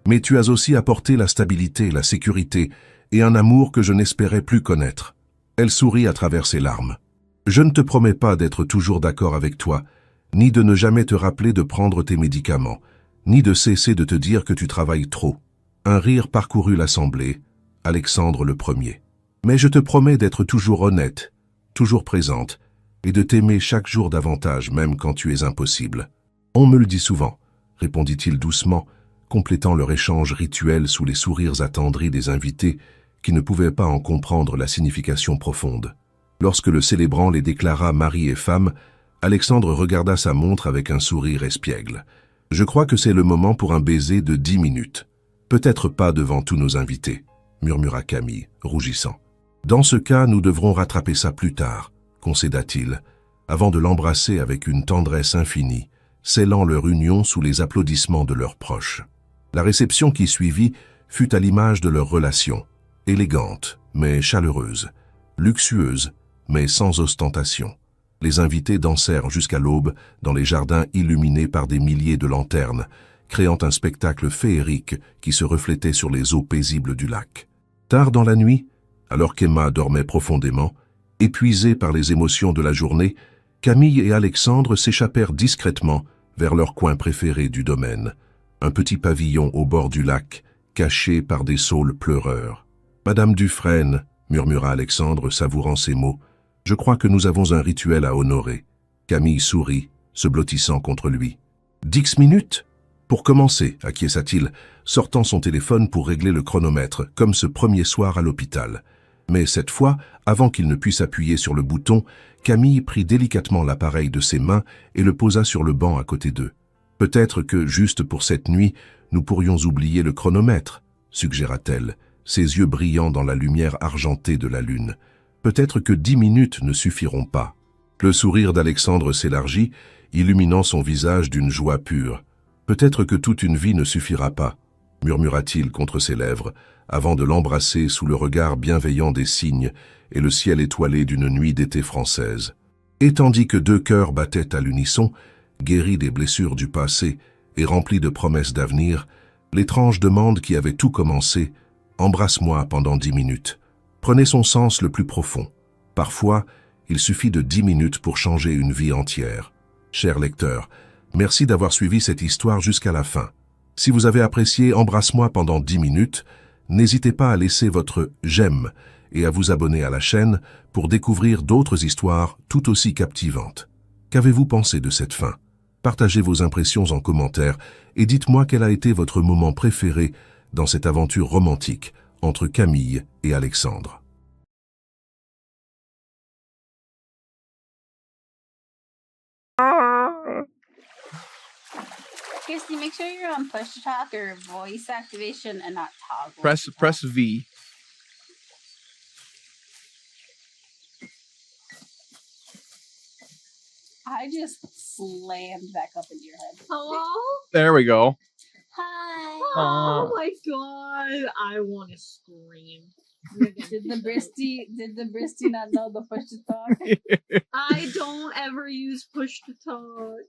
Mais tu as aussi apporté la stabilité, la sécurité et un amour que je n'espérais plus connaître. Elle sourit à travers ses larmes. Je ne te promets pas d'être toujours d'accord avec toi, ni de ne jamais te rappeler de prendre tes médicaments, ni de cesser de te dire que tu travailles trop. Un rire parcourut l'assemblée, Alexandre le premier. Mais je te promets d'être toujours honnête, toujours présente, et de t'aimer chaque jour davantage, même quand tu es impossible. On me le dit souvent, répondit-il doucement, complétant leur échange rituel sous les sourires attendris des invités qui ne pouvaient pas en comprendre la signification profonde. Lorsque le célébrant les déclara mari et femme, Alexandre regarda sa montre avec un sourire espiègle. « Je crois que c'est le moment pour un baiser de 10 minutes. Peut-être pas devant tous nos invités, » murmura Camille, rougissant. « Dans ce cas, nous devrons rattraper ça plus tard, » concéda-t-il, avant de l'embrasser avec une tendresse infinie, scellant leur union sous les applaudissements de leurs proches. La réception qui suivit fut à l'image de leur relation, élégante mais chaleureuse, luxueuse mais sans ostentation. Les invités dansèrent jusqu'à l'aube dans les jardins illuminés par des milliers de lanternes, créant un spectacle féerique qui se reflétait sur les eaux paisibles du lac. Tard dans la nuit, alors qu'Emma dormait profondément, épuisés par les émotions de la journée, Camille et Alexandre s'échappèrent discrètement vers leur coin préféré du domaine, un petit pavillon au bord du lac, caché par des saules pleureurs. « Madame Dufresne, » murmura Alexandre, savourant ces mots, « je crois que nous avons un rituel à honorer. » Camille sourit, se blottissant contre lui. « 10 minutes ?» Pour commencer, acquiesça-t-il, sortant son téléphone pour régler le chronomètre, comme ce premier soir à l'hôpital. Mais cette fois, avant qu'il ne puisse appuyer sur le bouton, Camille prit délicatement l'appareil de ses mains et le posa sur le banc à côté d'eux. « Peut-être que, juste pour cette nuit, nous pourrions oublier le chronomètre, » suggéra-t-elle, ses yeux brillant dans la lumière argentée de la lune. « Peut-être que 10 minutes ne suffiront pas. » Le sourire d'Alexandre s'élargit, illuminant son visage d'une joie pure. « Peut-être que toute une vie ne suffira pas, » murmura-t-il contre ses lèvres, avant de l'embrasser sous le regard bienveillant des cygnes et le ciel étoilé d'une nuit d'été française. Et tandis que deux cœurs battaient à l'unisson, guéris des blessures du passé et remplis de promesses d'avenir, l'étrange demande qui avait tout commencé, « Embrasse-moi pendant 10 minutes », prenait son sens le plus profond. Parfois, il suffit de 10 minutes pour changer une vie entière. Cher lecteur, merci d'avoir suivi cette histoire jusqu'à la fin. Si vous avez apprécié Embrasse-moi pendant 10 minutes, n'hésitez pas à laisser votre « j'aime » et à vous abonner à la chaîne pour découvrir d'autres histoires tout aussi captivantes. Qu'avez-vous pensé de cette fin? Partagez vos impressions en commentaire et dites-moi quel a été votre moment préféré dans cette aventure romantique entre Camille et Alexandre. Christy, make sure you're on push to talk or voice activation and not toggle. Press V. I just slammed back up into your head. Hello? There we go. Hi. Oh my god, I want to scream. Did the Bristy not know the push to talk? I don't ever use push to talk.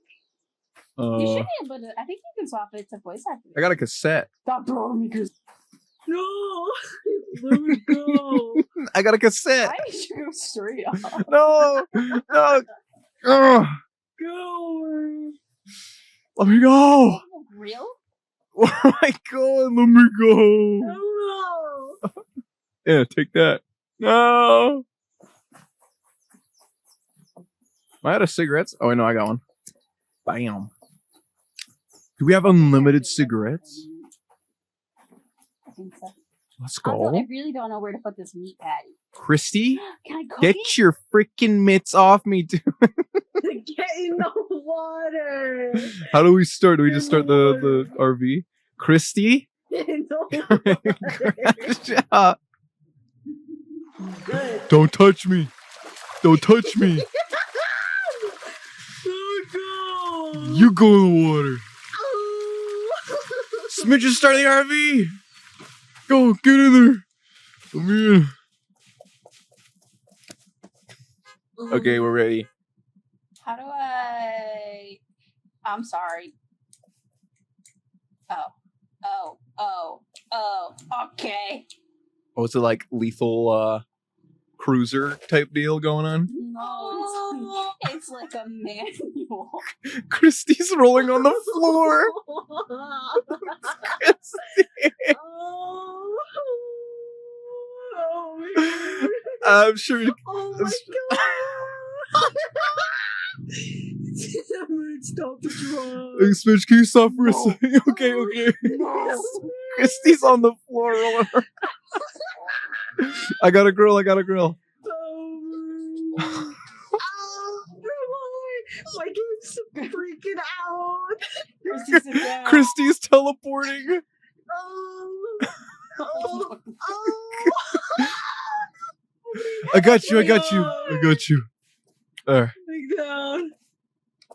You should be able to. I think you can swap it to voice activation. I got a cassette. Stop throwing me, Chris. No! Let me go. I got a cassette. I shoot straight off. No. No. Ugh. Go. Let me go. Real? Where am I going? Let me go. No. Yeah, take that. No. Am I out of cigarettes? Oh, wait, no, I got one. Bam. Do we have unlimited cigarettes? I think so. Let's Also, go. I really don't know where to put this meat patty. Christy, Can I cook get it? your freaking mitts off me, dude. Get in the water. How do we start? Do we In just the start the RV? Christy? In the water. Yeah. Good. Don't touch me. Don't touch me. Oh, no. You go in the water. Oh. Smidge, just start the RV. Go, get in there. Come in. Okay, we're ready. How do I? I'm sorry. Oh. Okay. Oh, is it like lethal cruiser type deal going on? No, it's like a manual. Christy's rolling on the floor. Christy. Oh. Oh my god. I'm sure. Oh my god. Stop the drug. Hey, Smidge, can you stop for a No. second? Okay, okay. No. Christy's on the floor rolling around. I got a grill. Oh, my game's freaking out. Christy, sit down. Christy's teleporting. Oh, oh, I got you. There. Big down.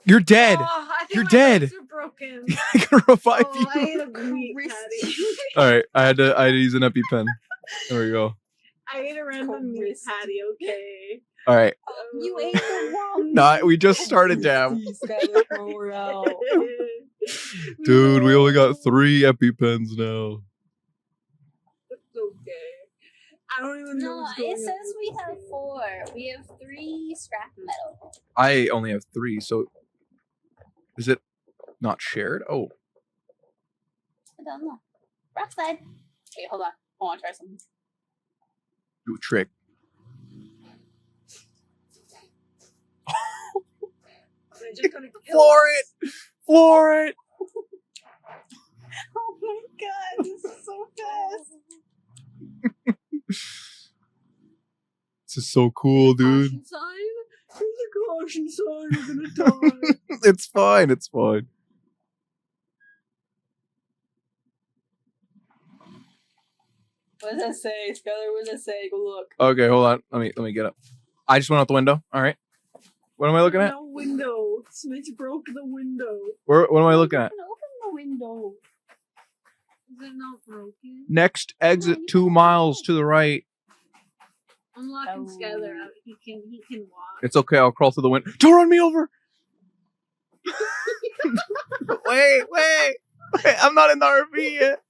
You're dead. Oh, I think You're my dead. legs are broken. I can revive Oh, I you. ate a meat patty. All right, I had to use an EpiPen. There we go. I ate a random meat Christy. patty, okay? All right. You ate the wrong. Nah, we just started, damn. Please, Skylar, throw her out. Dude, we only got 3 EpiPens now. It's okay. I don't even know No, what's going it says on. we have 4. We have 3 scrap metal. I only have 3, so is it not shared? Oh, I don't know. Rock slide. Wait, hold on. I want to try something. do a trick. They're just gonna kill Floor us. it! Floor it! Oh my god, this is so fast. This is so cool, dude. Caution sign? There's a caution sign. We're gonna die. It's fine. It's fine. What does that say? Skylar, what does that say? Go look. Okay, hold on. Let me get up. I just went out the window. All right. What am I looking at? No window. Smidge broke the window. What am I looking at? Open the window. Is it not broken? Next exit 2 miles to the right. I'm locking Oh. Skylar out. He can walk. It's okay. I'll crawl through the window. Don't run me over. wait. I'm not in the RV yet.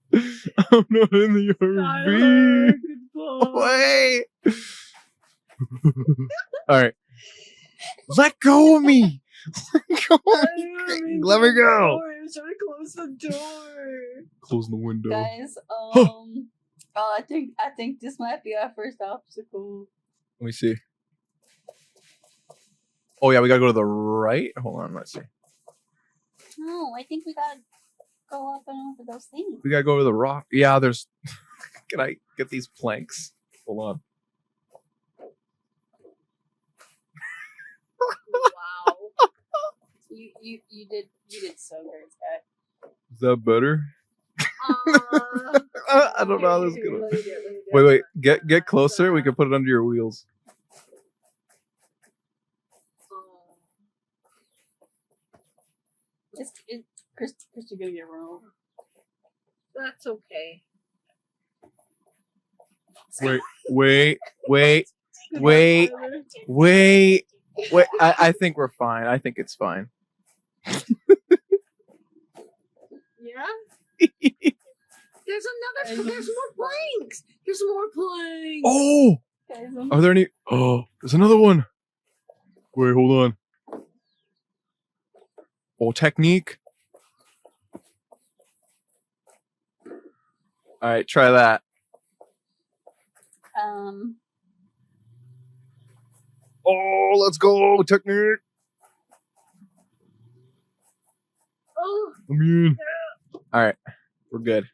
I'm not in the Skylar, RV. goodbye. Wait. All right. Let go of me. Let go of me. Let me go. I'm trying to close the door. Closing the window. Guys, I think this might be our first obstacle. Let me see. Oh yeah, we gotta go to the right. Hold on, let's see. No, I think we gotta go up and over those things. We gotta go to the rock. Yeah, there's. Can I get these planks? Hold on. Wow. You did so great, Sky. Is that better? I don't know how this is gonna. Let me get Wait. Get closer. We can put it under your wheels. Oh. Christy gonna get run over. That's okay. Wait. I think we're fine. I think it's fine. Yeah? There's more planks. There's more planks. Oh, Guys, are there any? Oh, there's another one. Wait, hold on. Oh, technique. All right, try that. Oh, let's go, technique. Oh, I'm in. All right, we're good.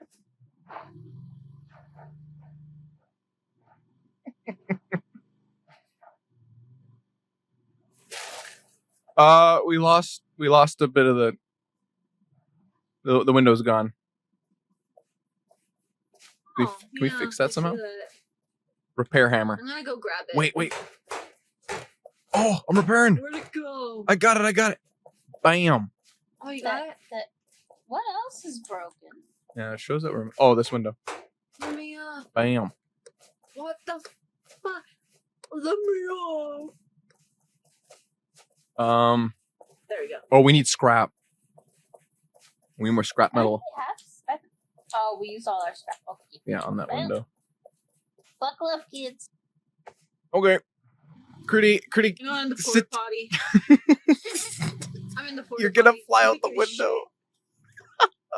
We lost a bit of the window's gone. Can we fix that somehow? Repair hammer. I'm gonna go grab it. Wait. Oh, I'm repairing. Where'd it go? I got it. Bam. Oh, you got it? What else is broken? Yeah, it shows that we're. Oh, this window. Let me Bam. What the fuck? Let me There we go. Oh, we need scrap. We need more scrap metal. Oh, we used all our scrap. Okay. Yeah, on that window. Buckle up, kids. Okay. Critty. You know, I'm in the porta Sit. potty. I'm in the porta You're gonna potty. fly I'm out the taking a shit. window.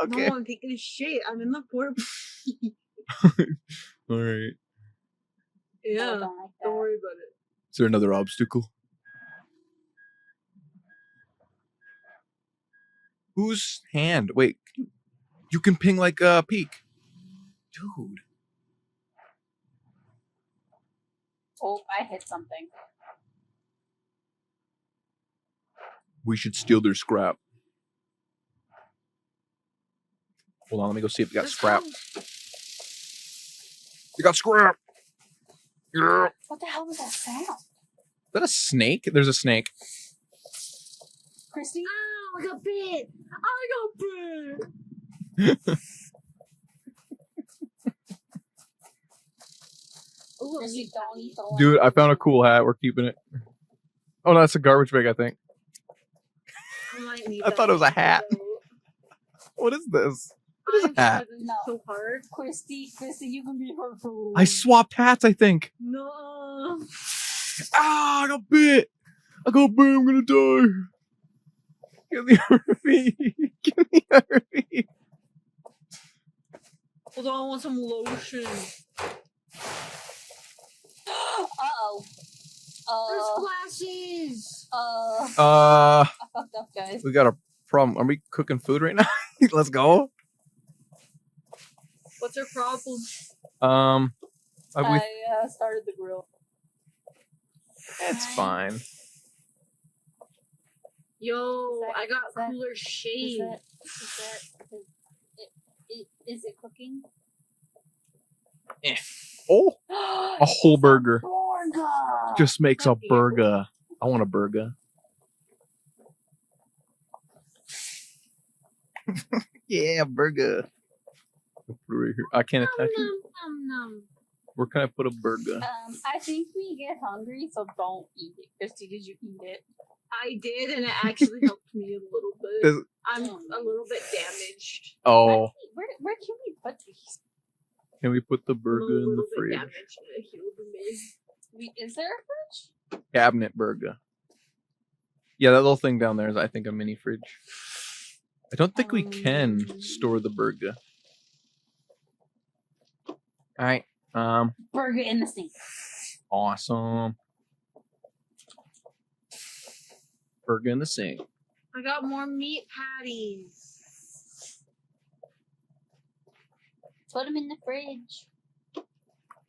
Okay. No, I'm taking a shit. I'm in the porta potty. All right. Yeah. I don't like that. Don't worry about it. Is there another obstacle? Whose hand? Wait. You can ping like a peak. Dude. Oh, I hit something. We should steal their scrap. Hold on, let me go see if we got There's scrap. some- We got scrap. Yeah. Is What the hell was that sound? that a snake? There's a snake. Christy? Ow, I got bit. I got bit. Ooh, Christy, don't eat the Dude, I found a cool hat. We're keeping it. Oh, no, that's a garbage bag, I think. I thought it was a hat. What is this? What is a hat? No. So hard. Christy, you can be her for a little I while. swapped hats, I think. No. Ah, I got bit. I'm gonna die. Give me a RV. Hold on, I want some lotion. Uh-oh. There's splashes. I fucked up, guys. We got a problem. Are we cooking food right now? Let's go. What's our problem? I started the grill. It's fine. Yo, Is that- I got is that- cooler shade. Is it cooking? Oh, a whole burger. Burger. Just makes a Not beautiful. burger. I want a burger. Yeah, burger. Put it right here. I can't attach it. Nom, nom, nom. Where can I put a burger? I think we get hungry, so don't eat it. Christy, did you eat it? I did, and it actually helped me a little bit. Is- I'm a little bit damaged. Oh, Where can we put these? can we put the I'm a burger in the little bit fridge? damaged. It healed me. Is there a fridge? Cabinet burger. Yeah, that little thing down there is, I think, a mini fridge. I don't think we can store the burger. All right. Burger in the sink. Awesome. Burger in the sink. I got more meat patties. Put them in the fridge.